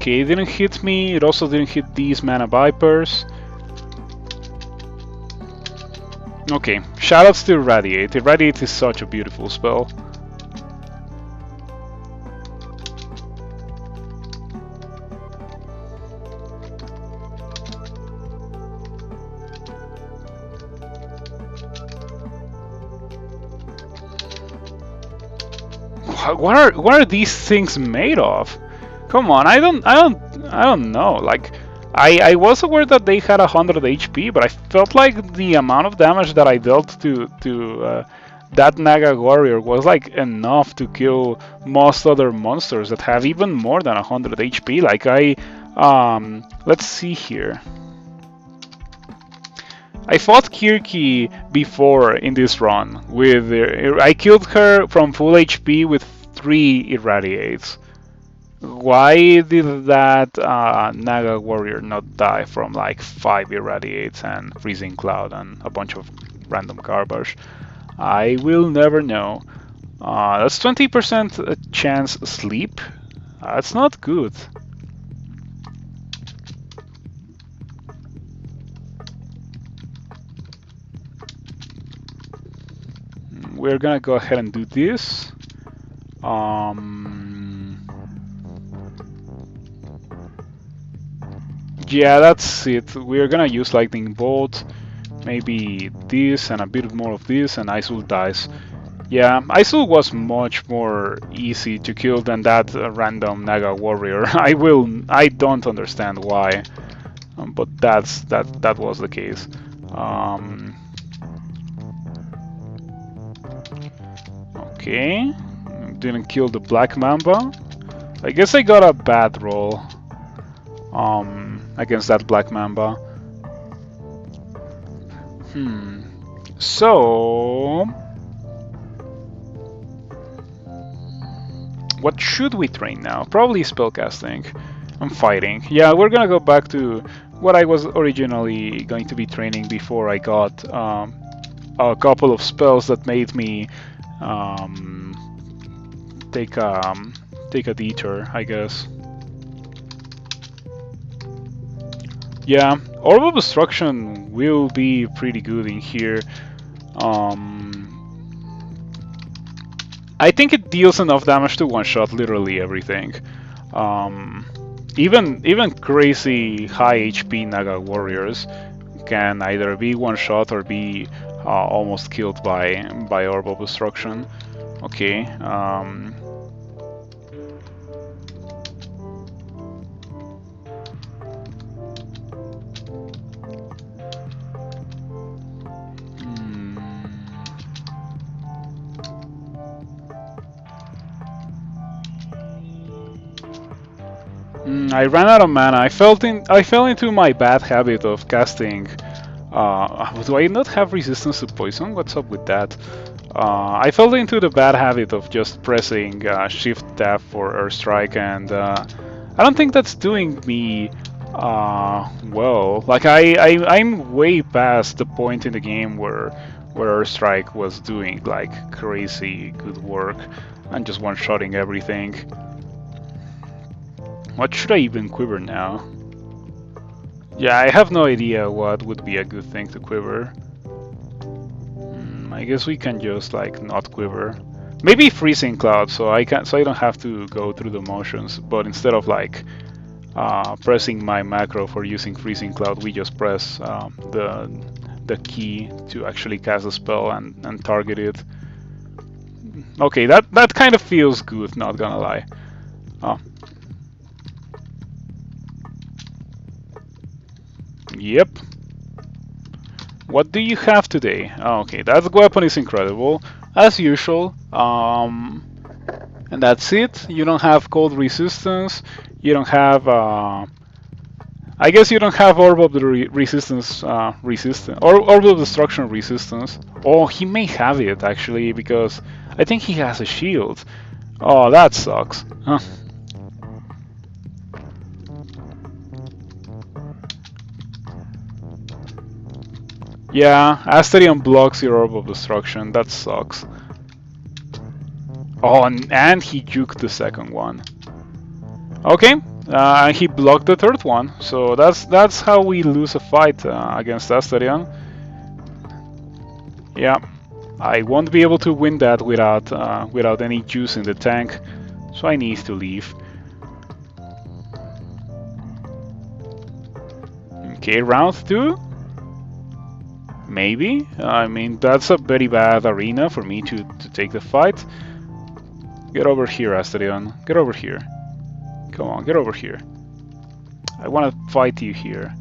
Okay, it didn't hit me. It also didn't hit these Mana Vipers. Okay, shoutouts to Irradiate. Irradiate is such a beautiful spell. What are these things made of? Come on, I don't know. Like, I was aware that they had 100 HP, but I felt like the amount of damage that I dealt to that Naga warrior was like enough to kill most other monsters that have even more than 100 HP. Like let's see here. I fought Kirky before in this run with I killed her from full HP with 3 Irradiates. Why did that Naga warrior not die from like 5 Irradiates and Freezing Cloud and a bunch of random garbage? I will never know. That's 20% chance sleep. That's not good. We're gonna go ahead and do this. Yeah, that's it. We're gonna use Lightning Bolt, maybe this and a bit more of this, and Isul dies. Yeah, Isul was much more easy to kill than that random Naga warrior. I don't understand why, but that was the case. Okay, didn't kill the Black Mamba. I guess I got a bad roll against that Black Mamba. So what should we train now? Probably spellcasting and fighting. Yeah, we're gonna go back to what I was originally going to be training before I got a couple of spells that made me take a detour, I guess. Yeah, Orb of Destruction will be pretty good in here. I think it deals enough damage to one-shot literally everything. Even crazy high HP Naga warriors can either be one-shot or be almost killed by Orb of Destruction. Okay. I ran out of mana. I fell into my bad habit of casting. Do I not have resistance to poison? What's up with that? I fell into the bad habit of just pressing Shift Tab for Airstrike, and I don't think that's doing me well. Like I'm way past the point in the game where Airstrike was doing like crazy good work and just one-shotting everything. What should I even quiver now? Yeah, I have no idea what would be a good thing to quiver. I guess we can just like not quiver. Maybe Freezing Cloud, so I don't have to go through the motions. But instead of like pressing my macro for using Freezing Cloud, we just press the key to actually cast a spell and target it. Okay, that kind of feels good, not gonna lie. Oh. Yep. What do you have today? Oh, okay, that weapon is incredible, as usual. And that's it. You don't have cold resistance. You don't have. I guess you don't have orb of the resistance. Or orb of destruction resistance. Oh, he may have it actually because I think he has a shield. Oh, that sucks. Huh. Yeah, Asterion blocks your orb of destruction. That sucks. Oh, and he juked the second one. Okay, he blocked the third one, so that's how we lose a fight against Asterion. Yeah, I won't be able to win that without any juice in the tank, so I need to leave. Okay, round 2. Maybe. I mean, that's a very bad arena for me to take the fight. Get over here, Asterion. Get over here. Come on, get over here. I want to fight you here.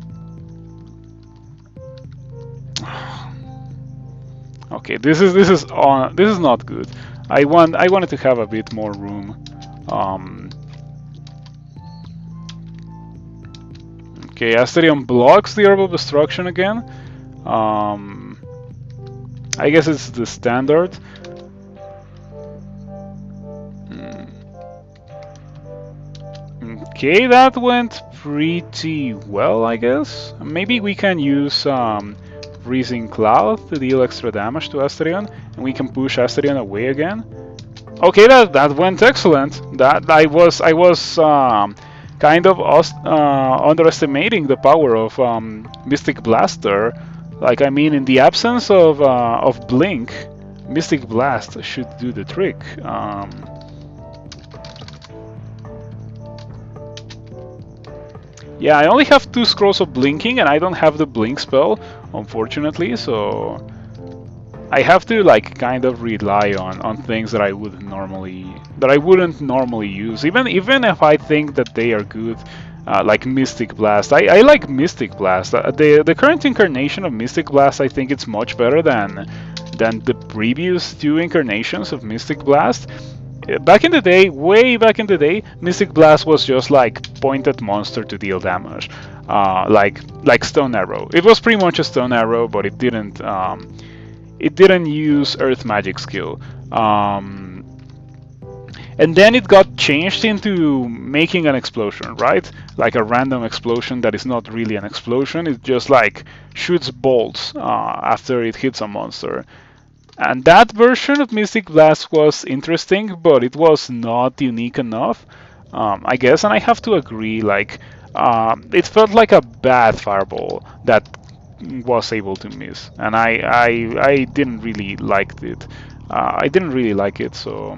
Okay, this is not good. I wanted to have a bit more room. Okay, Asterion blocks the Orb of Destruction again. I guess it's the standard. Okay, that went pretty well, I guess. Maybe we can use Freezing Cloud to deal extra damage to Asterion, and we can push Asterion away again. Okay, that went excellent. That I was kind of underestimating the power of Mystic Blaster. Like, I mean, in the absence of Blink, Mystic Blast should do the trick. Yeah, I only have 2 scrolls of blinking, and I don't have the blink spell, unfortunately. So I have to like kind of rely on things that I wouldn't normally use, even if I think that they are good. Like Mystic Blast, I like Mystic Blast. The current incarnation of Mystic Blast, I think it's much better than the previous 2 incarnations of Mystic Blast. Back in the day, way back in the day, Mystic Blast was just like pointed monster to deal damage, like Stone Arrow. It was pretty much a Stone Arrow, but it didn't use Earth Magic skill. And then it got changed into making an explosion, right? Like a random explosion that is not really an explosion. It just like shoots bolts after it hits a monster. And that version of Mystic Blast was interesting, but it was not unique enough, I guess. And I have to agree, like, it felt like a bad fireball that was able to miss, and I didn't really like it. I didn't really like it, so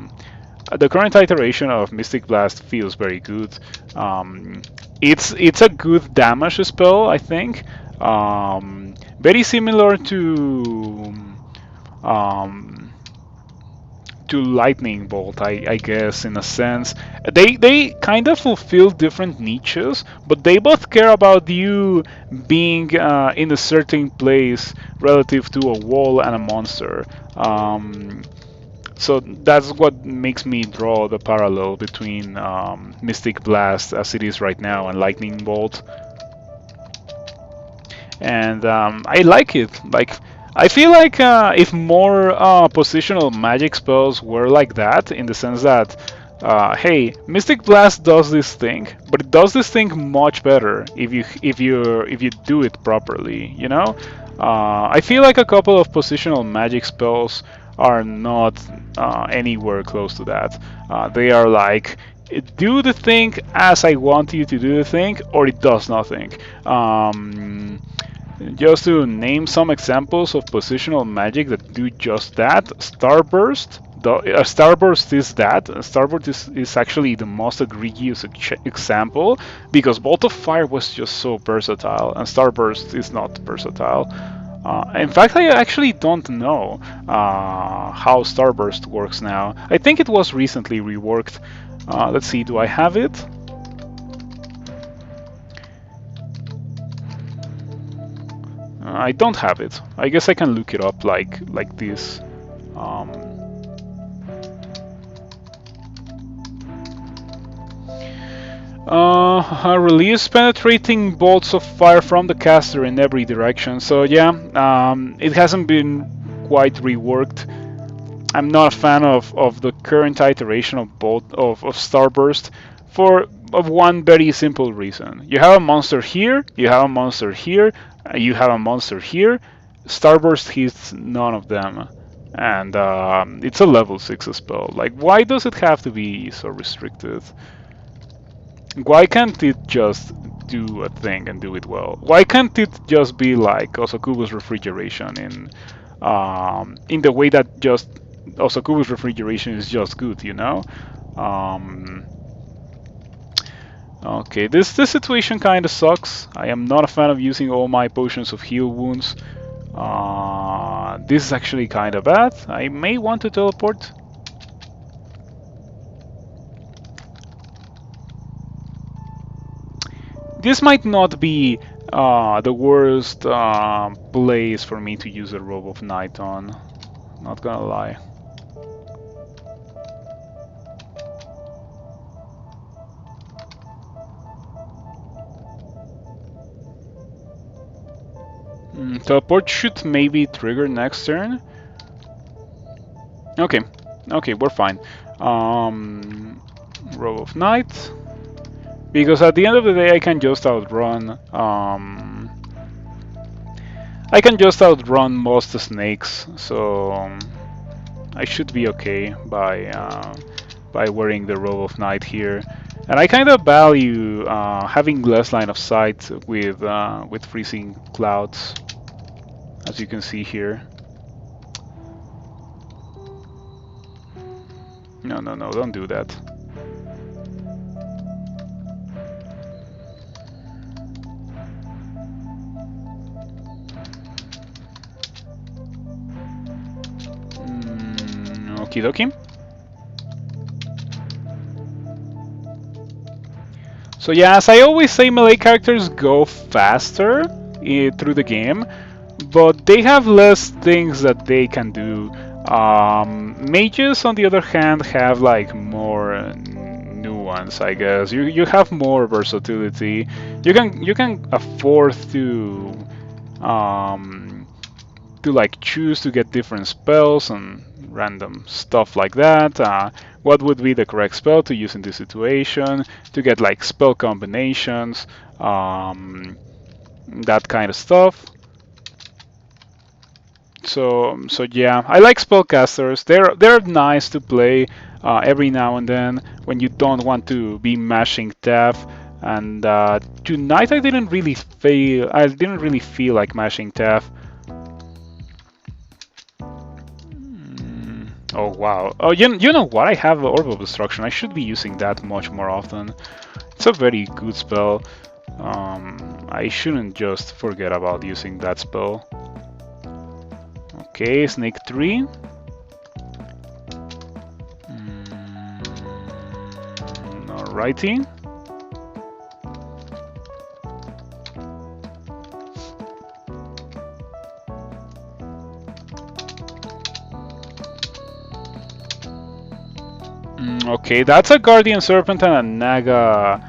the current iteration of Mystic Blast feels very good. It's a good damage spell, I think. Very similar to Lightning Bolt, I guess, in a sense. They kind of fulfill different niches, but they both care about you being in a certain place relative to a wall and a monster. So that's what makes me draw the parallel between Mystic Blast as it is right now and Lightning Bolt. And I like it. Like, I feel like if more positional magic spells were like that, in the sense that, hey, Mystic Blast does this thing, but it does this thing much better if you do it properly. You know, I feel like a couple of positional magic spells are not anywhere close to that. They are like, do the thing as I want you to do the thing, or it does nothing. Just to name some examples of positional magic that do just that, Starburst. Starburst is that. Starburst is actually the most egregious example, because Bolt of Fire was just so versatile, and Starburst is not versatile. In fact, I actually don't know how Starburst works now. I think it was recently reworked. Let's see, do I have it? I don't have it. I guess I can look it up like this. Release penetrating bolts of fire from the caster in every direction. So yeah, it hasn't been quite reworked. I'm not a fan of the current iteration of Starburst for one very simple reason. You have a monster here, you have a monster here, you have a monster here. Starburst hits none of them, and it's a level 6 spell. Like, why does it have to be so restricted? Why can't it just do a thing and do it well? Why can't it just be like Osokubo's refrigeration in the way that just Osokubo's refrigeration is just good, you know? Okay, this situation kind of sucks. I am not a fan of using all my potions of heal wounds. This is actually kind of bad. I may want to teleport. This might not be the worst place for me to use a Robe of Night on. Not gonna lie. Teleport should maybe trigger next turn. Okay, okay, we're fine. Robe of Night. Because at the end of the day, I can just outrun. I can just outrun most snakes, so I should be okay by wearing the Robe of Night here. And I kind of value having less line of sight with freezing clouds, as you can see here. No, no, no! Don't do that. Okie dokie. So yeah, as I always say, melee characters go faster through the game, but they have less things that they can do. Mages, on the other hand, have like more nuance, I guess. You have more versatility. You can afford to like choose to get different spells and random stuff like that. What would be the correct spell to use in this situation? To get like spell combinations, that kind of stuff. So yeah, I like spellcasters. They're nice to play every now and then when you don't want to be mashing tab. And tonight I didn't really feel like mashing tab. Oh wow! Oh, you know what? I have Orb of Destruction. I should be using that much more often. It's a very good spell. I shouldn't just forget about using that spell. Okay, Snake 3. Alrighty. Okay, that's a Guardian Serpent and a Naga,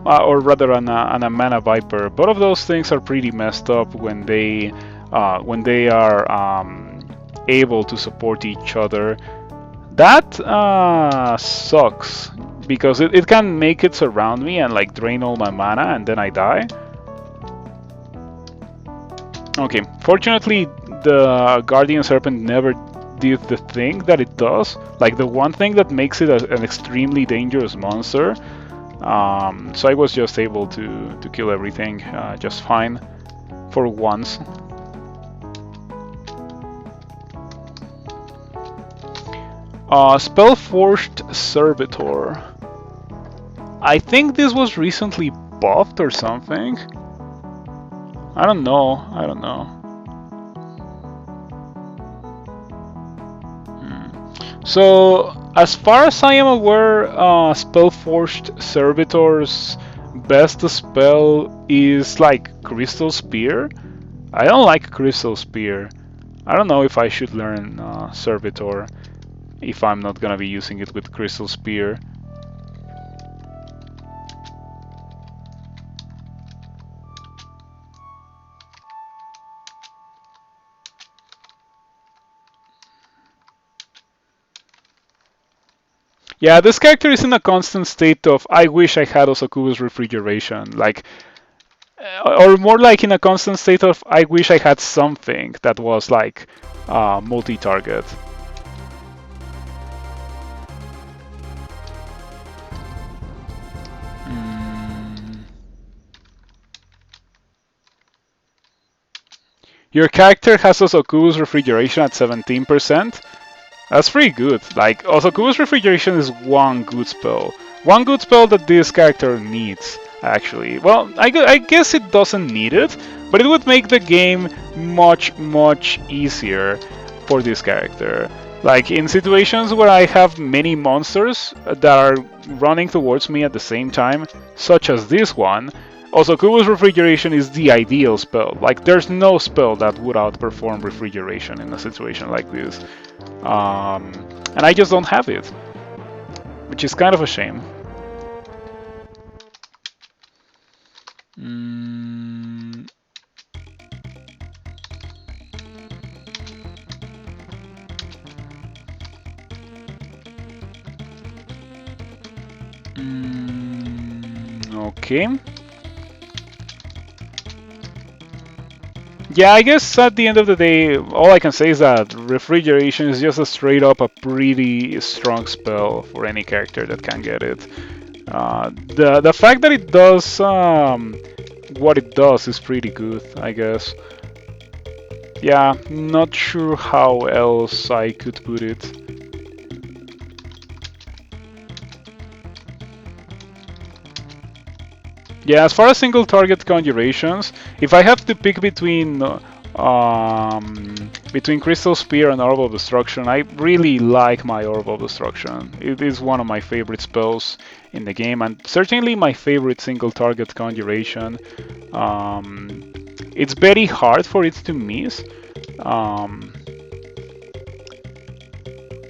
or rather and a Mana Viper. Both of those things are pretty messed up when they are able to support each other. That sucks because it can make it surround me and like drain all my mana and then I die. Okay, fortunately the Guardian Serpent never did the thing that it does, like the one thing that makes it an extremely dangerous monster. So I was just able to kill everything just fine for once. Spellforged Servitor. I think this was recently buffed or something. I don't know. So, as far as I am aware, Spellforged Servitor's best spell is like Crystal Spear. I don't like Crystal Spear. I don't know if I should learn Servitor if I'm not gonna be using it with Crystal Spear. Yeah, this character is in a constant state of I wish I had Osaku's refrigeration, like, or more like in a constant state of I wish I had something that was like multi-target. Your character has Osoku's refrigeration at 17%. That's pretty good. Like, Osoku's refrigeration is one good spell. One good spell that this character needs, actually. Well, I guess it doesn't need it, but it would make the game much, much easier for this character. Like, in situations where I have many monsters that are running towards me at the same time, such as this one, Osoku's refrigeration is the ideal spell. Like, there's no spell that would outperform refrigeration in a situation like this. And I just don't have it, which is kind of a shame. Okay. Yeah, I guess at the end of the day, all I can say is that refrigeration is just a straight up a pretty strong spell for any character that can get it. The fact that it does what it does is pretty good, I guess. Yeah, not sure how else I could put it. Yeah, as far as single target conjurations, if I have to pick between Crystal Spear and Orb of Destruction, I really like my Orb of Destruction. It is one of my favorite spells in the game, and certainly my favorite single target conjuration. It's very hard for it to miss.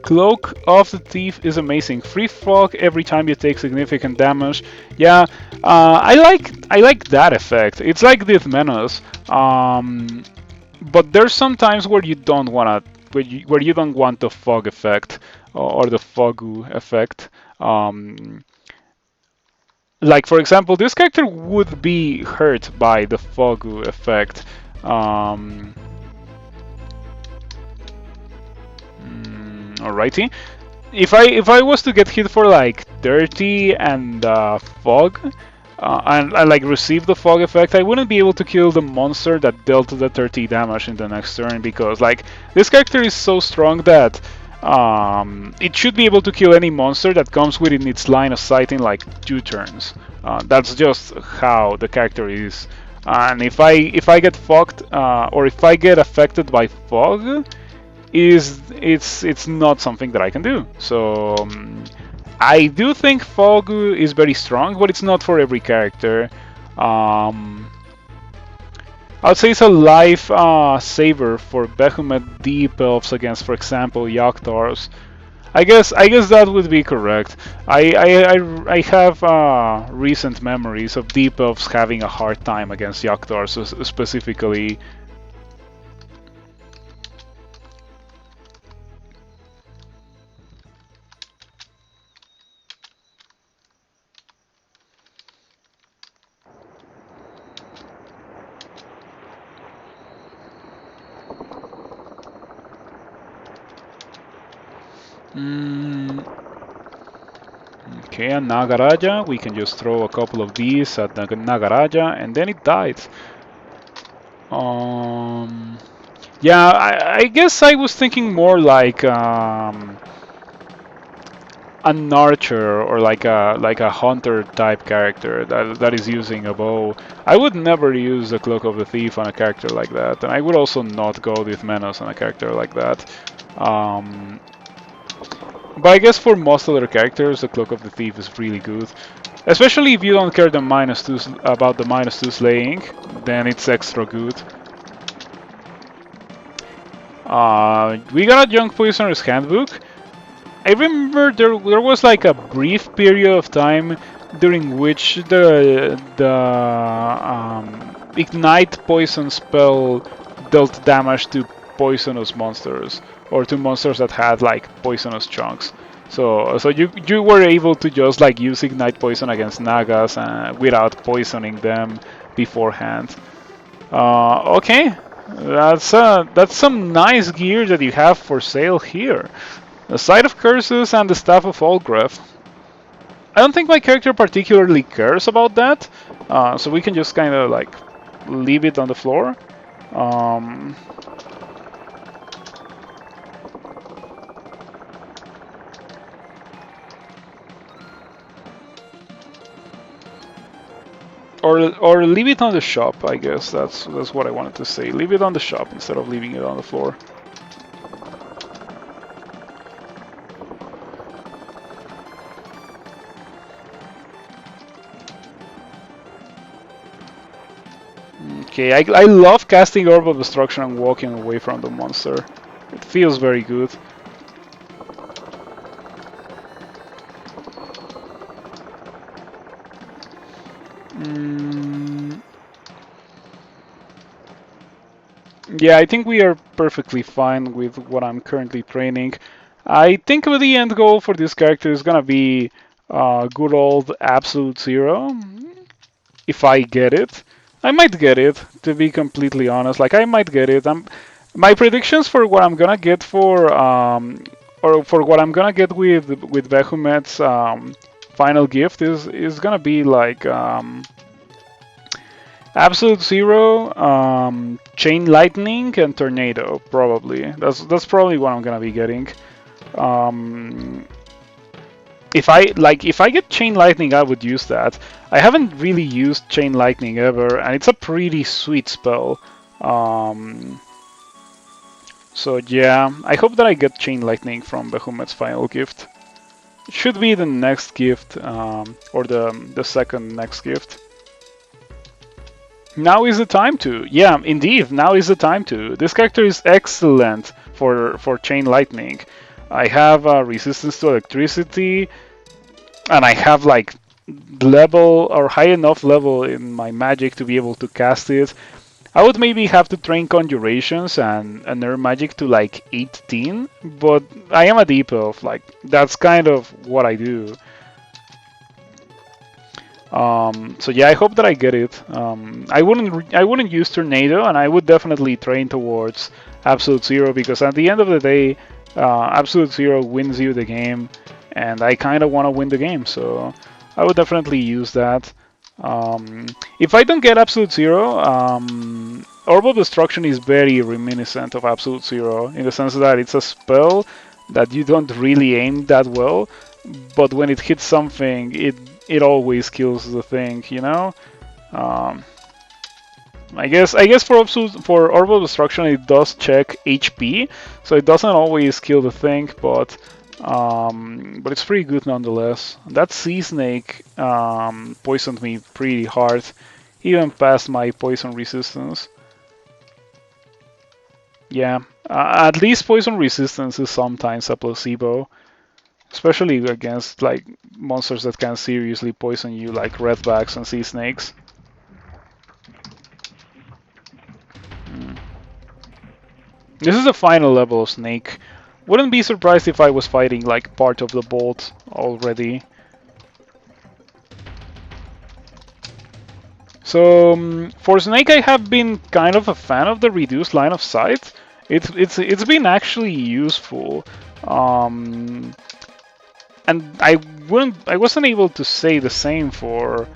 Cloak of the Thief is amazing. Free fog every time you take significant damage. Yeah, I like that effect. It's like Death Menace, but there's some times where you don't wanna where you don't want the fog effect or the fogu effect. Like for example, this character would be hurt by the fogu effect. Alrighty. If I was to get hit for like 30 and fog, and like receive the fog effect, I wouldn't be able to kill the monster that dealt the 30 damage in the next turn because like this character is so strong that it should be able to kill any monster that comes within its line of sight in like 2 turns. That's just how the character is. And if I get fogged or if I get affected by fog, it's not something that I can do. So I do think Fogu is very strong, but it's not for every character. I'd say it's a life saver for Behemoth Deep Elves against, for example, Yaktars. I guess that would be correct. I have recent memories of Deep Elves having a hard time against Yaktars specifically. Okay, a Nagaraja, we can just throw a couple of these at the Nagaraja and then it dies. Yeah, I guess I was thinking more like an archer or like a hunter type character that is using a bow. I would never use the Cloak of the Thief on a character like that, and I would also not go with Menace on a character like that. But I guess for most other characters, the Cloak of the Thief is really good. Especially if you don't care about the -2 slaying, then it's extra good. We got a Young Poisoner's Handbook. I remember there was like a brief period of time during which the ignite poison spell dealt damage to poisonous monsters or to monsters that had like poisonous chunks. So you were able to just like use ignite poison against nagas without poisoning them beforehand. Okay, that's some nice gear that you have for sale here. The Sight of Curses and the Staff of Olgref. I don't think my character particularly cares about that, so we can just kind of like leave it on the floor. Um, or leave it on the shop. I guess that's what I wanted to say. Leave it on the shop instead of leaving it on the floor. Okay, I love casting Orb of Destruction and walking away from the monster. It feels very good. Yeah, I think we are perfectly fine with what I'm currently training. I think the end goal for this character is gonna be good old Absolute Zero. If I get it. I might get it, to be completely honest. Like, I might get it. My predictions for what I'm gonna get or for what I'm gonna get with Behumet's final gift is gonna be like Absolute Zero, Chain Lightning, and Tornado. Probably that's probably what I'm gonna be getting. Um, if I get Chain Lightning, I would use that. I haven't really used Chain Lightning ever, and it's a pretty sweet spell. So yeah, I hope that I get Chain Lightning from Behumet's final gift. It should be the next gift, or the second next gift. Now is the time to. Yeah, indeed, now is the time to. This character is excellent for Chain Lightning. I have resistance to electricity, and I have like level or high enough level in my magic to be able to cast it. I would maybe have to train conjurations and nerf magic to like 18, but I am a deep elf. Like, that's kind of what I do. So yeah, I hope that I get it. I wouldn't use Tornado, and I would definitely train towards Absolute Zero, because at the end of the day, Absolute Zero wins you the game, and I kind of want to win the game, so I would definitely use that. If I don't get Absolute Zero, Orb of Destruction is very reminiscent of Absolute Zero, in the sense that it's a spell that you don't really aim that well, but when it hits something, it always kills the thing, you know. I guess for Orb of Destruction it does check HP, so it doesn't always kill the thing, but it's pretty good nonetheless. That sea snake poisoned me pretty hard, even past my poison resistance. Yeah, at least poison resistance is sometimes a placebo. Especially against like monsters that can seriously poison you, like redbacks and sea snakes. This is the final level of snake. Wouldn't be surprised if I was fighting like part of the bolt already. So for snake, I have been kind of a fan of the reduced line of sight. It's been actually useful. And I wasn't able to say the same for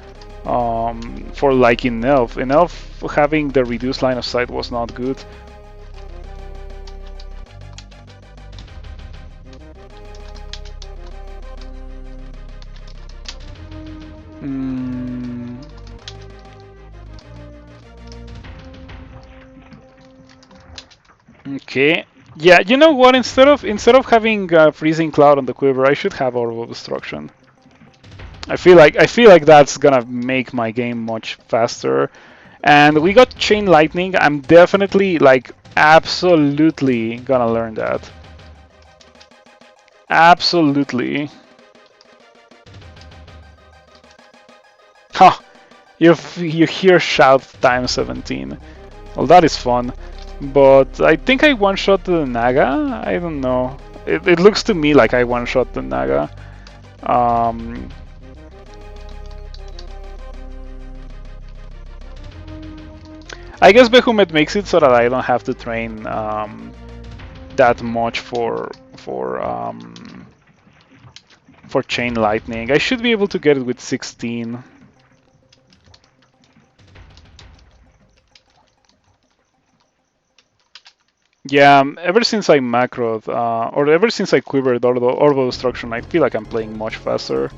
like in elf. In elf, having the reduced line of sight was not good. Okay, Yeah, you know what? Instead of having freezing cloud on the quiver, I should have orb of destruction. I feel like that's gonna make my game much faster. And we got chain lightning. I'm definitely like absolutely gonna learn that. Absolutely. Ha! You hear shout times 17. Well, that is fun. But I think I one-shot the Naga. I don't know. It looks to me like I one-shot the Naga. Um, I guess Behemoth makes it so that I don't have to train that much for chain lightning. I should be able to get it with 16. Yeah, ever since I macroed, or ever since I quivered Orbo Destruction, I feel like I'm playing much faster.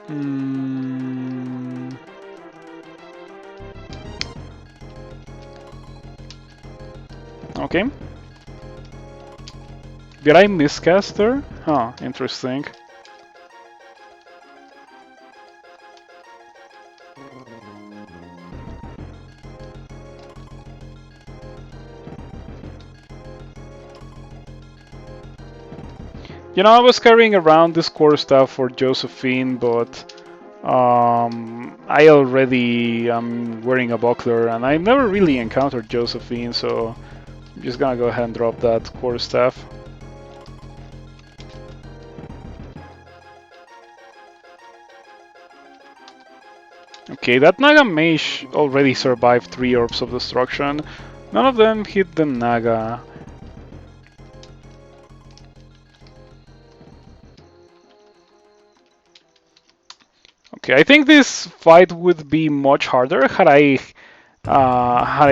Mm. Okay. Did I miscast her? Huh, interesting. You know, I was carrying around this core stuff for Josephine, but I already am wearing a buckler, and I never really encountered Josephine, so I'm just gonna go ahead and drop that core staff. Okay, that Naga Mage already survived 3 Orbs of Destruction. None of them hit the Naga. Okay, I think this fight would be much harder had I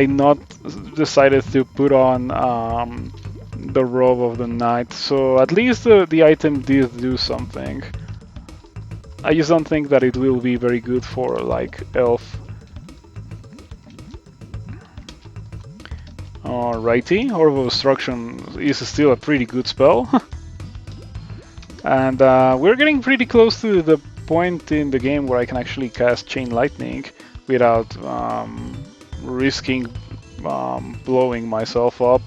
not decided to put on the robe of the knight. So at least the item did do something. I just don't think that it will be very good for like elf. Alrighty, Orb of Destruction is still a pretty good spell. And we're getting pretty close to the point in the game where I can actually cast Chain Lightning without risking blowing myself up.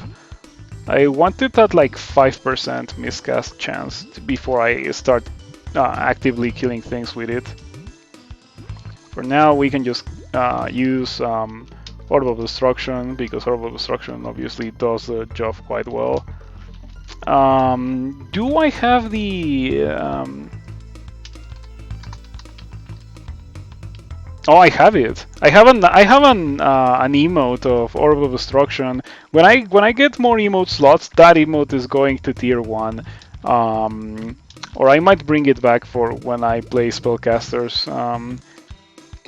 I wanted that like 5% miscast chance before I start actively killing things with it. For now, we can just use Orb of Destruction, because Orb of Destruction obviously does the job quite well. Do I have the... Oh, I have it. I have an emote of Orb of Destruction. When I get more emote slots, that emote is going to tier 1. Or I might bring it back for when I play spellcasters.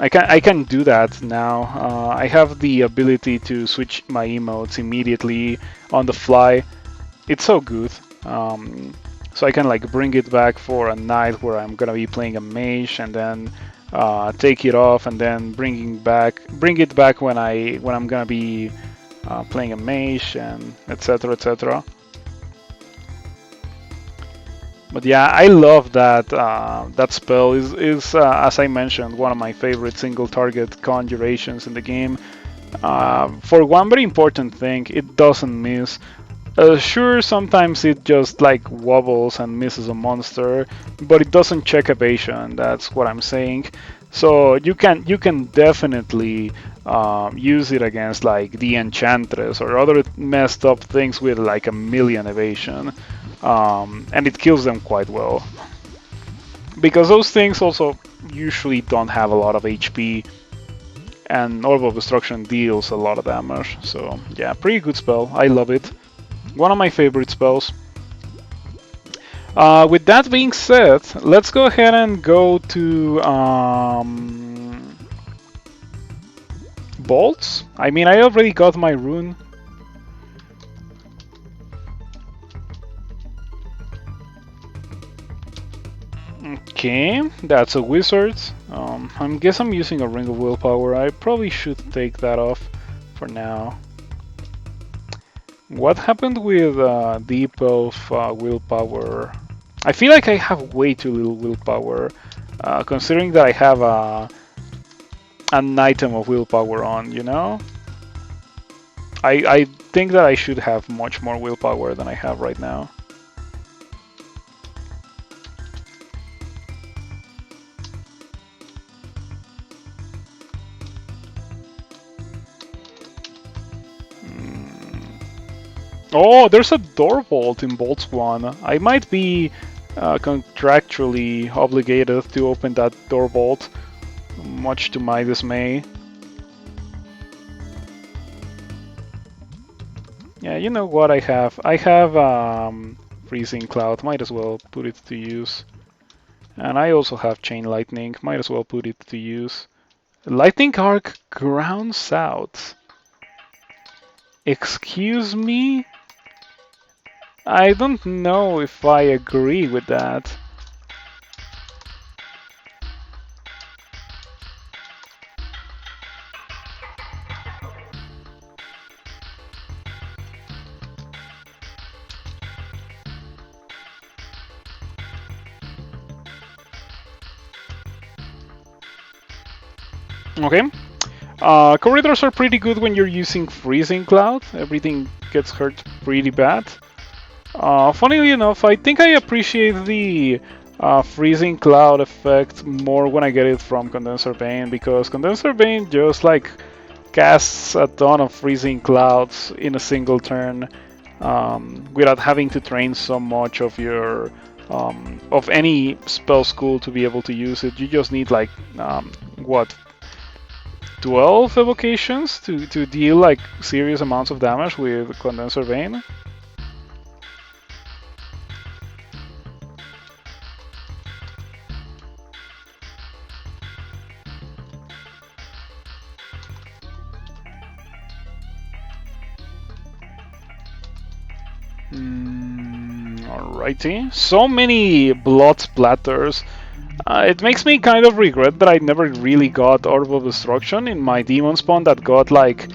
I can do that now. I have the ability to switch my emotes immediately on the fly. It's so good. So I can like bring it back for a night where I'm gonna be playing a mage, and then take it off, and then bring it back when I'm gonna be playing a mage, and etc. etc. But yeah, I love that that spell is as I mentioned, one of my favorite single target conjurations in the game. For one very important thing, it doesn't miss. Sure, sometimes it just like wobbles and misses a monster, but it doesn't check evasion. That's what I'm saying. So you can definitely use it against like the Enchantress or other messed up things with like a million evasion, and it kills them quite well. Because those things also usually don't have a lot of HP, and Orb of Destruction deals a lot of damage. So yeah, pretty good spell. I love it. One of my favorite spells. With that being said, let's go ahead and go to bolts. I mean, I already got my rune. Okay, that's a wizard. I guess I'm using a ring of willpower. I probably should take that off for now. What happened with deep elf willpower? I feel like I have way too little willpower, considering that I have an item of willpower on, you know? I think that I should have much more willpower than I have right now. Oh, there's a door vault in Bolts 1. I might be contractually obligated to open that door vault, much to my dismay. Yeah, you know what I have? I have Freezing Cloud, might as well put it to use. And I also have Chain Lightning, might as well put it to use. Lightning Arc ground south. Excuse me? I don't know if I agree with that. Okay. Corridors are pretty good when you're using Freezing Cloud. Everything gets hurt pretty bad. Funnily enough, I think I appreciate the Freezing Cloud effect more when I get it from Condenser Bane, because Condenser Bane just like casts a ton of Freezing Clouds in a single turn without having to train so much of your of any spell school to be able to use it. You just need like what, 12 evocations to deal like serious amounts of damage with Condenser Bane. Alrighty. So many blood splatters. It makes me kind of regret that I never really got Orb of Destruction in my demon spawn that got like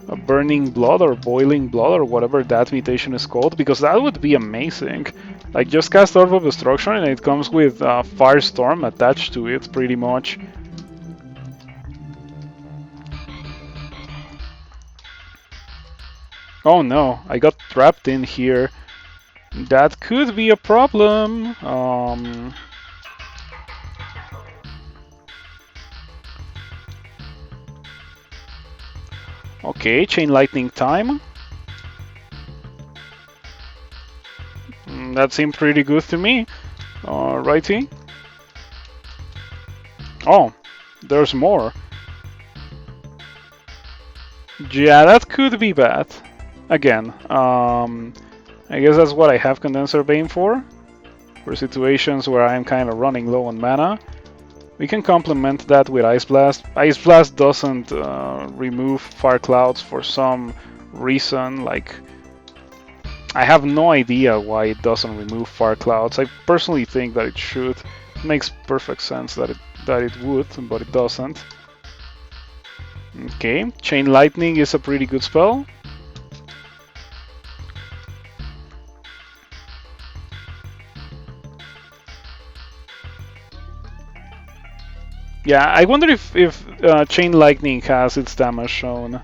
a burning blood or boiling blood or whatever that mutation is called, because that would be amazing. Like just cast Orb of Destruction and it comes with Firestorm attached to it pretty much. Oh no, I got trapped in here. That could be a problem. Okay, Chain Lightning time. That seemed pretty good to me. Alrighty. Oh, there's more. Yeah, that could be bad. Again, I guess that's what I have Condenser Bane for situations where I'm kind of running low on mana. We can complement that with Ice Blast. Ice Blast doesn't remove Fire Clouds for some reason, like I have no idea why it doesn't remove Fire Clouds. I personally think that it should. It makes perfect sense that it would, but it doesn't. Okay, Chain Lightning is a pretty good spell. Yeah, I wonder if Chain Lightning has its damage shown.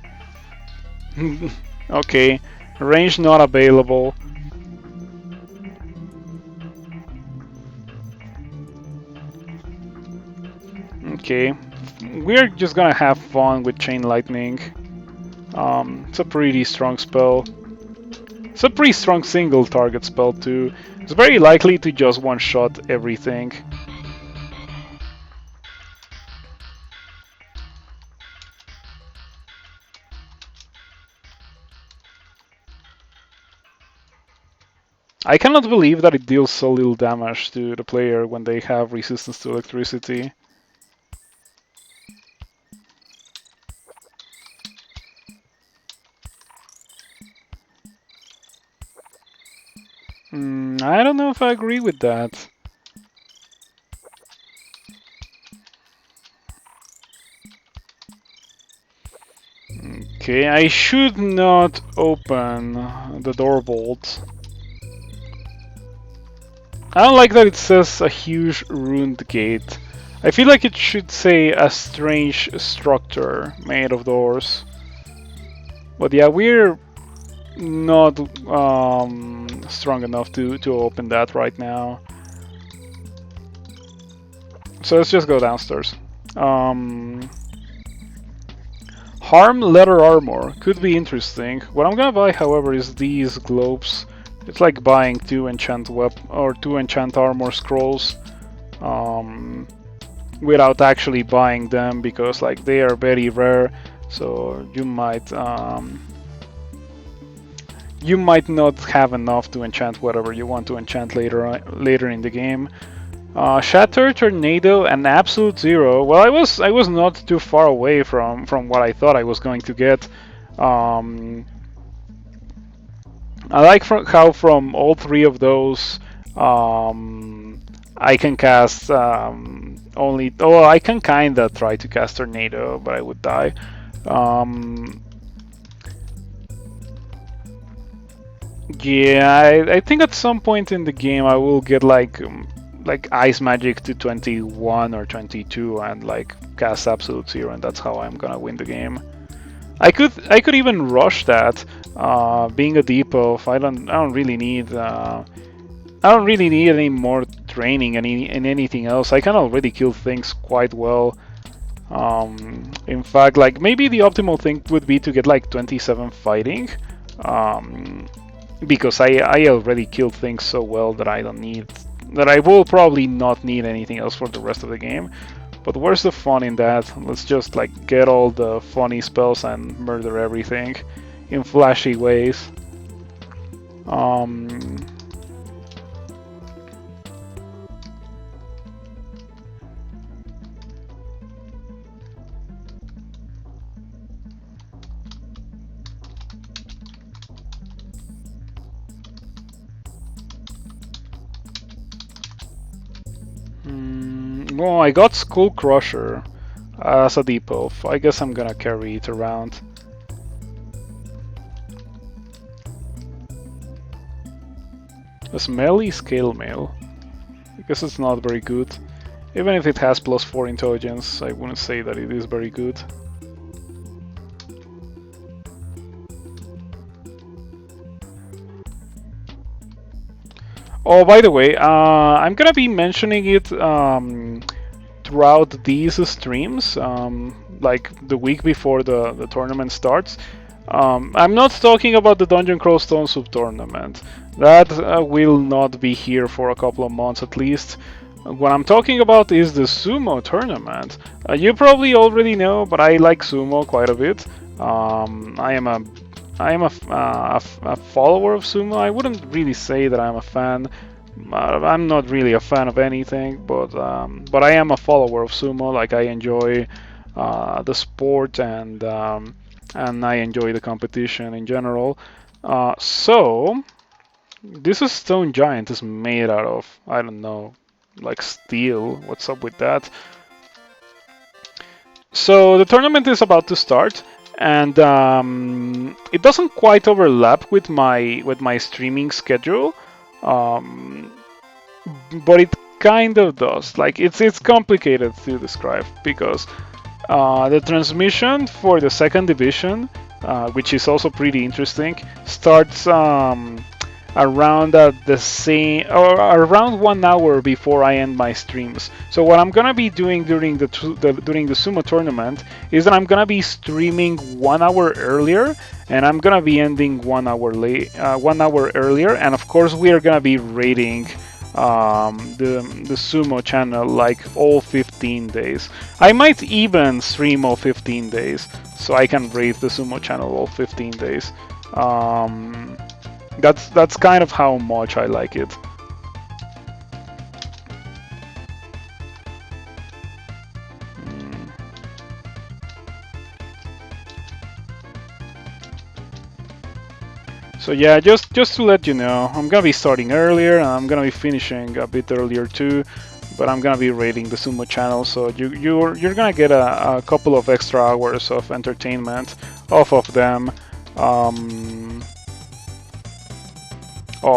Okay, range not available. Okay, we're just gonna have fun with Chain Lightning. It's a pretty strong spell. It's a pretty strong single target spell too. It's very likely to just one-shot everything. I cannot believe that it deals so little damage to the player when they have resistance to electricity. I don't know if I agree with that. Okay, I should not open the door bolt. I don't like that it says a huge ruined gate. I feel like it should say a strange structure made of doors. But yeah, we're not strong enough to open that right now. So let's just go downstairs. Harm leather armor could be interesting. What I'm gonna buy, however, is these globes. It's like buying 2 enchant two enchant armor scrolls without actually buying them, because like they are very rare. So you might not have enough to enchant whatever you want to enchant later in the game. Shatter, Tornado, and Absolute Zero. Well, I was not too far away from what I thought I was going to get. I like how from all 3 of those I can cast only. Oh, I can kinda try to cast Tornado, but I would die. Yeah, I think at some point in the game I will get like Ice Magic to 21 or 22 and like cast Absolute Zero, and that's how I'm gonna win the game. I could even rush that. Being a deep elf, I don't really need any more training in anything else. I can already kill things quite well. In fact, like maybe the optimal thing would be to get like 27 fighting. Because I already killed things so well that I will probably not need anything else for the rest of the game. But where's the fun in that? Let's just like get all the funny spells and murder everything in flashy ways. Well, I got Skull Crusher as a deep elf. I guess I'm gonna carry it around. A smelly scale mail. I guess it's not very good. Even if it has +4 intelligence, I wouldn't say that it is very good. Oh, by the way, I'm gonna be mentioning it throughout these streams, like the week before the tournament starts. I'm not talking about the Dungeon Crawl Stone Soup tournament. That will not be here for a couple of months at least. What I'm talking about is the sumo tournament. You probably already know, but I like sumo quite a bit. I am a follower of sumo. I wouldn't really say that I'm a fan. I'm not really a fan of anything, but I am a follower of sumo. Like I enjoy the sport and I enjoy the competition in general. So this stone giant is made out of, I don't know, like steel. What's up with that? So the tournament is about to start. And it doesn't quite overlap with my streaming schedule, but it kind of does. Like it's complicated to describe because the transmission for the second division, which is also pretty interesting, starts around the same or around 1 hour before I end my streams. So what I'm gonna be doing during the sumo tournament is that I'm gonna be streaming 1 hour earlier, and I'm gonna be ending 1 hour late, 1 hour earlier, and of course we are gonna be raiding the sumo channel like all 15 days. I might even stream all 15 days, so I can raid the sumo channel all 15 days. That's kind of how much I like it. So yeah, just to let you know, I'm gonna be starting earlier and I'm gonna be finishing a bit earlier too, but I'm gonna be raiding the sumo channel, so you're gonna get a couple of extra hours of entertainment off of them. Oh,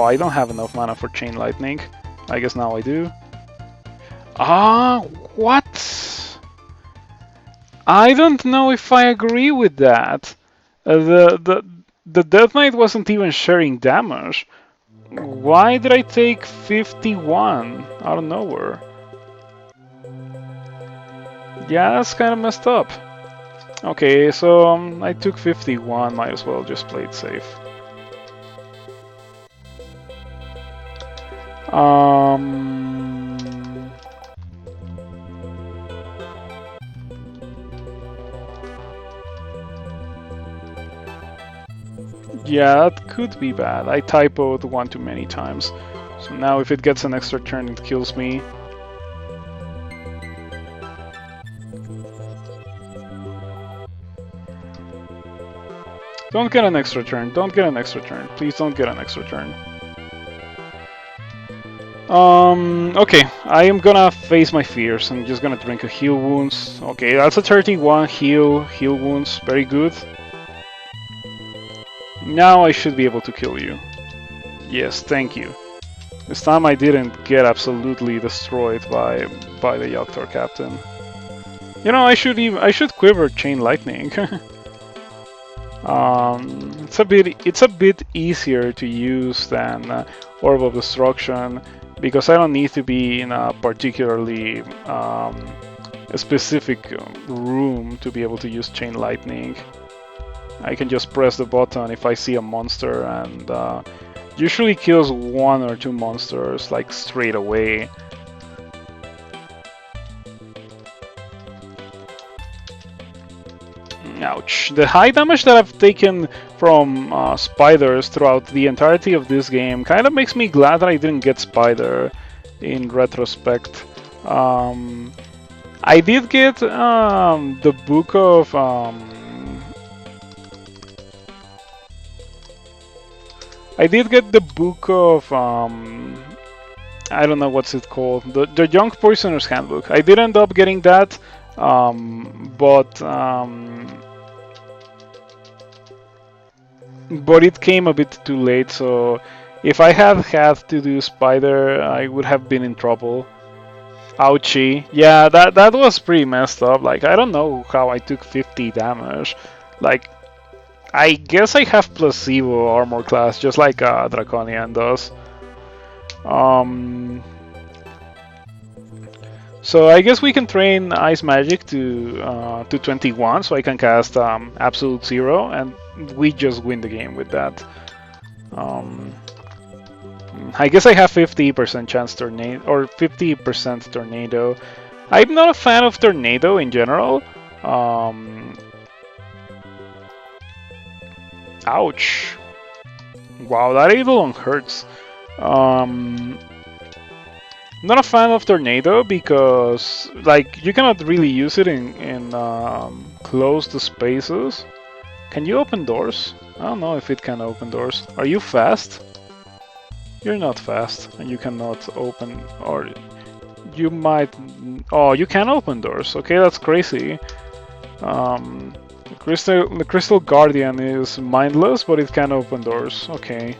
I don't have enough mana for Chain Lightning. I guess now I do. Ah, what? I don't know if I agree with that. The Death Knight wasn't even sharing damage. Why did I take 51 out of nowhere? Yeah, that's kind of messed up. Okay, so I took 51, might as well just play it safe. Yeah, that could be bad. I typoed one too many times. So now if it gets an extra turn, it kills me. Don't get an extra turn. Don't get an extra turn. Please don't get an extra turn. Okay, I am gonna face my fears. I'm just gonna drink a heal wounds. Okay, that's a 31 heal wounds. Very good. Now I should be able to kill you. Yes, thank you. This time I didn't get absolutely destroyed by the Yogg-Tor captain. You know, I should quiver Chain Lightning. It's a bit easier to use than Orb of Destruction because I don't need to be in a particularly a specific room to be able to use Chain Lightning. I can just press the button if I see a monster and usually kills 1 or 2 monsters like straight away. Ouch. The high damage that I've taken from spiders throughout the entirety of this game kind of makes me glad that I didn't get spider in retrospect. I did get the book of... I did get the book of... I don't know what's it called. The Young Poisoner's Handbook. I did end up getting that, but it came a bit too late, so if I had to do Spider, I would have been in trouble. Ouchie. Yeah, that was pretty messed up. Like, I don't know how I took 50 damage. Like, I guess I have placebo armor class, just like Draconian does. So I guess we can train Ice Magic to 21, so I can cast Absolute Zero, and we just win the game with that. I guess I have 50% chance Tornado, or 50% Tornado. I'm not a fan of Tornado in general. Ouch. Wow, that Eidolon hurts. Not a fan of Tornado because, like, you cannot really use it in closed spaces. Can you open doors? I don't know if it can open doors. Are you fast? You're not fast, and you cannot open, or you might... Oh, you can open doors. Okay, that's crazy. The Crystal Guardian is mindless, but it can open doors. Okay.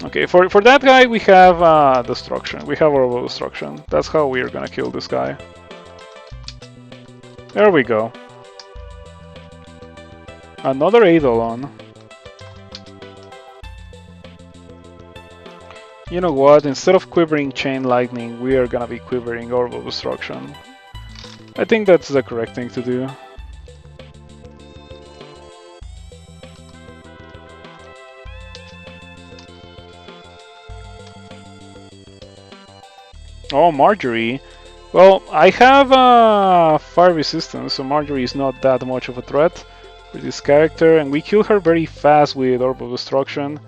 Okay, for that guy we have Destruction. We have Orbital Destruction. That's how we are gonna kill this guy. There we go. Another Eidolon. You know what? Instead of quivering Chain Lightning, we are gonna be quivering Orb of Destruction. I think that's the correct thing to do. Oh, Marjorie. Well, I have fire resistance, so Marjorie is not that much of a threat for this character, and we kill her very fast with Orb of Destruction.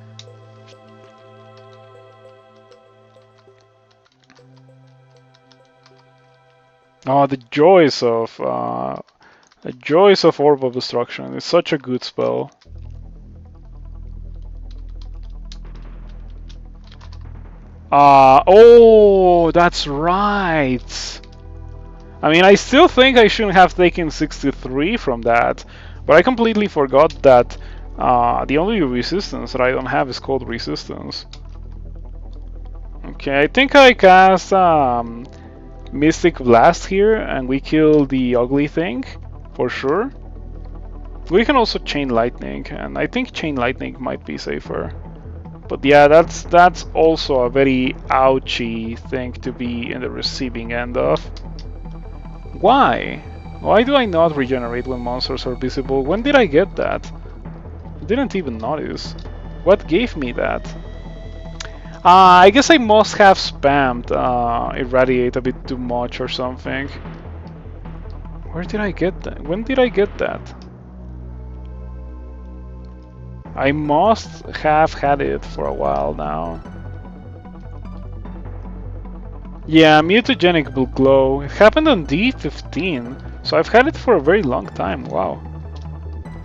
Oh, the joys of Orb of Destruction. It's such a good spell. Oh, that's right. I mean, I still think I shouldn't have taken 63 from that, But I completely forgot that the only resistance that I don't have is cold resistance. Okay, I think I cast Mystic Blast here, and we kill the ugly thing, for sure. We can also Chain Lightning, and I think Chain Lightning might be safer. But yeah, that's also a very ouchy thing to be in the receiving end of. Why? Why do I not regenerate when monsters are visible? When did I get that? I didn't even notice. What gave me that? I guess I must have spammed Irradiate a bit too much or something. Where did I get that? When did I get that? I must have had it for a while now. Yeah, mutagenic will glow. It happened on D15, so I've had it for a very long time. Wow.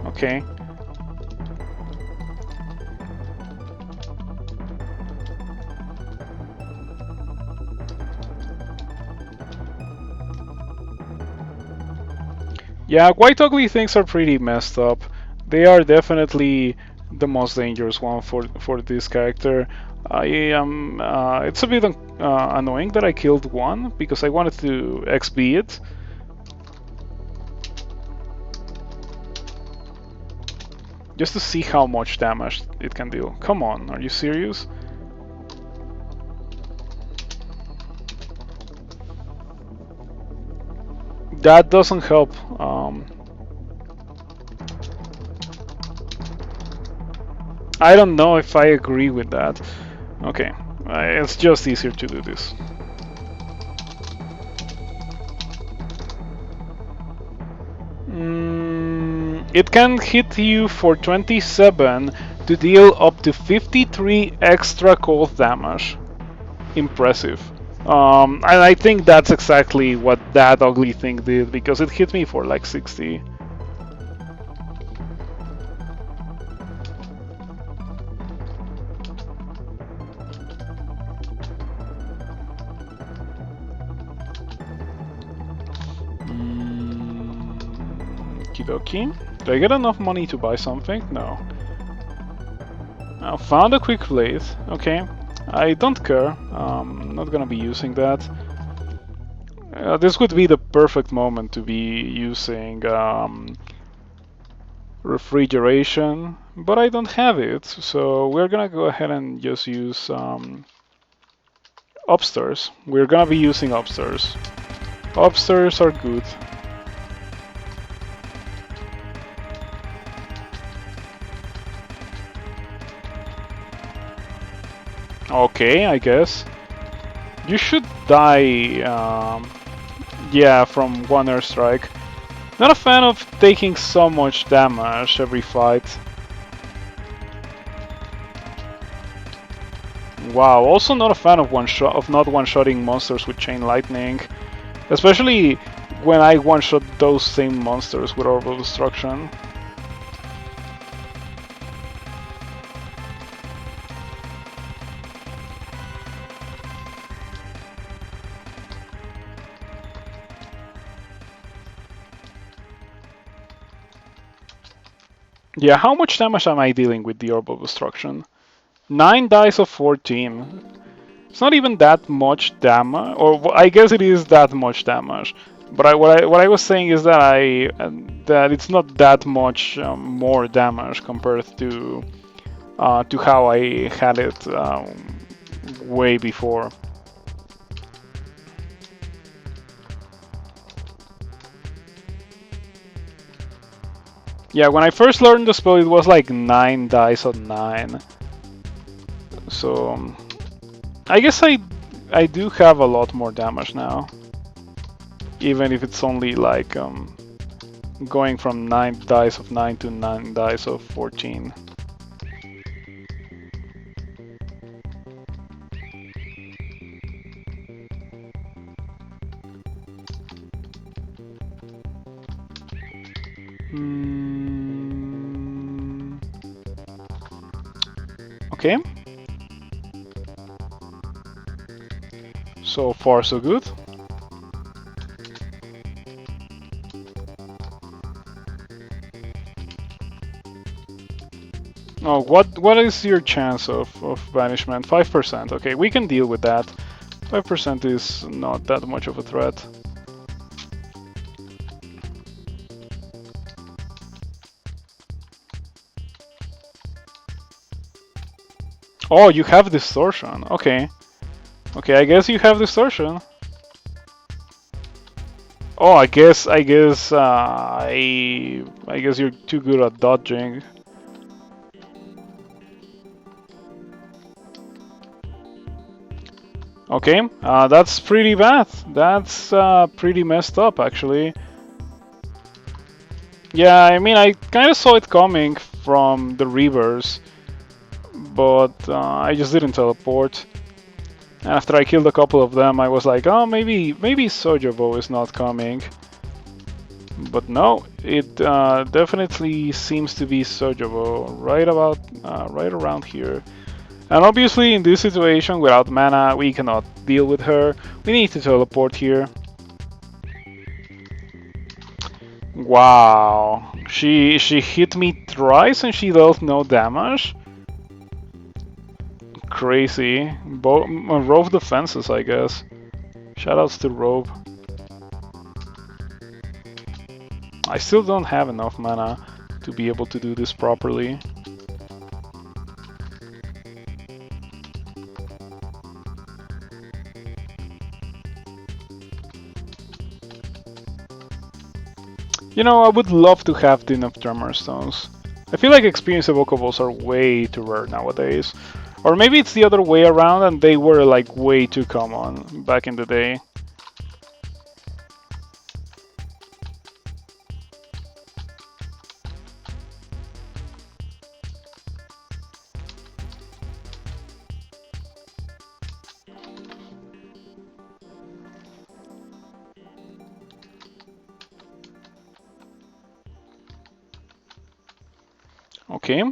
Okay. Yeah, white ugly things are pretty messed up. They are definitely the most dangerous one for this character. I am. It's a bit annoying that I killed one because I wanted to XP it. Just to see how much damage it can deal. Come on, are you serious? That doesn't help. I don't know if I agree with that. Okay, it's just easier to do this. It can hit you for 27 to deal up to 53 extra cold damage. Impressive. And I think that's exactly what that ugly thing did, because it hit me for like 60. Okidoki. Do I get enough money to buy something? No. I found a quick blade. Okay. I don't care. I'm not gonna be using that. This would be the perfect moment to be using refrigeration, but I don't have it, so we're gonna go ahead and just use upstairs. We're gonna be using upstairs. Upstairs are good. Okay, I guess. You should die, yeah, from one airstrike. Not a fan of taking so much damage every fight. Wow, also not a fan of not one-shotting monsters with Chain Lightning. Especially when I one-shot those same monsters with Orb of Destruction. Yeah, how much damage am I dealing with the Orb of Destruction? 9 dice of 14. It's not even that much damage, or I guess it is that much damage. But what I was saying is that that it's not that much more damage compared to how I had it way before. Yeah, when I first learned the spell, it was like 9 dice of 9. So I guess I do have a lot more damage now, even if it's only like going from 9 dice of 9 to 9 dice of 14. Okay. So far, so good. Oh, what is your chance of banishment? 5%. Okay, we can deal with that. 5% is not that much of a threat. Oh, you have distortion. Okay. Okay, I guess you have distortion. Oh, I guess I guess you're too good at dodging. Okay, that's pretty bad. That's pretty messed up, actually. Yeah, I mean, I kind of saw it coming from the reverse, but I just didn't teleport. After I killed a couple of them, I was like, oh, maybe Sojobo is not coming. But no, it definitely seems to be Sojobo right around here. And obviously, in this situation, without mana, we cannot deal with her. We need to teleport here. Wow, she hit me twice and she dealt no damage. Crazy. Rove defenses, I guess. Shoutouts to Rove. I still don't have enough mana to be able to do this properly. You know, I would love to have the enough Tremor Stones. I feel like Experience Evocables are way too rare nowadays. Or maybe it's the other way around and they were like way too common back in the day. Okay.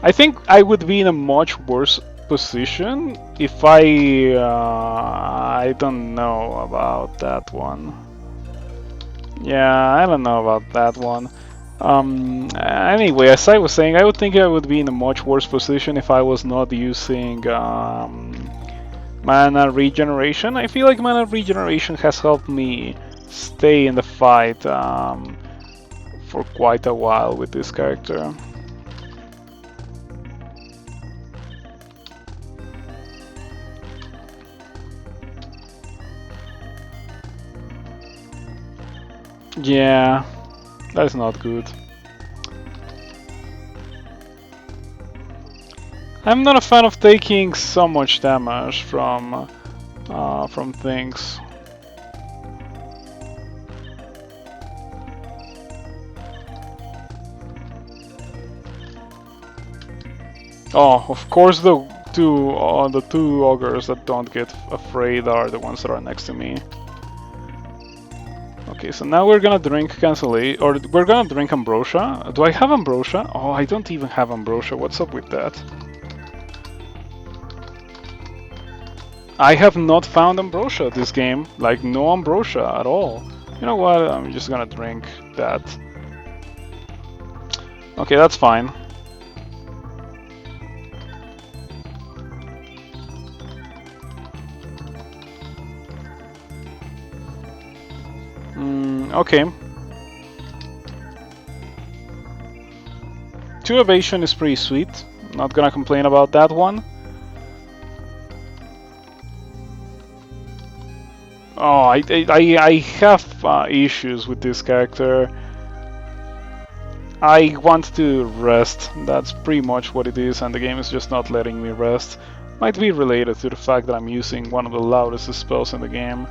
I think I would be in a much worse position if I don't know about that one. Yeah, I don't know about that one. Anyway, as I was saying, I would think I would be in a much worse position if I was not using mana regeneration. I feel like mana regeneration has helped me stay in the fight for quite a while with this character. Yeah, that's not good. I'm not a fan of taking so much damage from things. Oh, of course the two ogres that don't get afraid are the ones that are next to me. Okay, so now we're gonna drink cancellation, or we're gonna drink ambrosia. Do I have ambrosia? Oh, I don't even have ambrosia. What's up with that? I have not found ambrosia this game. Like, no ambrosia at all. You know what? I'm just gonna drink that. Okay, that's fine. Okay. 2 evasion is pretty sweet. Not gonna complain about that one. Oh, I have issues with this character. I want to rest. That's pretty much what it is, and the game is just not letting me rest. Might be related to the fact that I'm using one of the loudest spells in the game.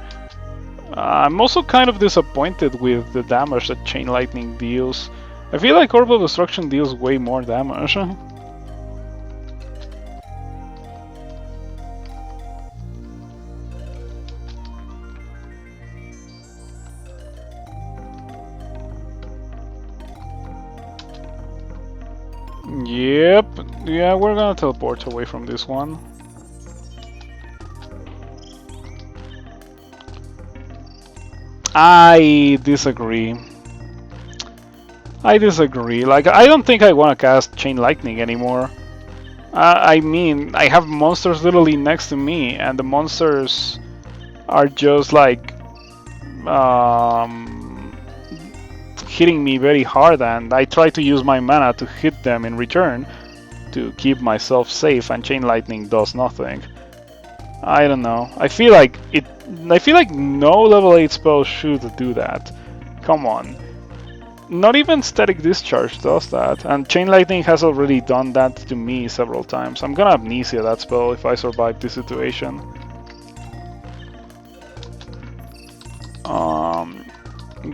I'm also kind of disappointed with the damage that Chain Lightning deals. I feel like Orb of Destruction deals way more damage. Yep. Yeah, we're gonna teleport away from this one. I disagree. I disagree. Like, I don't think I want to cast Chain Lightning anymore. I mean, I have monsters literally next to me, and the monsters are just like hitting me very hard, and I try to use my mana to hit them in return to keep myself safe, and Chain Lightning does nothing. I don't know. I feel like no level 8 spell should do that. Come on. Not even Static Discharge does that, and Chain Lightning has already done that to me several times. I'm gonna Amnesia that spell if I survive this situation.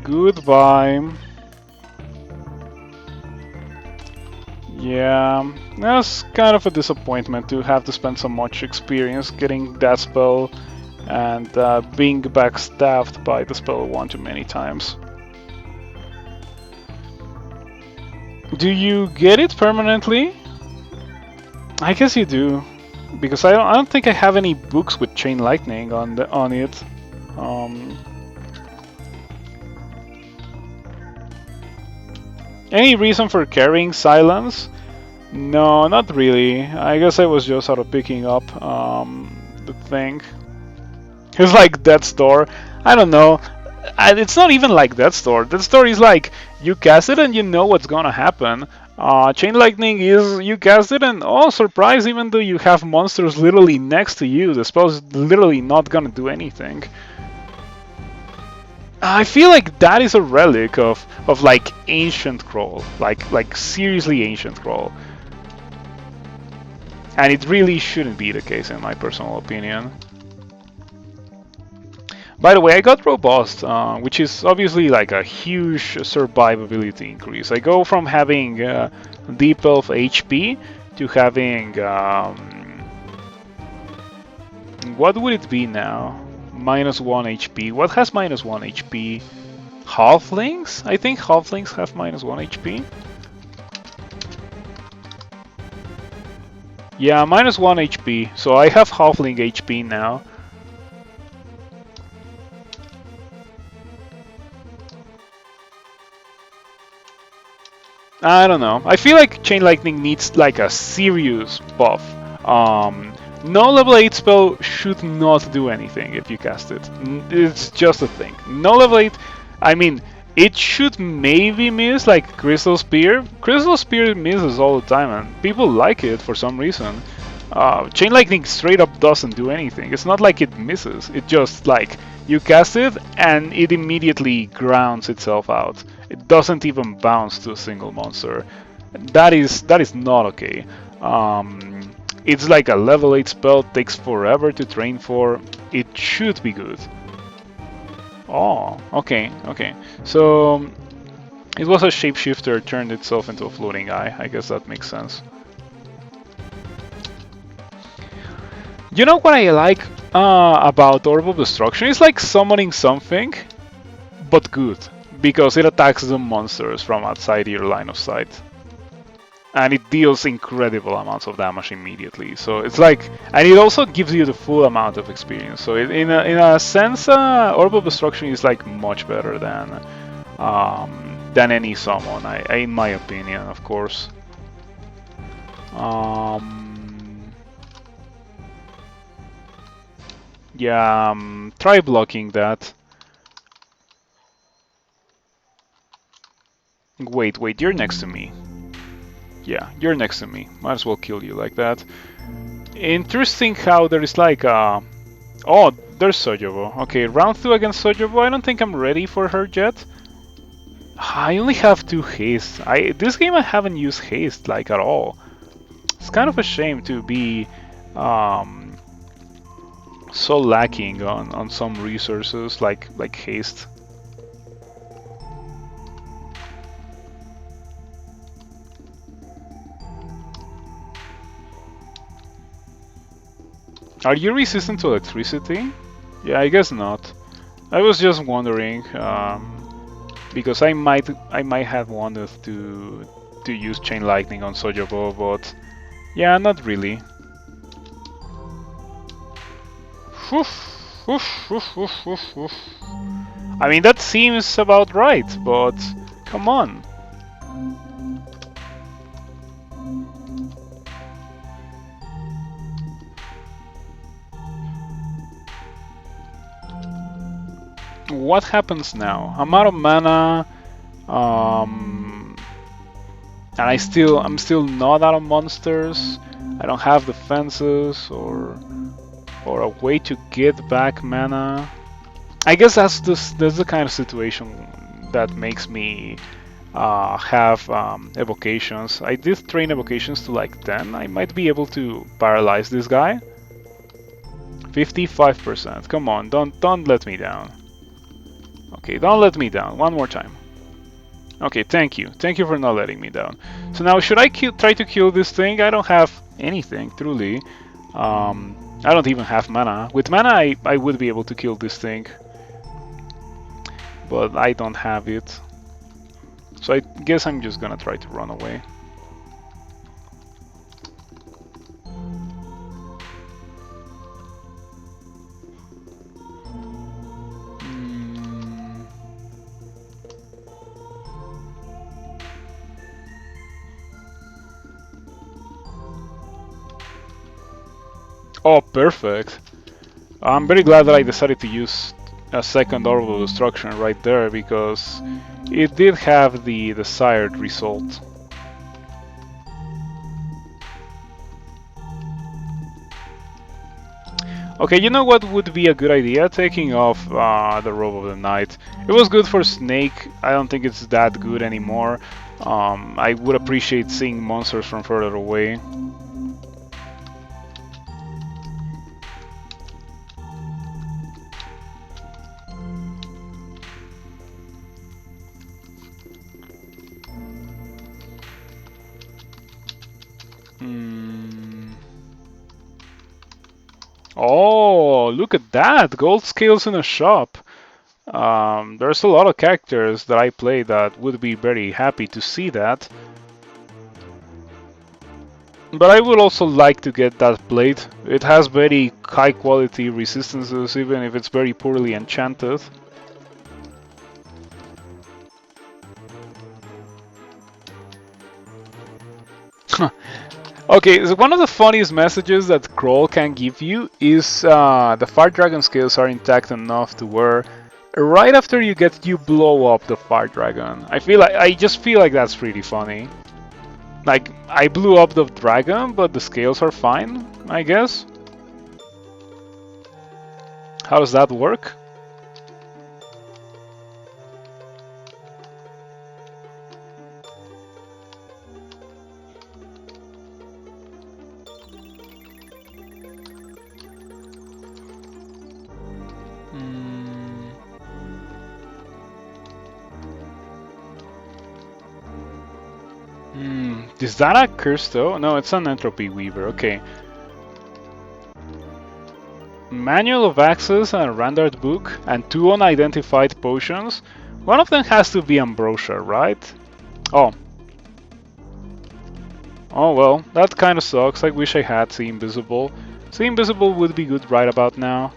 Goodbye. Yeah, that's kind of a disappointment to have to spend so much experience getting that spell and being backstabbed by the spell one too many times. Do you get it permanently? I guess you do, because I don't think I have any books with Chain Lightning on it. Any reason for carrying Silence? No, not really. I guess I was just sort of picking up the thing. It's like Death's Door. I don't know. It's not even like Death's Door. Death's Door is like you cast it and you know what's gonna happen. Chain Lightning is you cast it and oh surprise! Even though you have monsters literally next to you, the spell's literally not gonna do anything. I feel like that is a relic of like ancient Crawl, like seriously ancient Crawl, and it really shouldn't be the case in my personal opinion. By the way, I got Robust, which is obviously like a huge survivability increase. I go from having Deep Elf HP to having what would it be now? -1 HP. What has -1 HP? Halflings? I think Halflings have -1 HP. Yeah, -1 HP. So I have Halfling HP now. I don't know. I feel like Chain Lightning needs like a serious buff. No level 8 spell should not do anything if you cast it. It's just a thing. No level 8, I mean, it should maybe miss like Crystal Spear. Crystal Spear misses all the time and people like it for some reason. Chain Lightning straight up doesn't do anything. It's not like it misses. It just like, you cast it and it immediately grounds itself out. It doesn't even bounce to a single monster. That is not okay. It's like a level 8 spell, takes forever to train for. It should be good. Oh, okay. So it was a shapeshifter turned itself into a floating eye. I guess that makes sense. You know what I like about Orb of Destruction? It's like summoning something, but good, because it attacks the monsters from outside your line of sight. And it deals incredible amounts of damage immediately. So it's like, and it also gives you the full amount of experience. So in a sense, Orb of Destruction is like much better than any summon, in my opinion, of course. Yeah, try blocking that. Wait, you're next to me. Yeah, you're next to me. Might as well kill you like that. Interesting how there is like oh, there's Sojobo. Okay, round 2 against Sojobo. I don't think I'm ready for her yet. I only have 2 haste. This game I haven't used haste like at all. It's kind of a shame to be so lacking on some resources like haste. Are you resistant to electricity? Yeah, I guess not. I was just wondering, because I might have wanted to to use Chain Lightning on Sojobo, but yeah, not really. I mean, that seems about right, but come on. What happens now? I'm out of mana, and I'm still not out of monsters. I don't have defenses or a way to get back mana. I guess that's the kind of situation that makes me have evocations. I did train evocations to like 10. I might be able to paralyze this guy. 55%. Come on, don't let me down. Okay, don't let me down. One more time. Okay, thank you. Thank you for not letting me down. So now, should I try to kill this thing? I don't have anything, truly. I don't even have mana. With mana, I would be able to kill this thing. But I don't have it. So I guess I'm just gonna try to run away. Oh, perfect. I'm very glad that I decided to use a second Orb of Destruction right there, because it did have the desired result. Okay, you know what would be a good idea? Taking off the Robe of the Night. It was good for Snake. I don't think it's that good anymore. I would appreciate seeing monsters from further away. Oh, look at that! Gold scales in a shop. There's a lot of characters that I play that would be very happy to see that. But I would also like to get that plate. It has very high quality resistances, even if it's very poorly enchanted. Okay, so one of the funniest messages that Kroll can give you is the Fire Dragon scales are intact enough to where right after you blow up the Fire Dragon. I just feel like that's pretty funny. Like, I blew up the dragon, but the scales are fine, I guess. How does that work? Is that a curse though? No, it's an Entropy Weaver, okay. Manual of Access and a Randart book, and 2 unidentified potions. One of them has to be Ambrosia, right? Oh. Oh well, that kinda sucks. I wish I had See Invisible. See Invisible would be good right about now.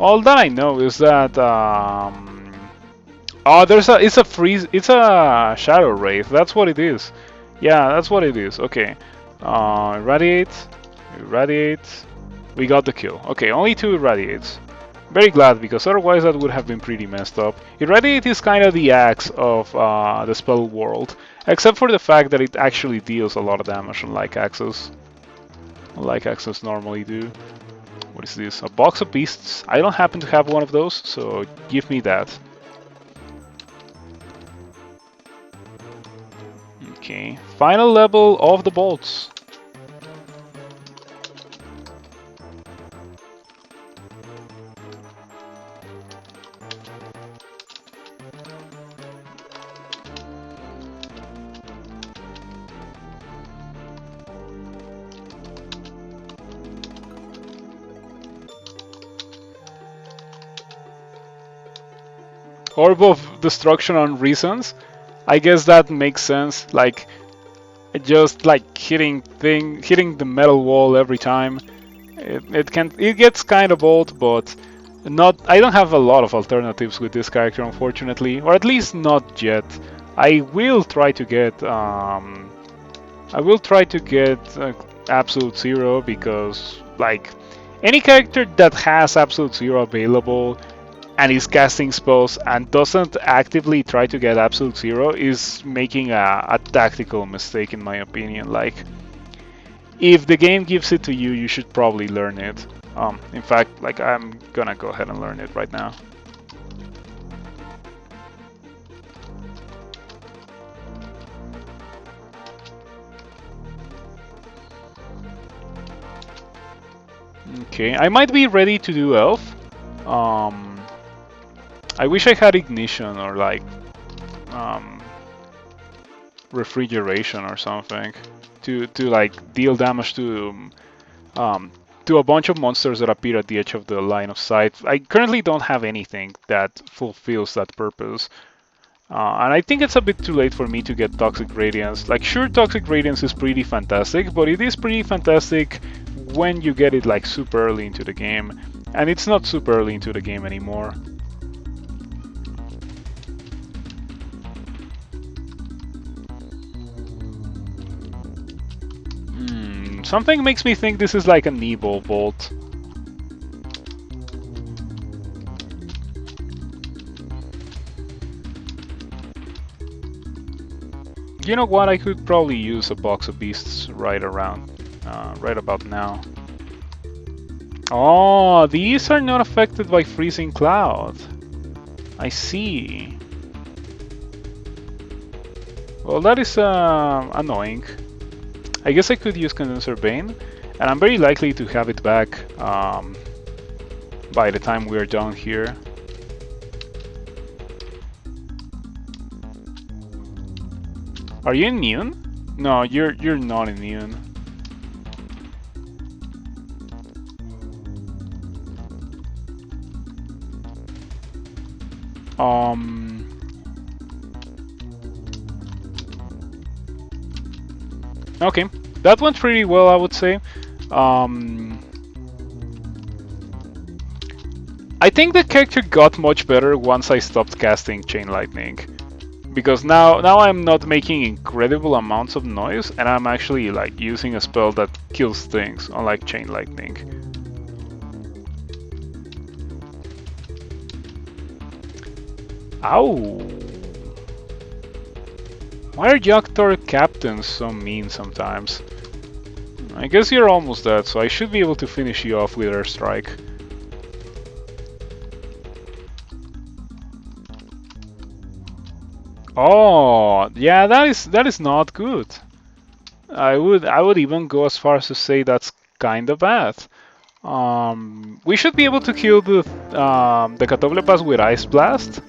All that I know is that oh, it's a Shadow Wraith, that's what it is. Yeah, that's what it is. Okay. Irradiate. We got the kill. Okay, only 2 irradiates. Very glad, because otherwise that would have been pretty messed up. Irradiate is kind of the axe of the spell world, except for the fact that it actually deals a lot of damage, unlike axes. Unlike axes normally do. What is this? A box of beasts? I don't happen to have one of those, so give me that. Okay, final level of the bolts. Orb of Destruction on reasons. I guess that makes sense. Like, just like hitting the metal wall every time. It gets kind of old, but not. I don't have a lot of alternatives with this character, unfortunately, or at least not yet. I will try to get Absolute Zero, because like any character that has Absolute Zero available and is casting spells and doesn't actively try to get Absolute Zero is making a tactical mistake, in my opinion. Like, if the game gives it to you, you should probably learn it. In fact, like, I'm gonna go ahead and learn it right now. Okay, I might be ready to do Elf. I wish I had Ignition or like Refrigeration or something to like deal damage to a bunch of monsters that appear at the edge of the line of sight. I currently don't have anything that fulfills that purpose. And I think it's a bit too late for me to get Toxic Radiance. Like, sure, Toxic Radiance is pretty fantastic, but it is pretty fantastic when you get it like super early into the game. And it's not super early into the game anymore. Something makes me think this is like an Evo Bolt. You know what? I could probably use a box of beasts right about now. Oh, these are not affected by Freezing Cloud. I see. Well, that is annoying. I guess I could use Condenser Bane, and I'm very likely to have it back by the time we're done here. Are you immune? No, you're not immune. Okay, that went pretty well, I would say. I think the character got much better once I stopped casting Chain Lightning, because now I'm not making incredible amounts of noise, and I'm actually like using a spell that kills things, unlike Chain Lightning. Ow! Why are Yogg-Tor captains so mean sometimes? I guess you're almost dead, so I should be able to finish you off with Airstrike. Oh, yeah, that is not good. I would even go as far as to say that's kind of bad. We should be able to kill the Catoblepas with Ice Blast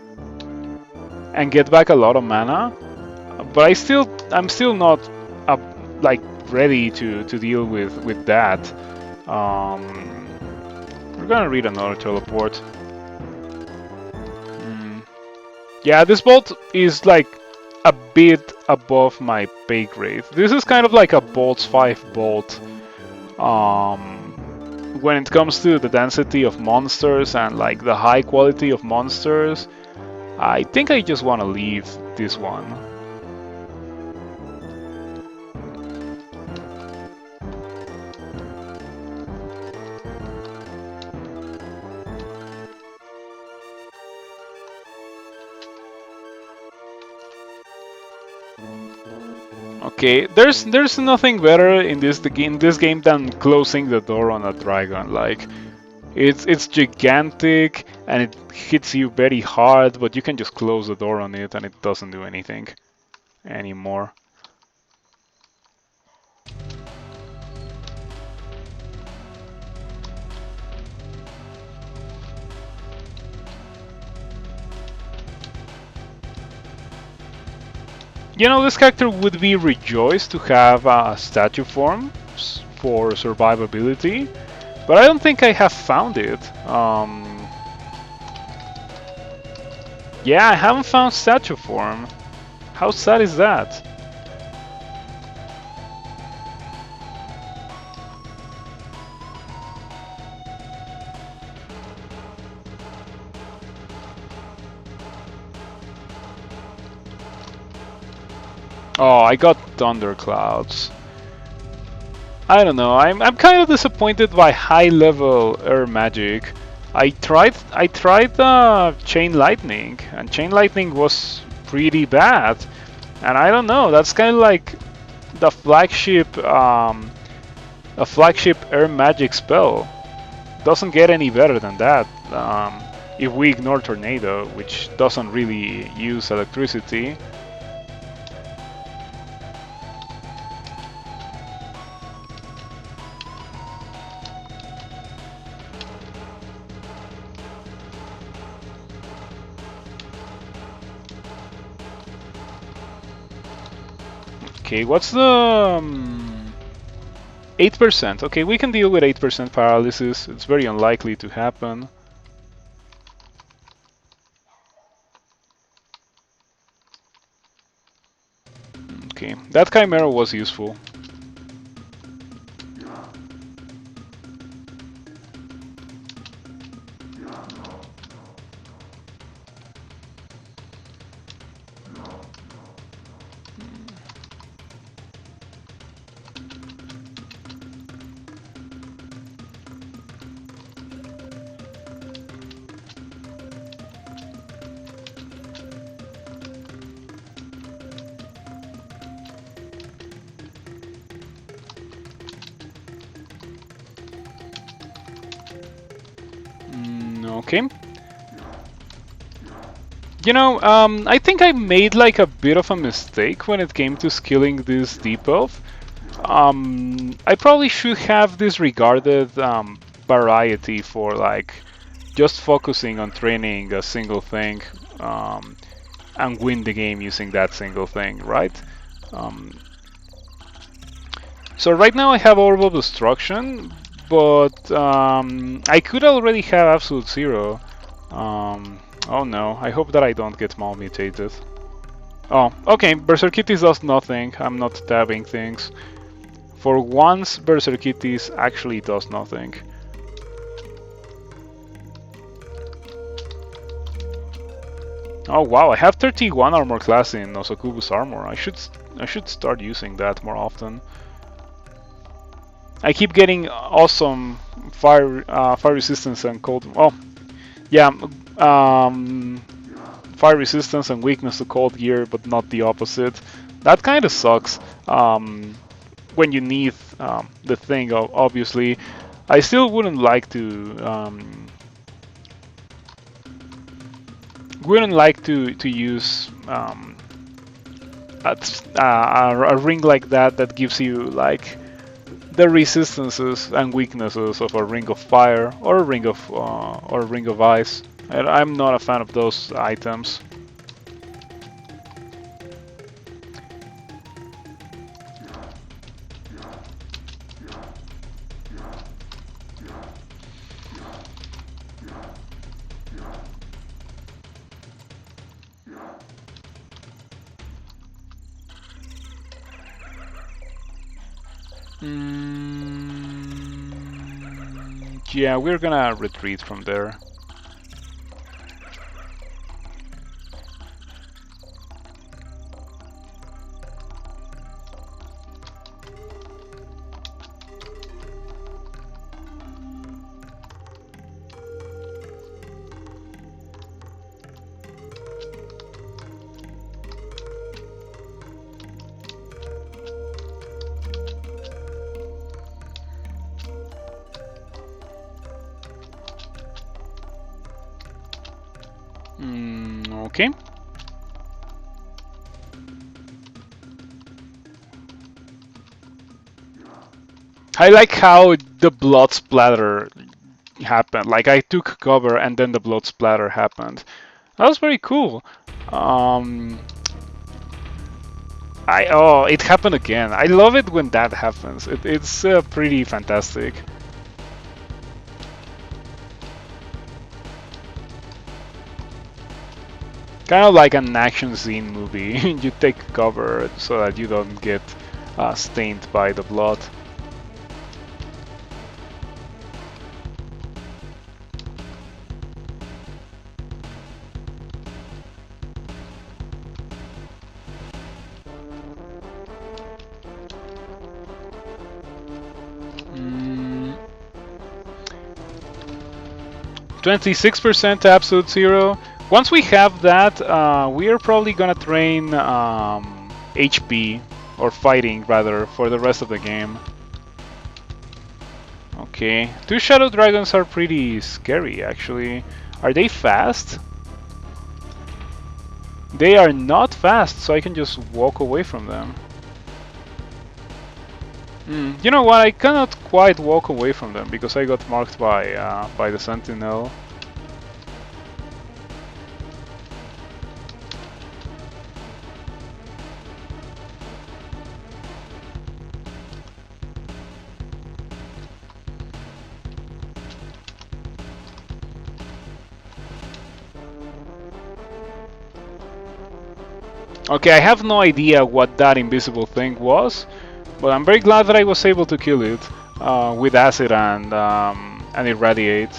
and get back a lot of mana. But I'm still not like ready to deal with that. We're gonna read another teleport. Yeah, this bolt is like a bit above my pay grade. This is kind of like a Bolts 5 bolt. When it comes to the density of monsters and like the high quality of monsters, I think I just want to leave this one. Okay, there's nothing better in this game than closing the door on a dragon. Like, it's gigantic and it hits you very hard, but you can just close the door on it and it doesn't do anything anymore. You know, this character would be rejoiced to have a statue form for survivability, but I don't think I have found it. Yeah, I haven't found statue form. How sad is that? Oh, I got thunderclouds. I don't know. I'm kind of disappointed by high level air magic. I tried chain lightning, and chain lightning was pretty bad. And I don't know. That's kind of like the flagship a flagship air magic spell. Doesn't get any better than that. If we ignore tornado, which doesn't really use electricity. Okay, what's the 8%? Okay, we can deal with 8% paralysis. It's very unlikely to happen. Okay, that Chimera was useful. Okay. You know, I think I made like a bit of a mistake when it came to skilling this deep elf. I probably should have disregarded variety for like just focusing on training a single thing and win the game using that single thing, right? Um, so right now I have Orb of Destruction, but I could already have Absolute Zero. Oh no, I hope that I don't get malmutated. Oh, okay, berserkitis does nothing. I'm not tabbing things. For once, berserkitis actually does nothing. Oh wow, I have 31 armor class in Osakubu's armor. I should start using that more often. I keep getting awesome fire resistance and cold. Oh, yeah, fire resistance and weakness to cold gear, but not the opposite. That kind of sucks. When you need the thing, obviously. I still wouldn't like to use a ring like that gives you like the resistances and weaknesses of a ring of fire or a ring of ice. And I'm not a fan of those items. Yeah, we're gonna retreat from there. Okay. I like how the blood splatter happened. Like I took cover and then the blood splatter happened. That was very cool. It happened again. I love it when that happens. It's pretty fantastic. Kind of like an action scene movie. You take cover so that you don't get stained by the blood. 26% absolute zero. Once we have that, we are probably gonna train HP, or fighting rather, for the rest of the game. Okay, 2 shadow dragons are pretty scary actually. Are they fast? They are not fast, so I can just walk away from them. You know what? I cannot quite walk away from them because I got marked by the sentinel. Okay, I have no idea what that invisible thing was, but I'm very glad that I was able to kill it with acid and irradiate.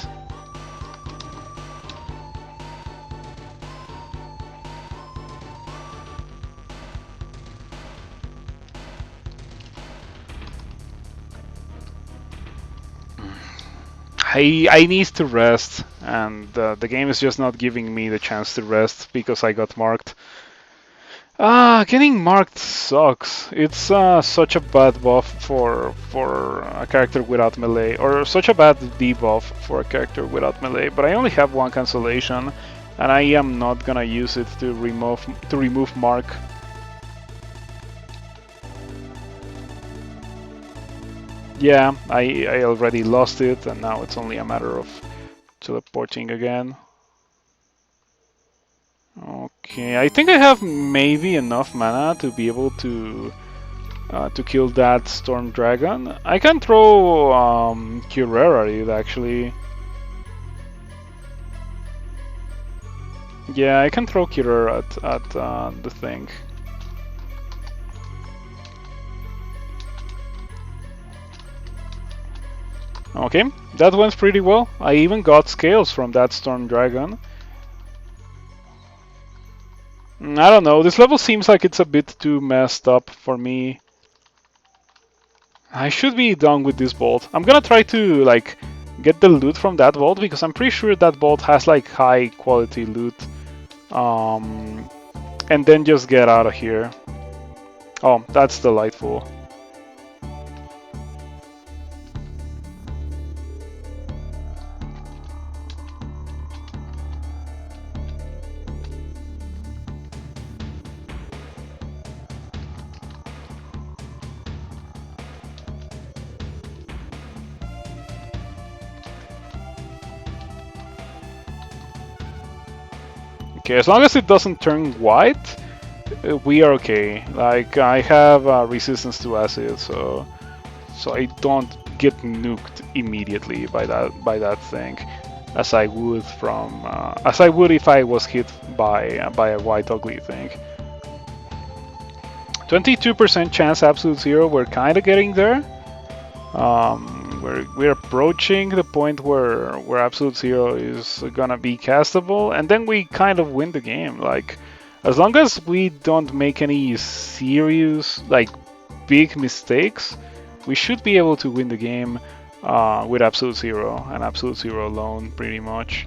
I need to rest, and the game is just not giving me the chance to rest because I got marked. Getting marked sucks. It's such a bad buff for a character without melee, or such a bad debuff for a character without melee. But I only have one cancellation, and I am not gonna use it to remove mark. Yeah, I already lost it, and now it's only a matter of teleporting again. Okay, I think I have maybe enough mana to be able to kill that storm dragon. I can throw Curer at it actually. Yeah, I can throw Curer at the thing. Okay, that went pretty well. I even got scales from that storm dragon. I don't know, this level seems like it's a bit too messed up for me. I should be done with this vault. I'm gonna try to like get the loot from that vault because I'm pretty sure that vault has like high quality loot. And then just get out of here. Oh, that's delightful. Okay, as long as it doesn't turn white, we are okay. Like I have resistance to acid, so I don't get nuked immediately by that thing, as I would if I was hit by a white ugly thing. 22% chance absolute zero. We're kind of getting there. We're approaching the point where absolute zero is gonna be castable, and then we kind of win the game. Like, as long as we don't make any serious, like, big mistakes, we should be able to win the game with absolute zero and absolute zero alone, pretty much.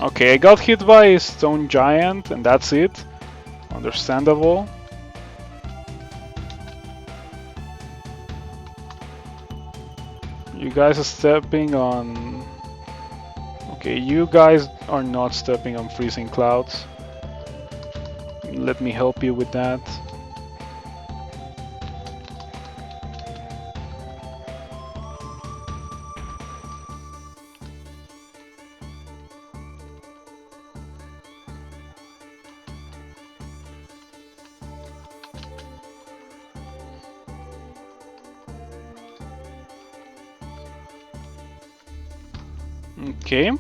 Okay, I got hit by a stone giant, and that's it. Understandable. You guys are stepping on... Okay, you guys are not stepping on freezing clouds. Let me help you with that. Okay.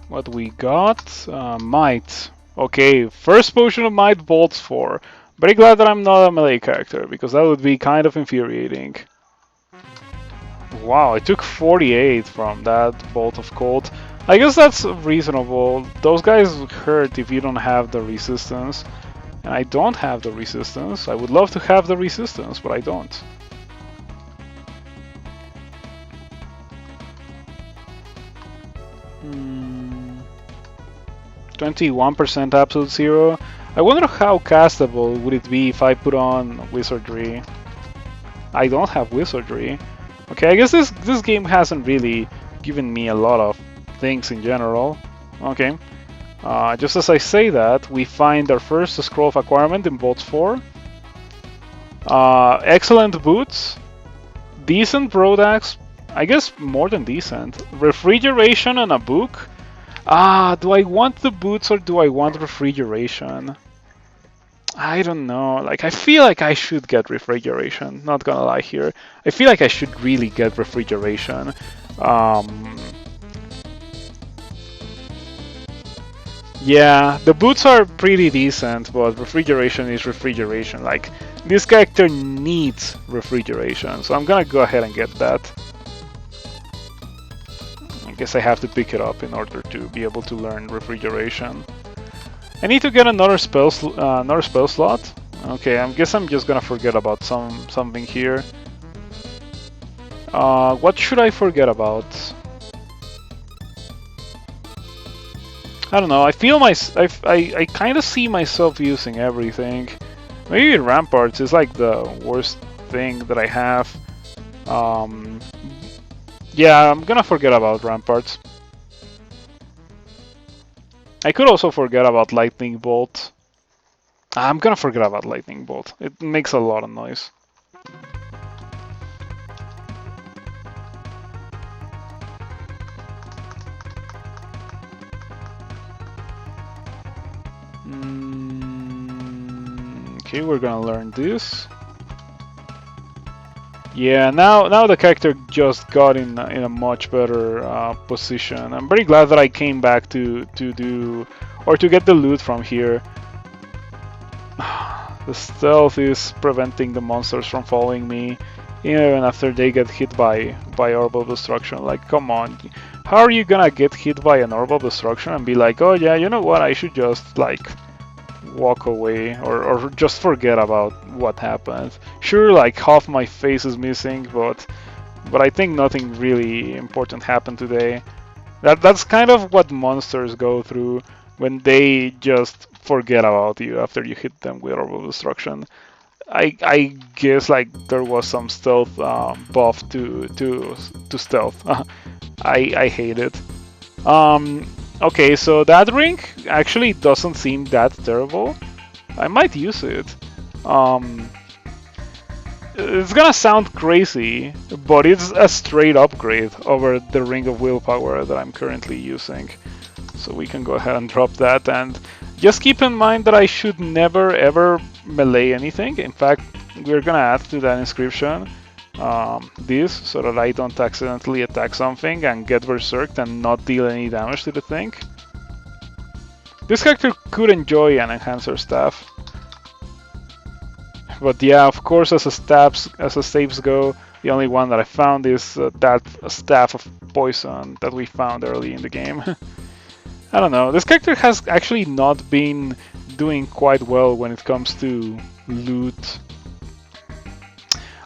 What we got? Might. Okay, first potion of might bolts 4. Very glad that I'm not a melee character, because that would be kind of infuriating. Wow, I took 48 from that Bolt of Cold. I guess that's reasonable. Those guys hurt if you don't have the resistance. And I don't have the resistance. I would love to have the resistance, but I don't. Hmm. 21% absolute zero. I wonder how castable would it be if I put on Wizardry. I don't have Wizardry. Okay, I guess this game hasn't really given me a lot of things in general. Okay. Just as I say that, we find our first scroll of acquirement in Bolts 4. Excellent boots. Decent broadaxe. I guess more than decent. Refrigeration and a book. Do I want the boots or do I want refrigeration? I don't know. Like, I feel like I should get refrigeration. Not gonna lie here. I feel like I should really get refrigeration. Yeah, the boots are pretty decent, but refrigeration is refrigeration. Like, this character needs refrigeration, so I'm gonna go ahead and get that. I guess I have to pick it up in order to be able to learn refrigeration. I need to get another spell slot. Okay, I guess I'm just gonna forget about something here. What should I forget about? I don't know. I feel I kind of see myself using everything. Maybe ramparts is like the worst thing that I have. Yeah, I'm gonna forget about ramparts. I could also forget about lightning bolt. I'm gonna forget about lightning bolt. It makes a lot of noise. Okay, we're gonna learn this. Yeah, now the character just got in a much better position. I'm very glad that I came back to get the loot from here. The stealth is preventing the monsters from following me, even after they get hit by orb of destruction. Like, come on, how are you gonna get hit by an orb of destruction and be like, oh yeah, you know what? I should just like walk away or just forget about what happened. Sure, like half my face is missing, but I think nothing really important happened today. That's kind of what monsters go through when they just forget about you after you hit them with orb of destruction. I guess like there was some stealth buff to stealth. I hate it. Okay, so that ring actually doesn't seem that terrible. I might use it. It's gonna sound crazy, but it's a straight upgrade over the Ring of Willpower that I'm currently using. So we can go ahead and drop that, and just keep in mind that I should never ever melee anything. In fact, we're gonna add to that inscription this, so that I don't accidentally attack something and get berserked and not deal any damage to the thing. This character could enjoy an enhancer staff. But yeah, of course, as a saves go, the only one that I found is that staff of poison that we found early in the game. I don't know, this character has actually not been doing quite well when it comes to loot.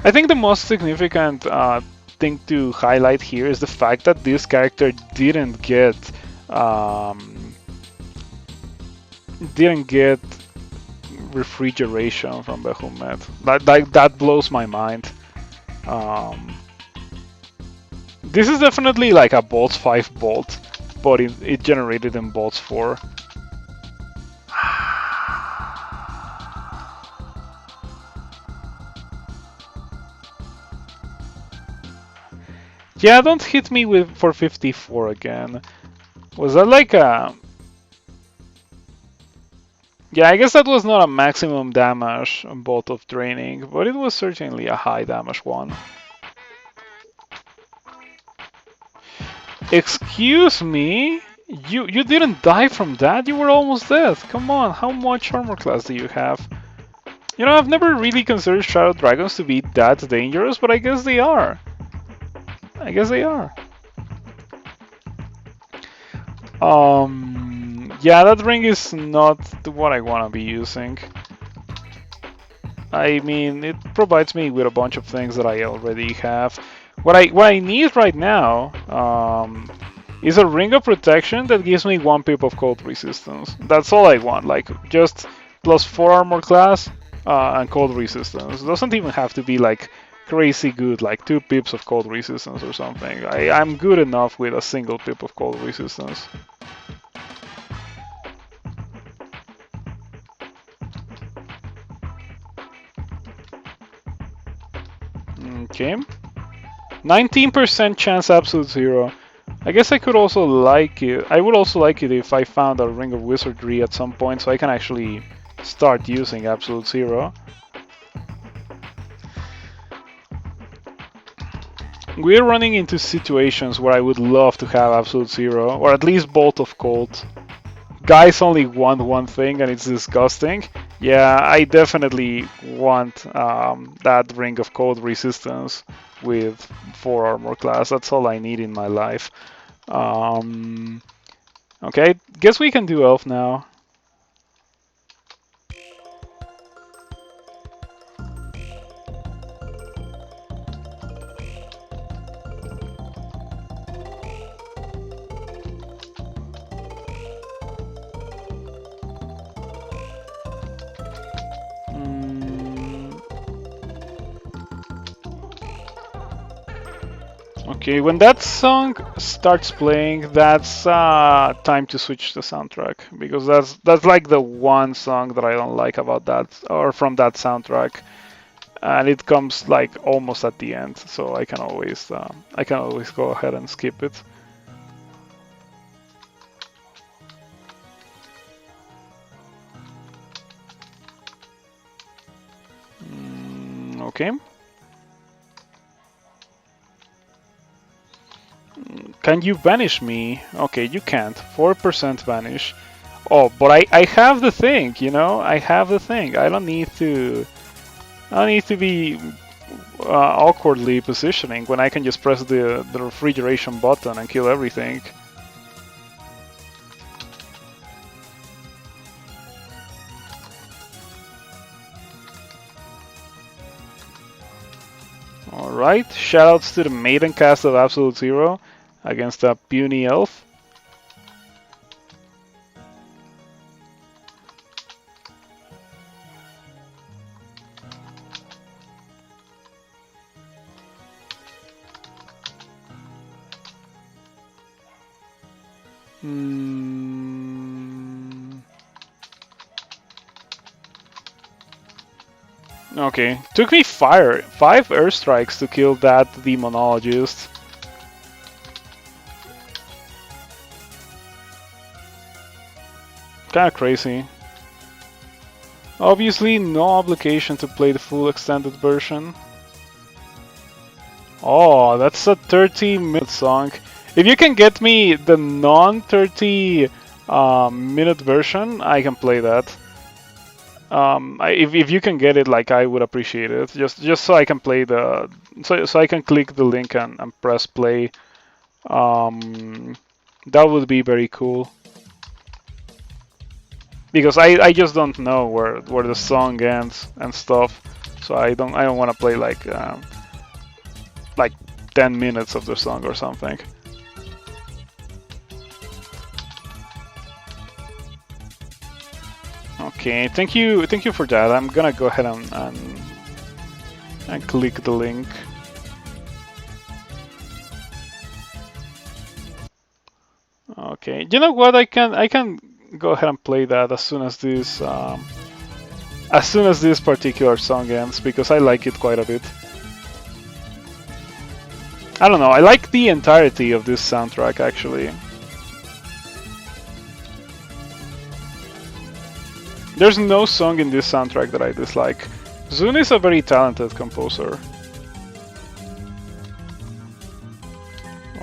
I think the most significant thing to highlight here is the fact that this character didn't get refrigeration from Behemoth. That blows my mind. This is definitely like a Bolts 5 bolt, but it generated in Bolts 4. Yeah, don't hit me with for 54 again. Was that like a... Yeah, I guess that was not a maximum damage bolt of draining, but it was certainly a high damage one. Excuse me? You didn't die from that? You were almost dead. Come on, how much armor class do you have? You know, I've never really considered Shadow Dragons to be that dangerous, but I guess they are. I guess they are. Yeah, that ring is not what I want to be using. I mean, it provides me with a bunch of things that I already have. What I need right now is a ring of protection that gives me 1 pip of cold resistance. That's all I want, like just plus 4 armor class and cold resistance. It doesn't even have to be like crazy good, like 2 pips of cold resistance or something. I'm good enough with a single pip of cold resistance. Okay. 19% chance absolute zero. I guess I could also like it. I would also like it if I found a ring of wizardry at some point, so I can actually start using absolute zero. We're running into situations where I would love to have absolute zero, or at least bolt of cold. Guys only want one thing, and it's disgusting. Yeah, I definitely want that ring of cold resistance with 4 armor class. That's all I need in my life. Okay, guess we can do elf now. Okay, when that song starts playing, that's time to switch the soundtrack, because that's like the one song that I don't like about that, or from that soundtrack, and it comes like almost at the end, so I can always go ahead and skip it. Okay. Can you banish me? Okay, you can't. 4% banish. Oh, but I have the thing, you know? I have the thing. I don't need to be awkwardly positioning when I can just press the refrigeration button and kill everything. Alright, shoutouts to the maiden cast of Absolute Zero against a puny elf. Okay, took me 5 airstrikes to kill that demonologist. Kinda crazy. Obviously, no obligation to play the full extended version. Oh, that's a 30-minute song. If you can get me the non-30-minute version, I can play that. If you can get it, like, I would appreciate it. Just so I can play so I can click the link and press play. That would be very cool. Because I just don't know where the song ends and stuff, so I don't want to play like 10 minutes of the song or something. Okay, thank you for that. I'm gonna go ahead and click the link. Okay, you know what? I can go ahead and play that as soon as this particular song ends, because I like it quite a bit. I don't know, I like the entirety of this soundtrack actually. There's no song in this soundtrack that I dislike. Zune is a very talented composer.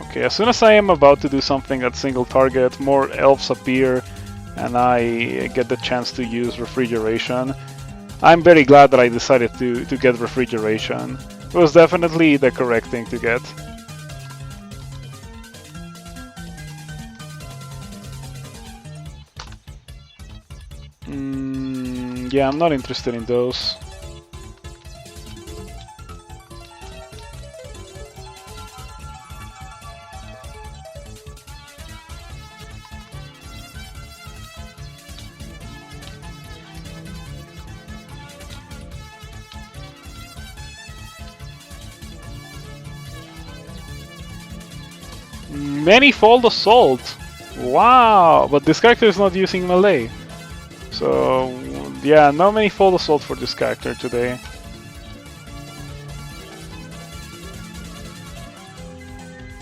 Okay, as soon as I am about to do something at single target, more elves appear and I get the chance to use refrigeration. I'm very glad that I decided to get refrigeration. It was definitely the correct thing to get. Yeah, I'm not interested in those. Manifold Assault! Wow! But this character is not using melee. So, yeah, no Manifold Assault for this character today.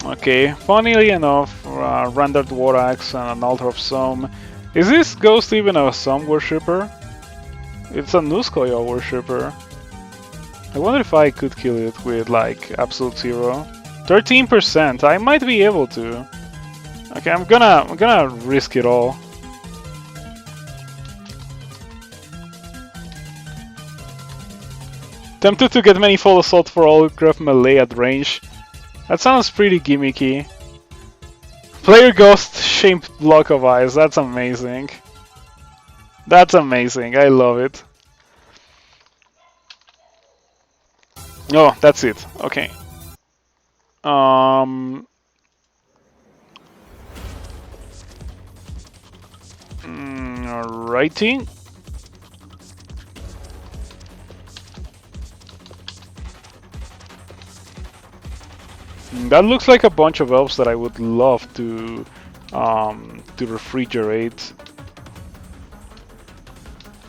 Okay, funnily enough, rendered War Axe and an Altar of Some. Is this ghost even a Some worshipper? It's a Nuskoya worshipper. I wonder if I could kill it with, like, Absolute Zero. 13%, I might be able to. Okay, I'm gonna risk it all. Tempted to get Manifold Assault for all Gref melee at range. That sounds pretty gimmicky. Player Ghost shaped block of ice, that's amazing. That's amazing, I love it. Oh, that's it, okay. Alrighty. That looks like a bunch of elves that I would love to refrigerate.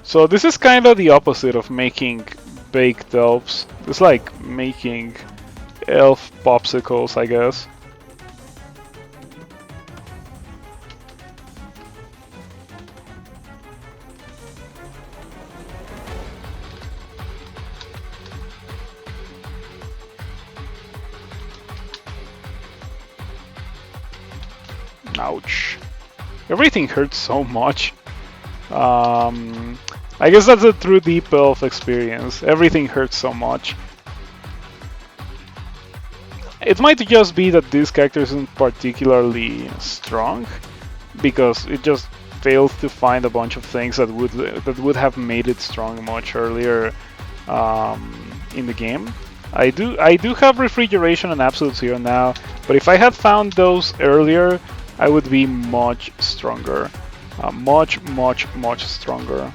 So this is kind of the opposite of making baked elves. It's like making elf popsicles, I guess. Ouch. Everything hurts so much. I guess that's a true deep elf experience. Everything hurts so much. It might just be that this character isn't particularly strong, because it just fails to find a bunch of things that would have made it strong much earlier in the game. I do have refrigeration and absolute zero now, but if I had found those earlier, I would be much stronger. Much stronger.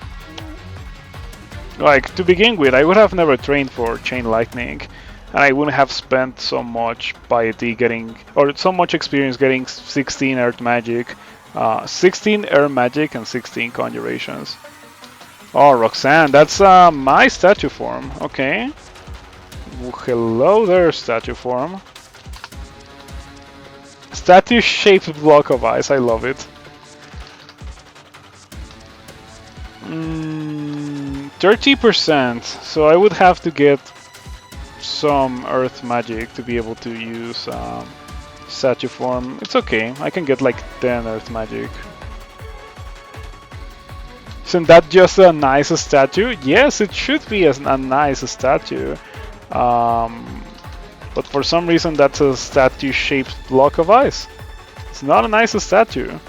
Like, to begin with, I would have never trained for Chain Lightning, and I wouldn't have spent so much piety getting, or so much experience getting 16 Earth Magic, 16 Air Magic, and 16 Conjurations. Oh, Roxanne, that's my statue form. Okay. Well, hello there, statue form. Statue-shaped block of ice, I love it. 30%, so I would have to get some Earth Magic to be able to use statue form. It's okay, I can get like 10 Earth Magic. Isn't that just a nice statue? Yes, it should be a nice statue. But for some reason that's a statue-shaped block of ice. It's not a nice statue.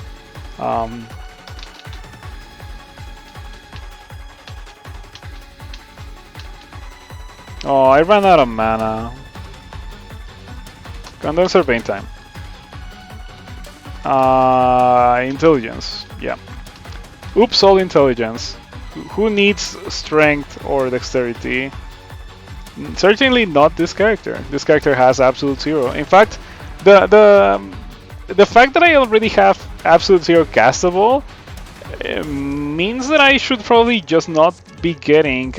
Oh, I ran out of mana. Condenser Bane time. Intelligence, yeah. Oops, all intelligence. Who needs strength or dexterity? Certainly not this character. This character has absolute zero. In fact, the fact that I already have absolute zero castable means that I should probably just not be getting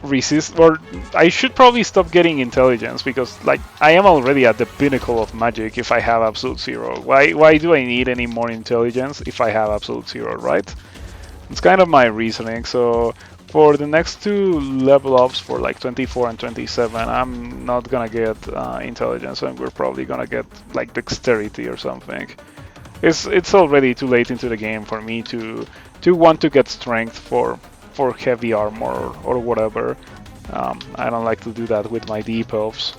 resist, or I should probably stop getting intelligence, because like I am already at the pinnacle of magic if I have absolute zero. Why do I need any more intelligence if I have absolute zero, right? It's kind of my reasoning. So for the next two level ups, for like 24 and 27, I'm not gonna get intelligence, and we're probably gonna get like dexterity or something. It's already too late into the game for me to want to get strength for heavy armor or whatever. I don't like to do that with my deep elves.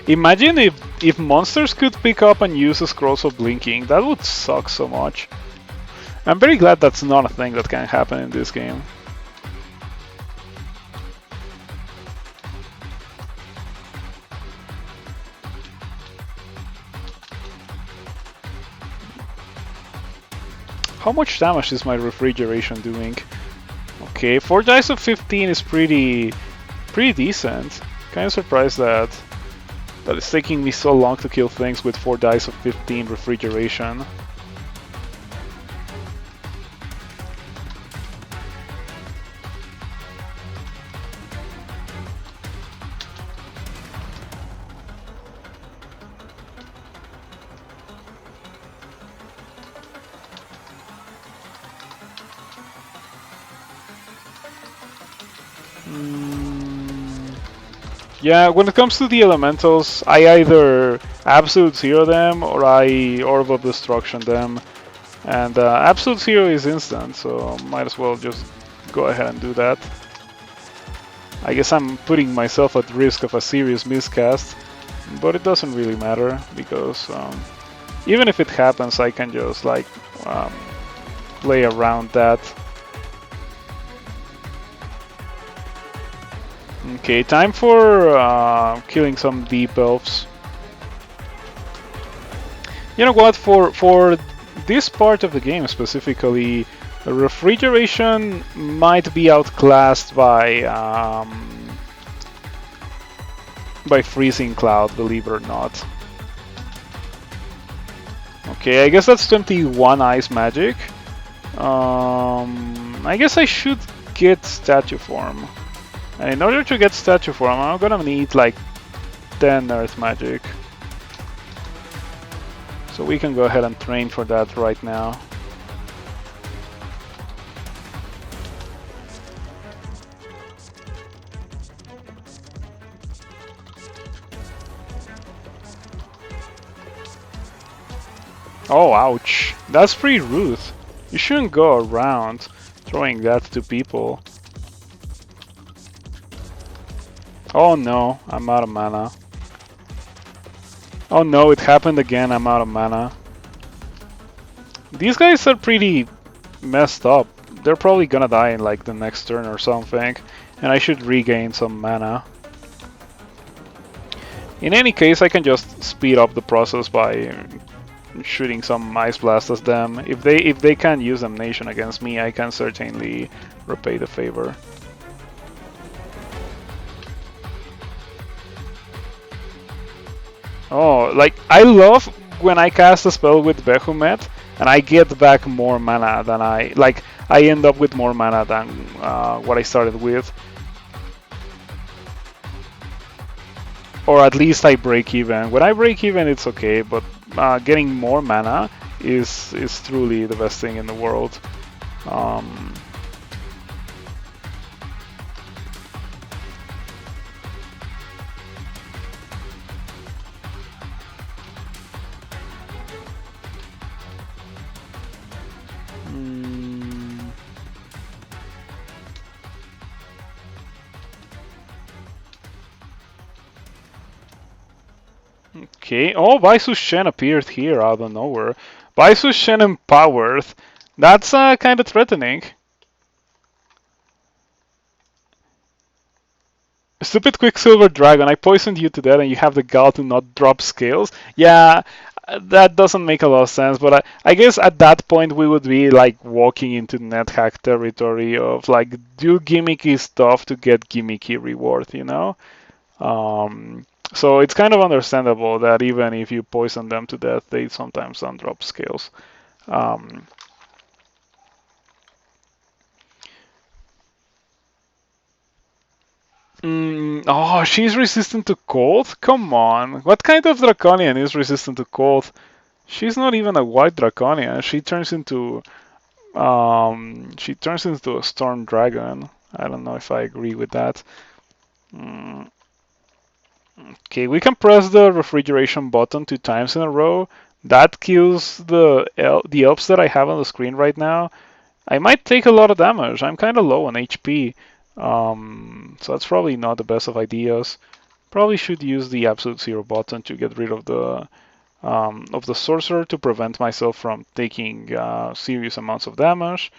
Imagine if monsters could pick up and use the scrolls of blinking. That would suck so much. I'm very glad that's not a thing that can happen in this game. How much damage is my refrigeration doing? Okay, 4 dice of 15 is pretty decent. Kind of surprised that it's taking me so long to kill things with 4 dice of 15 refrigeration. Yeah, when it comes to the elementals, I either absolute zero them or I orb of destruction them. And absolute zero is instant, so might as well just go ahead and do that. I guess I'm putting myself at risk of a serious miscast, but it doesn't really matter because even if it happens, I can just like play around that. Okay, time for killing some deep elves. You know what? For this part of the game specifically, refrigeration might be outclassed by freezing cloud, believe it or not. Okay, I guess that's 21 ice magic. I guess I should get statue form. And in order to get statue form, I'm gonna need like 10 earth magic. So we can go ahead and train for that right now. Oh, ouch. That's pretty rude. You shouldn't go around throwing that to people. Oh no, I'm out of mana. Oh no, it happened again, I'm out of mana. These guys are pretty messed up. They're probably gonna die in like the next turn or something, and I should regain some mana. In any case, I can just speed up the process by shooting some ice blast at them. If they can't use damnation against me, I can certainly repay the favor. Oh, like, I love when I cast a spell with Behemoth and I get back more mana than I end up with more mana than what I started with. Or at least I break even. When I break even, it's okay, but getting more mana is truly the best thing in the world. Okay, oh, Baisu Shen appeared here out of nowhere. Baisu Shen empowered. That's kind of threatening. Stupid Quicksilver Dragon, I poisoned you to death and you have the gall to not drop scales? Yeah, that doesn't make a lot of sense, but I guess at that point we would be like walking into NetHack territory of like, do gimmicky stuff to get gimmicky reward, you know? So it's kind of understandable that even if you poison them to death, they sometimes don't drop scales. Oh, she's resistant to cold? Come on. What kind of draconian is resistant to cold? She's not even a white draconian. She turns into a storm dragon. I don't know if I agree with that. Okay, we can press the refrigeration button 2 times in a row. That kills the elves that I have on the screen right now. I might take a lot of damage. I'm kind of low on HP. So that's probably not the best of ideas. Probably should use the absolute zero button to get rid of the sorcerer to prevent myself from taking serious amounts of damage.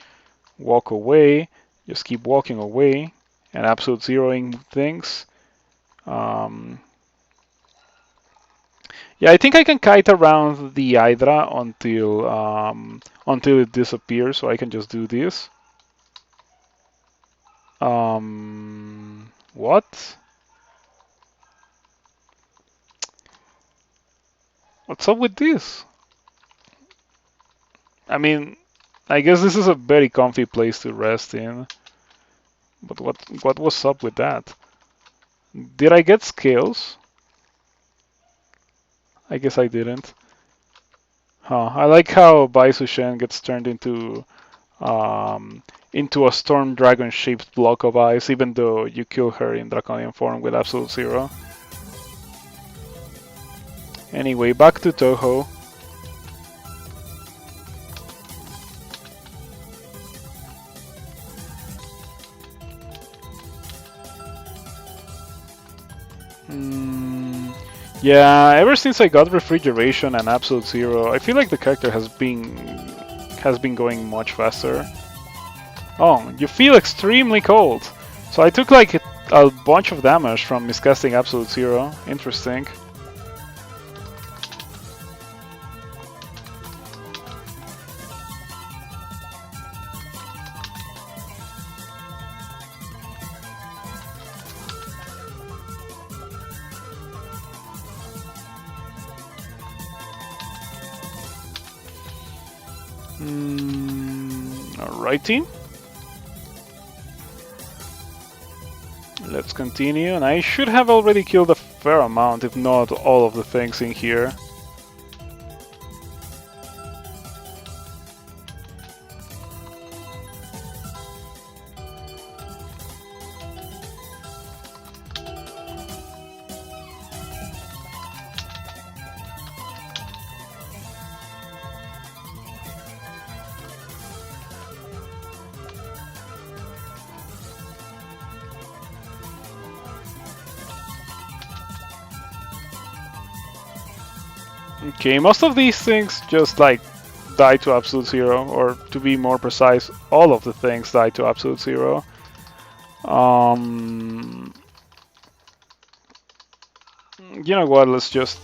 Walk away, just keep walking away and absolute zeroing things. Yeah, I think I can kite around the Hydra until it disappears, so I can just do this. What? What's up with this? I mean, I guess this is a very comfy place to rest in. But what was up with that? Did I get scales? I guess I didn't. Huh. I like how Bai Sushen gets turned into a storm dragon shaped block of ice, even though you kill her in draconian form with absolute zero. Anyway, back to Toho. Yeah, ever since I got refrigeration and absolute zero, I feel like the character has been going much faster. Oh, you feel extremely cold. So I took like a bunch of damage from miscasting absolute zero. Interesting. Alrighty. Let's continue, and I should have already killed a fair amount, if not all of the things in here. Okay, most of these things just like die to absolute zero, or to be more precise, all of the things die to absolute zero. You know what, let's just...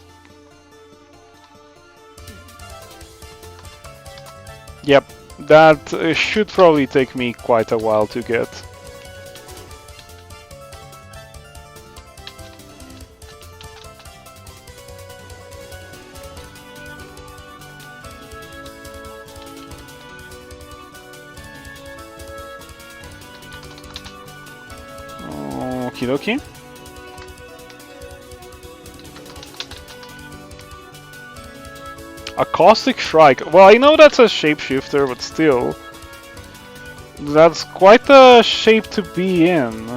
Yep, that should probably take me quite a while to get. Okie dokie. A caustic strike. Well, I know that's a shapeshifter, but still, that's quite a shape to be in.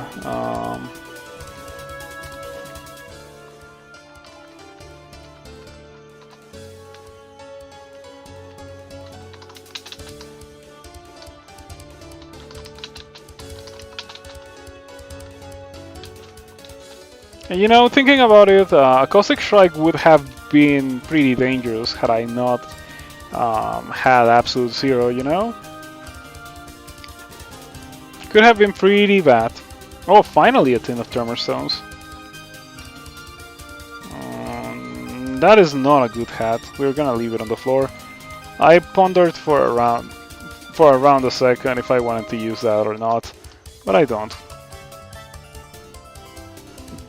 And you know, thinking about it, a caustic strike would have been pretty dangerous had I not had absolute zero, you know? Could have been pretty bad. Oh, finally a tin of tremor stones. That is not a good hat. We're gonna leave it on the floor. I pondered for around a second if I wanted to use that or not, but I don't.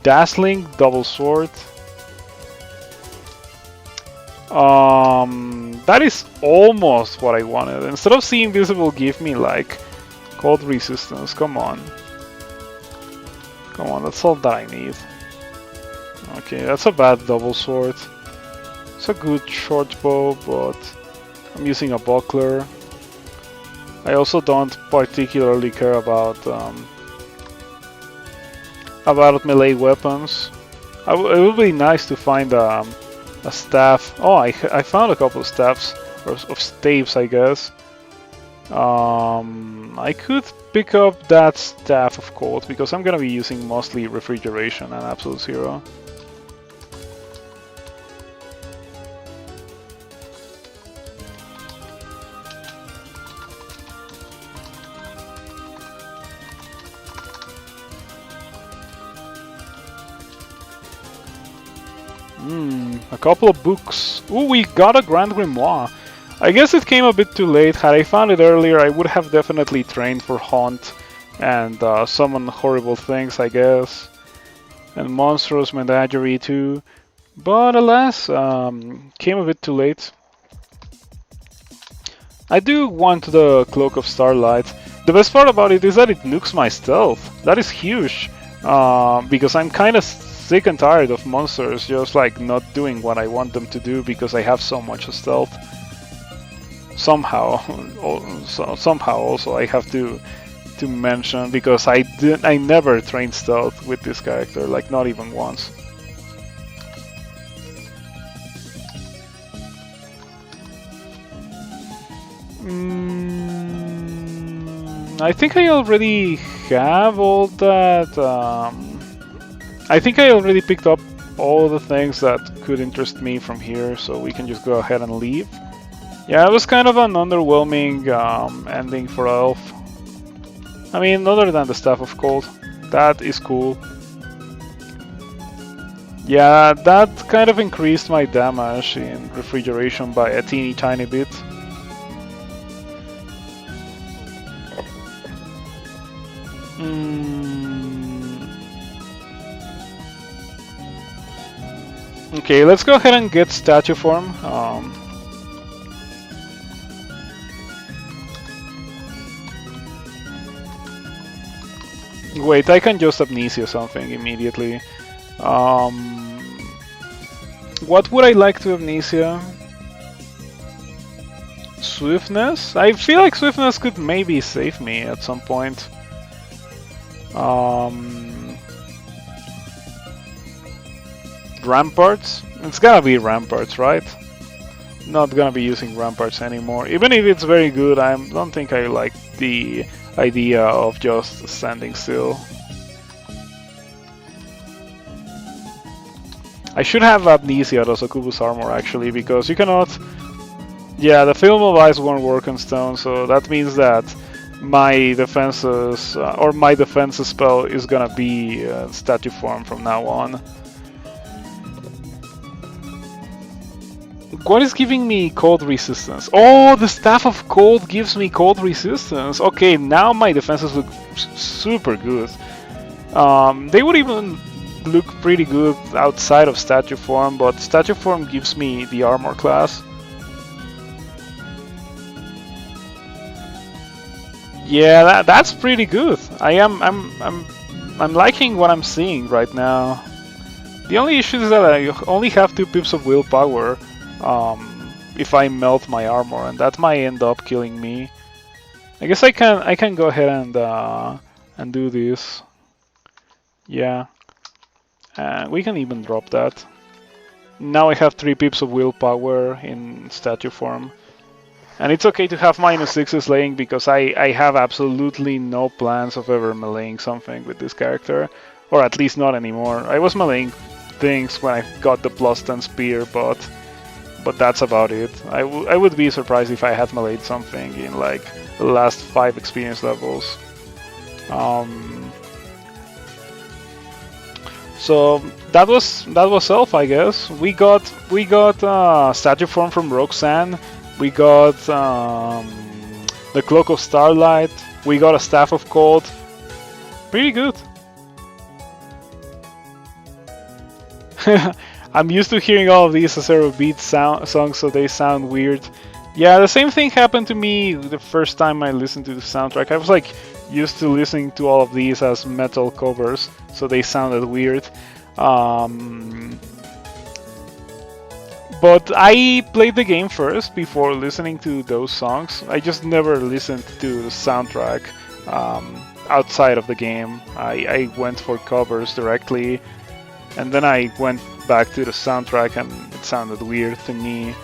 Dazzling double sword. That is almost what I wanted. Instead of seeing invisible, give me like cold resistance. Come on. Come on, that's all that I need. Okay, that's a bad double sword. It's a good short bow, but I'm using a buckler. I also don't particularly care about melee weapons. It would be nice to find a staff. Oh, I found a couple of staffs, or of staves, I guess. I could pick up that Staff of Cold because I'm gonna be using mostly Refrigeration and Absolute Zero. A couple of books. Ooh, we got a Grand Grimoire. I guess it came a bit too late. Had I found it earlier, I would have definitely trained for Haunt and summon horrible things, I guess. And Monstrous Menagerie too. But alas, came a bit too late. I do want the Cloak of Starlight. The best part about it is that it nukes my stealth. That is huge. Because I'm kind of sick and tired of monsters just like not doing what I want them to do because I have so much stealth. Somehow also I have to mention because I never trained stealth with this character, like not even once. I think I already have all that. I think I already picked up all the things that could interest me from here, so we can just go ahead and leave. Yeah, it was kind of an underwhelming ending for Elf. I mean, other than the Staff of Cold, that is cool. Yeah, that kind of increased my damage in Refrigeration by a teeny tiny bit. Okay, let's go ahead and get statue form. Wait, I can just amnesia something immediately. What would I like to amnesia? Swiftness? I feel like Swiftness could maybe save me at some point. Ramparts? It's gotta be Ramparts, right? Not gonna be using Ramparts anymore. Even if it's very good, I don't think I like the idea of just standing still. I should have Amnesia as Okubu's armor actually, because you cannot... Yeah, the Film of Ice won't work on stone, so that means that my defenses, or my defense spell is gonna be statue form from now on. What is giving me cold resistance? Oh, the Staff of Cold gives me cold resistance. Okay, now my defenses look super good. They would even look pretty good outside of statue form, but statue form gives me the armor class. Yeah, that's pretty good. I'm liking what I'm seeing right now. The only issue is that I only have 2 pips of willpower. If I melt my armor, and that might end up killing me. I guess I can go ahead and do this. Yeah, and we can even drop that. Now I have 3 pips of willpower in statue form, and it's okay to have -6 slaying because I have absolutely no plans of ever meleeing something with this character, or at least not anymore. I was meleeing things when I got the +10 spear, but that's about it. I would be surprised if I had meleeed something in like the last 5 experience levels. So that was Elf, I guess. We got statue form from Roxanne. We got the Cloak of Starlight. We got a Staff of Cold. Pretty good. I'm used to hearing all of these Acero Beat songs, so they sound weird. Yeah, the same thing happened to me the first time I listened to the soundtrack. I was like used to listening to all of these as metal covers, so they sounded weird. But I played the game first before listening to those songs. I just never listened to the soundtrack outside of the game. I went for covers directly, and then I went back to the soundtrack and it sounded weird to me.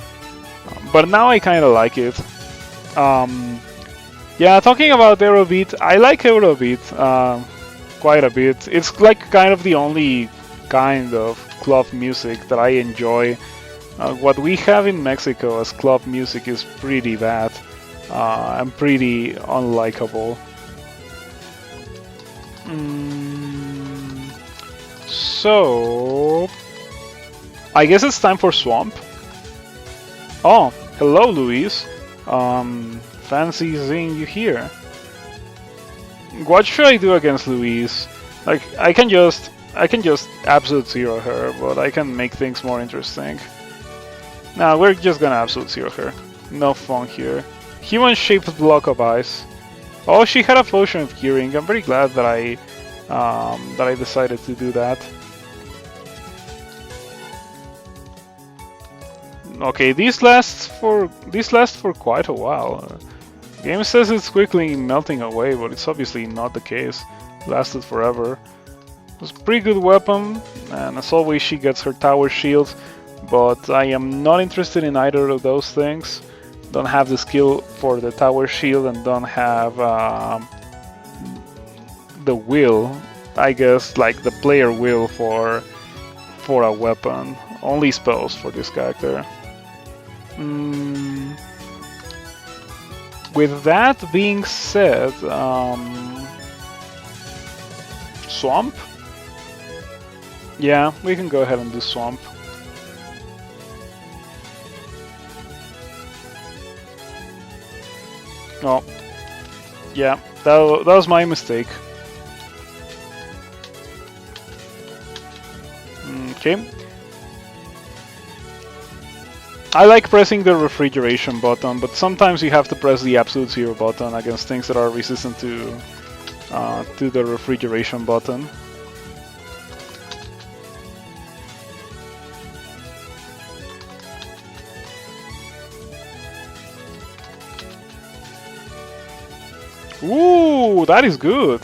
But now I kind of like it. Yeah, talking about Eurobeat, I like Eurobeat quite a bit. It's like kind of the only kind of club music that I enjoy. What we have in Mexico as club music is pretty bad and pretty unlikable. So, I guess it's time for Swamp. Oh, hello, Luis. Fancy seeing you here. What should I do against Louise? Like, I can just absolute zero her, but I can make things more interesting. Nah, we're just gonna absolute zero her. No fun here. Human-shaped block of ice. Oh, she had a potion of curing. I'm very glad that I decided to do that. Okay, these last for quite a while. Game says it's quickly melting away, but it's obviously not the case. Lasted forever. It was a pretty good weapon, and as always she gets her tower shield, but I am not interested in either of those things. Don't have the skill for the tower shield and don't have the will, I guess, like the player will for a weapon. Only spells for this character. With that being said, Swamp? Yeah, we can go ahead and do Swamp. Oh, yeah, that was my mistake. Okay. I like pressing the refrigeration button, but sometimes you have to press the absolute zero button against things that are resistant to the refrigeration button. Ooh, that is good.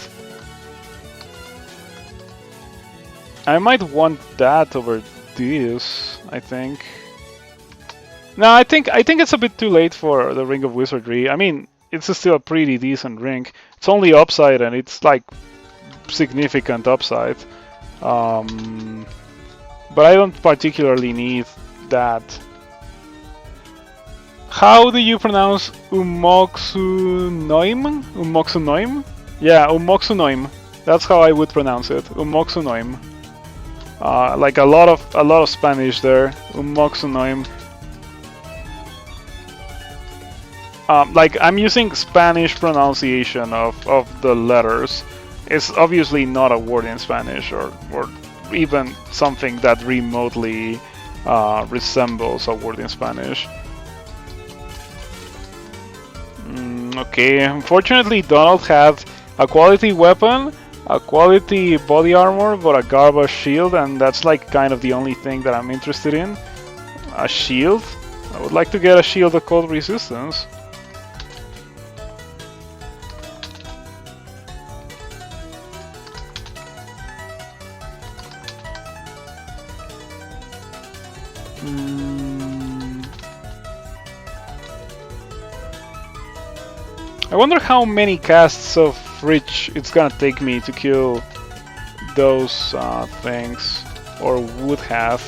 I might want that over this, I think. No, I think it's a bit too late for the Ring of Wizardry. I mean, it's still a pretty decent ring. It's only upside, and it's like significant upside. But I don't particularly need that. How do you pronounce Umoksunoim? Umoksunoim? Yeah, Umoksunoim. That's how I would pronounce it. Umoksunoim. Like a lot of Spanish there. Umoksunoim. Like I'm using Spanish pronunciation of the letters. It's obviously not a word in Spanish or even something that remotely resembles a word in Spanish. Okay, unfortunately Donald had a quality weapon, a quality body armor, but a garbage shield, and that's like kind of the only thing that I'm interested in. A shield? I would like to get a shield of cold resistance. I wonder how many casts of Rich it's gonna take me to kill those things, or would have.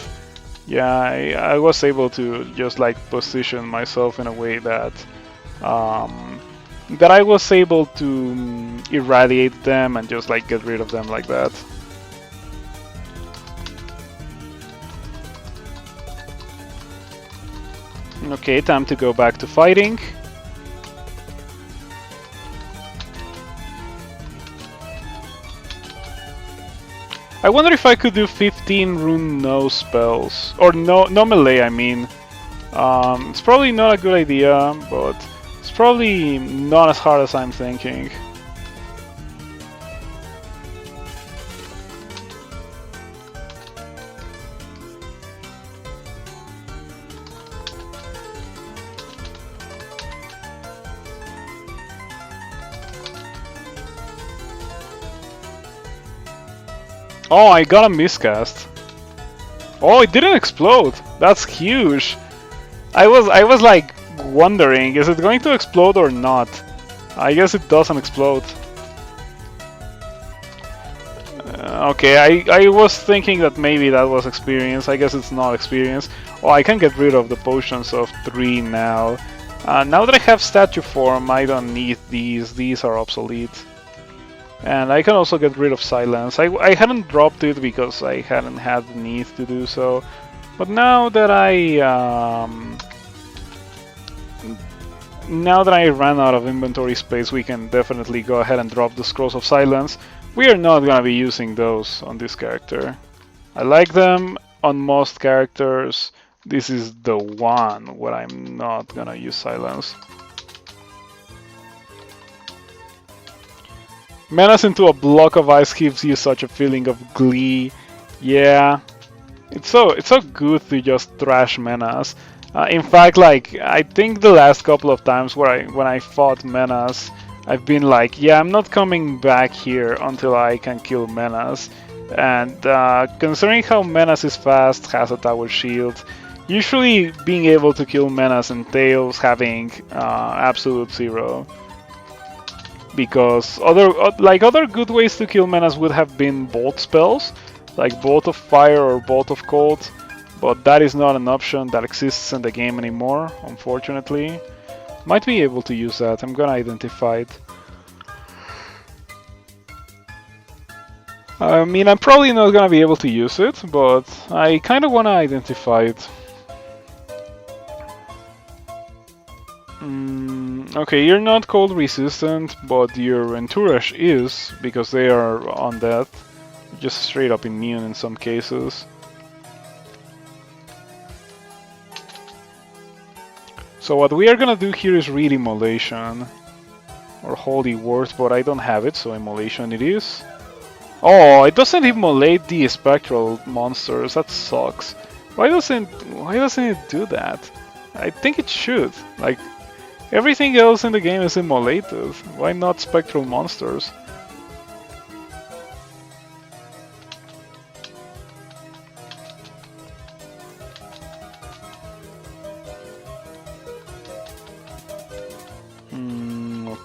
Yeah, I was able to just like position myself in a way that that I was able to irradiate them and just like get rid of them like that. Okay, time to go back to fighting. I wonder if I could do 15 rune no spells, or no melee. I mean, it's probably not a good idea, but it's probably not as hard as I'm thinking. Oh, I got a miscast. Oh, it didn't explode. That's huge. I was like wondering, is it going to explode or not? I guess it doesn't explode. Okay, I was thinking that maybe that was experience. I guess it's not experience. Oh, I can get rid of the potions of 3 now. Now that I have statue form, I don't need these. These are obsolete. And I can also get rid of silence. I hadn't dropped it because I hadn't had the need to do so. But now that I ran out of inventory space, we can definitely go ahead and drop the Scrolls of Silence. We are not gonna be using those on this character. I like them on most characters. This is the one where I'm not gonna use silence. Menace into a block of ice gives you such a feeling of glee. Yeah, it's so good to just trash Menace. In fact, like I think the last couple of times when I fought Menace, I've been like, yeah, I'm not coming back here until I can kill Menace. And considering how Menace is fast, has a tower shield, usually being able to kill Menace entails having absolute zero. Because other good ways to kill Menace would have been bolt spells, like Bolt of Fire or Bolt of Cold, but that is not an option that exists in the game anymore, unfortunately. Might be able to use that. I'm gonna identify it. I mean, I'm probably not gonna be able to use it, but I kind of wanna identify it. Okay, you're not cold resistant, but your entourage is, because they are undead. Just straight up immune in some cases. So what we are gonna do here is read Immolation. Or Holy Word, but I don't have it, so Immolation it is. Oh, it doesn't immolate the spectral monsters, that sucks. Why doesn't it do that? I think it should. Like, everything else in the game is immolated. Why not spectral monsters?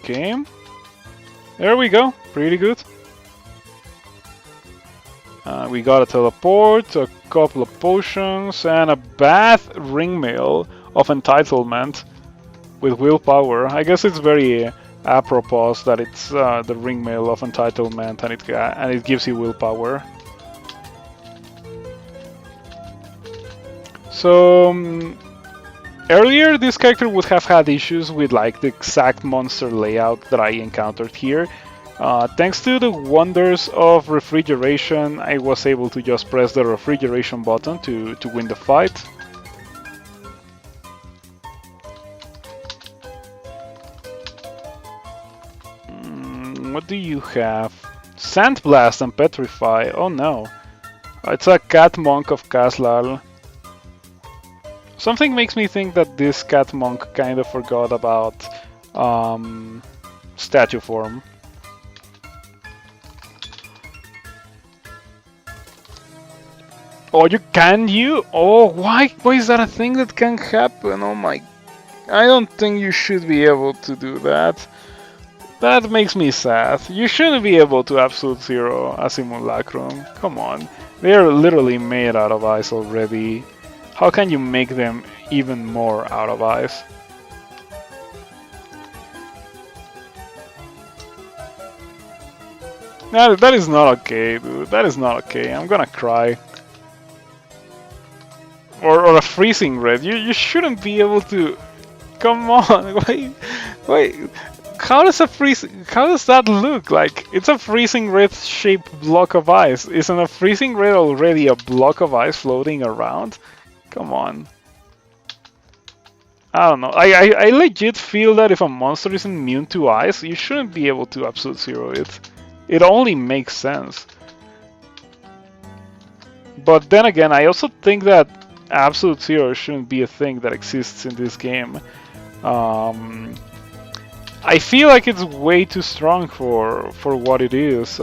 Okay. There we go. Pretty good. We got a teleport, a couple of potions, and a bath ringmail of entitlement with willpower. I guess it's very apropos that it's the ringmail of entitlement and it gives you willpower. So earlier this character would have had issues with like the exact monster layout that I encountered here. Thanks to the wonders of refrigeration, I was able to just press the refrigeration button to win the fight. What do you have? Sandblast and Petrify. Oh no. It's a cat monk of Kaslal. Something makes me think that this cat monk kind of forgot about statue form. Oh, you? Oh, why is that a thing that can happen? Oh my... I don't think you should be able to do that. That makes me sad. You shouldn't be able to absolute zero a simulacrum. Come on. They are literally made out of ice already. How can you make them even more out of ice? That is not okay, dude. That is not okay. I'm gonna cry. Or a freezing red. You shouldn't be able to... Come on. Wait. How does that look? Like, it's a freezing red shaped block of ice. Isn't a freezing red already a block of ice floating around? Come on. I don't know. I legit feel that if a monster is immune to ice, you shouldn't be able to absolute zero it. It only makes sense. But then again, I also think that absolute zero shouldn't be a thing that exists in this game. I feel like it's way too strong for what it is.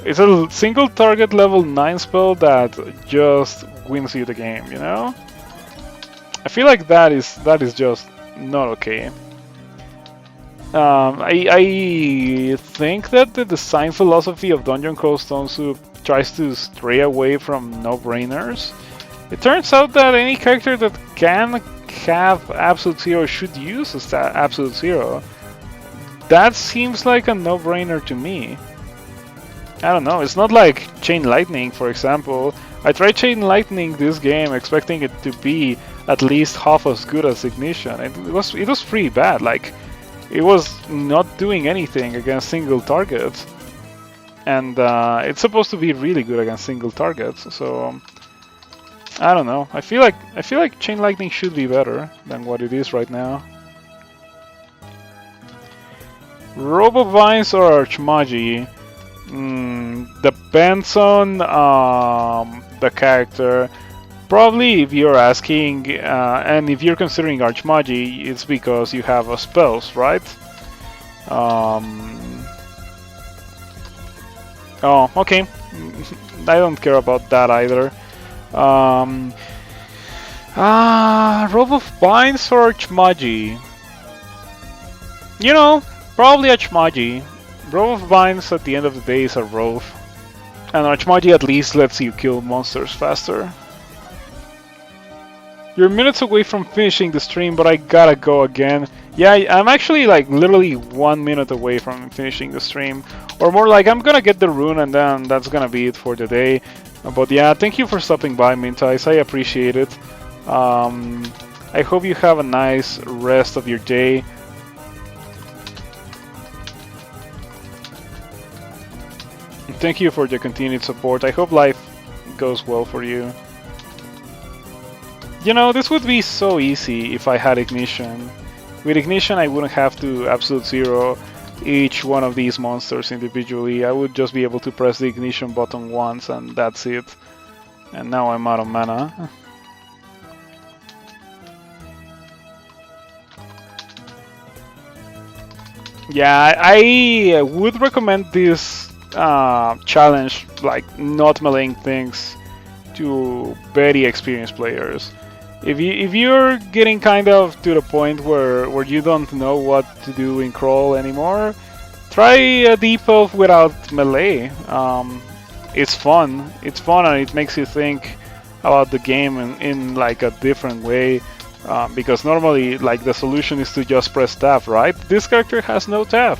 It's a single target level 9 spell that just wins you the game, you know? I feel like that is just not okay. I think that the design philosophy of Dungeon Crawl Stone Soup tries to stray away from no-brainers. It turns out that any character that can have Absolute Zero should use Absolute Zero. That seems like a no-brainer to me. I don't know, it's not like Chain Lightning, for example. I tried Chain Lightning this game expecting it to be at least half as good as Ignition. It was pretty bad, like, it was not doing anything against single targets. And it's supposed to be really good against single targets, so I don't know. I feel like Chain Lightning should be better than what it is right now. Robovines or Archmagi? Depends on the character. Probably if you're asking, and if you're considering Archmagi, it's because you have spells, right? Oh, okay. I don't care about that either. Robovines or Archmagi? You know, probably Archmagi. Robovines at the end of the day is a Rove. And Archmagi at least lets you kill monsters faster. You're minutes away from finishing the stream, but I gotta go again. Yeah, I'm actually like literally 1 minute away from finishing the stream. Or more like I'm gonna get the rune and then that's gonna be it for the day. But yeah, thank you for stopping by, Mintice. I appreciate it. I hope you have a nice rest of your day. Thank you for the continued support. I hope life goes well for you. You know, this would be so easy if I had Ignition. With Ignition, I wouldn't have to Absolute Zero each one of these monsters individually. I would just be able to press the Ignition button once and that's it. And now I'm out of mana. Yeah, I would recommend this challenge, like not meleeing things, to very experienced players. If you're getting kind of to the point where you don't know what to do in crawl anymore, try a deep elf without melee. It's fun. It's fun and it makes you think about the game in like a different way. Because normally, like, the solution is to just press tab, right? This character has no tab.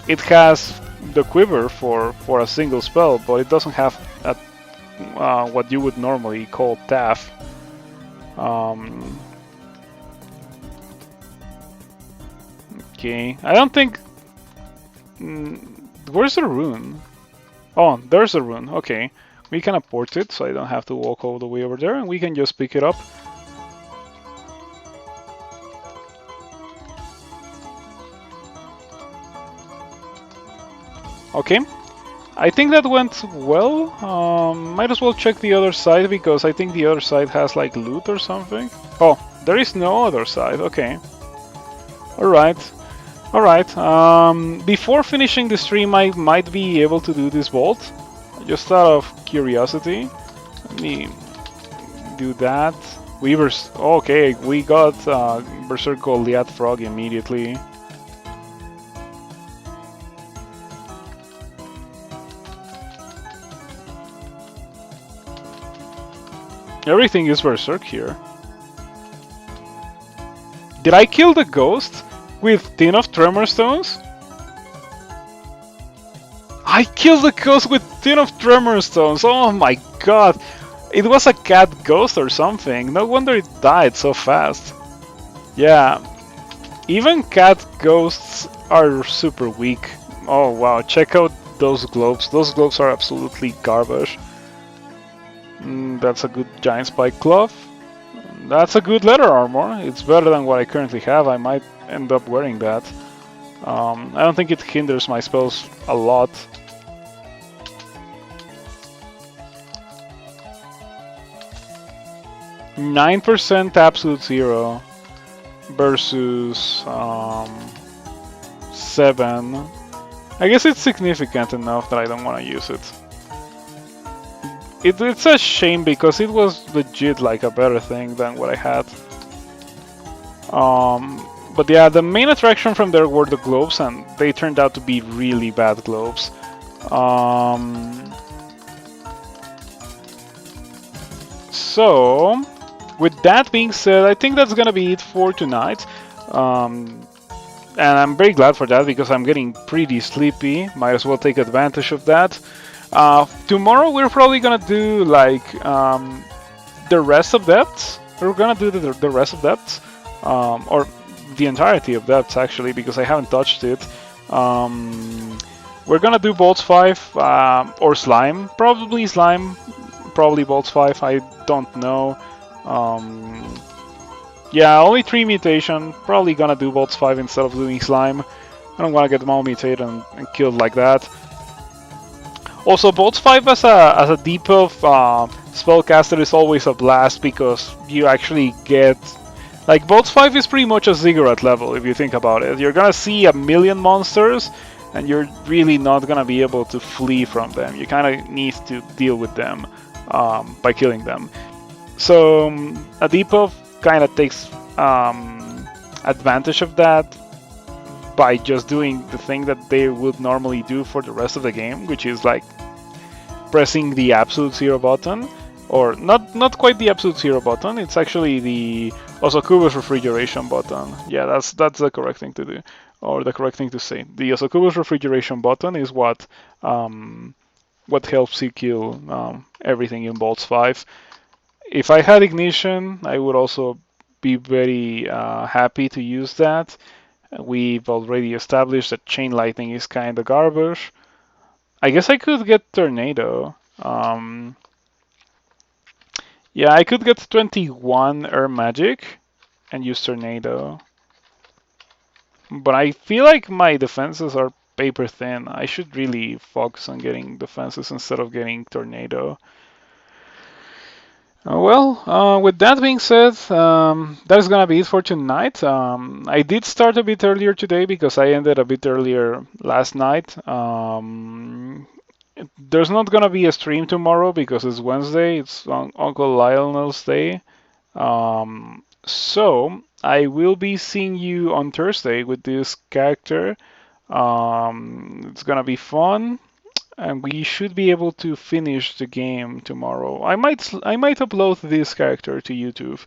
It has the quiver for a single spell, but it doesn't have a what you would normally call taff. Okay, I don't think... where's the rune? Oh, there's a rune, okay. We can abort it, so I don't have to walk all the way over there, and we can just pick it up. Okay. I think that went well. Might as well check the other side, because I think the other side has like loot or something. Oh, there is no other side. Okay. Alright. Alright. Before finishing the stream, I might be able to do this vault. Just out of curiosity. Let me do that. Weavers. Okay, we got Berserk Goliath Frog immediately. Everything is Berserk here. Did I kill the ghost with Tin of Tremor Stones? I killed the ghost with Tin of Tremor Stones! Oh my god! It was a cat ghost or something. No wonder it died so fast. Yeah. Even cat ghosts are super weak. Oh wow, check out those globes. Those globes are absolutely garbage. That's a good giant spike glove. That's a good leather armor. It's better than what I currently have. I might end up wearing that. I don't think it hinders my spells a lot. %, absolute zero versus 7. I guess it's significant enough that I don't want to use it. It's a shame because it was legit like a better thing than what I had. But yeah, the main attraction from there were the globes, and they turned out to be really bad globes. So, with that being said, I think that's gonna be it for tonight. And I'm very glad for that because I'm getting pretty sleepy. Might as well take advantage of that. Tomorrow we're probably gonna do like the rest of depths. We're gonna do the rest of depths, or the entirety of depths actually, because I haven't touched it. We're gonna do Bolts 5 or Slime, probably Slime, probably Bolts 5. I don't know. Yeah, only 3 mutation. Probably gonna do Bolts 5 instead of doing Slime. I don't wanna get them all mutated and killed like that. Also, Bolts 5 as a debuff spellcaster is always a blast because you actually get... Like, Bolts 5 is pretty much a ziggurat level if you think about it. You're gonna see a million monsters and you're really not gonna be able to flee from them. You kinda need to deal with them by killing them. So, a debuff kind of takes advantage of that by just doing the thing that they would normally do for the rest of the game, which is like pressing the absolute zero button, or not quite the absolute zero button. It's actually the Osokubus refrigeration button. Yeah, that's the correct thing to do, or the correct thing to say. The Osokubus refrigeration button is what helps you kill everything in Bolts 5. If I had Ignition, I would also be very happy to use that. We've already established that Chain Lightning is kind of garbage. I guess I could get Tornado. Yeah, I could get 21 Air Magic and use Tornado. But I feel like my defenses are paper thin. I should really focus on getting defenses instead of getting Tornado. With that being said, that's gonna be it for tonight. I did start a bit earlier today because I ended a bit earlier last night. There's not gonna be a stream tomorrow because it's Wednesday. It's Uncle Lionel's day. So I will be seeing you on Thursday with this character. It's gonna be fun. And we should be able to finish the game tomorrow. I might upload this character to YouTube.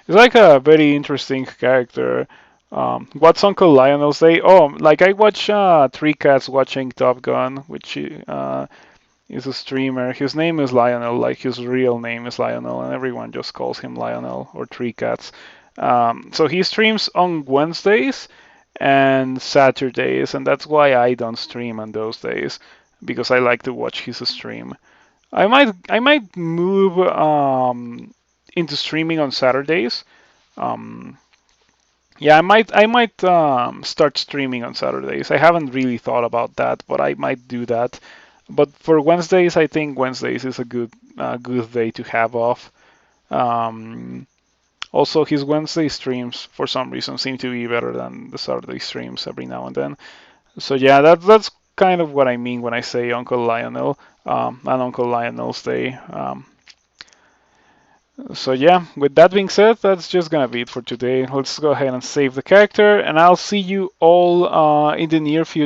It's like a very interesting character. What's Uncle Lionel's Day? Oh, like I watch Three Cats watching Top Gun, which is a streamer. His name is Lionel, like his real name is Lionel, and everyone just calls him Lionel or Three Cats. So he streams on Wednesdays and Saturdays, and that's why I don't stream on those days, because I like to watch his stream. I might move into streaming on Saturdays. Yeah, I might start streaming on Saturdays. I haven't really thought about that, but I might do that. But for Wednesdays, I think Wednesdays is a good day to have off. Also, his Wednesday streams for some reason seem to be better than the Saturday streams every now and then. So yeah, that's kind of what I mean when I say Uncle Lionel and Uncle Lionel's Day. So yeah, with that being said, that's just gonna be it for today. Let's go ahead and save the character, and I'll see you all in the near future.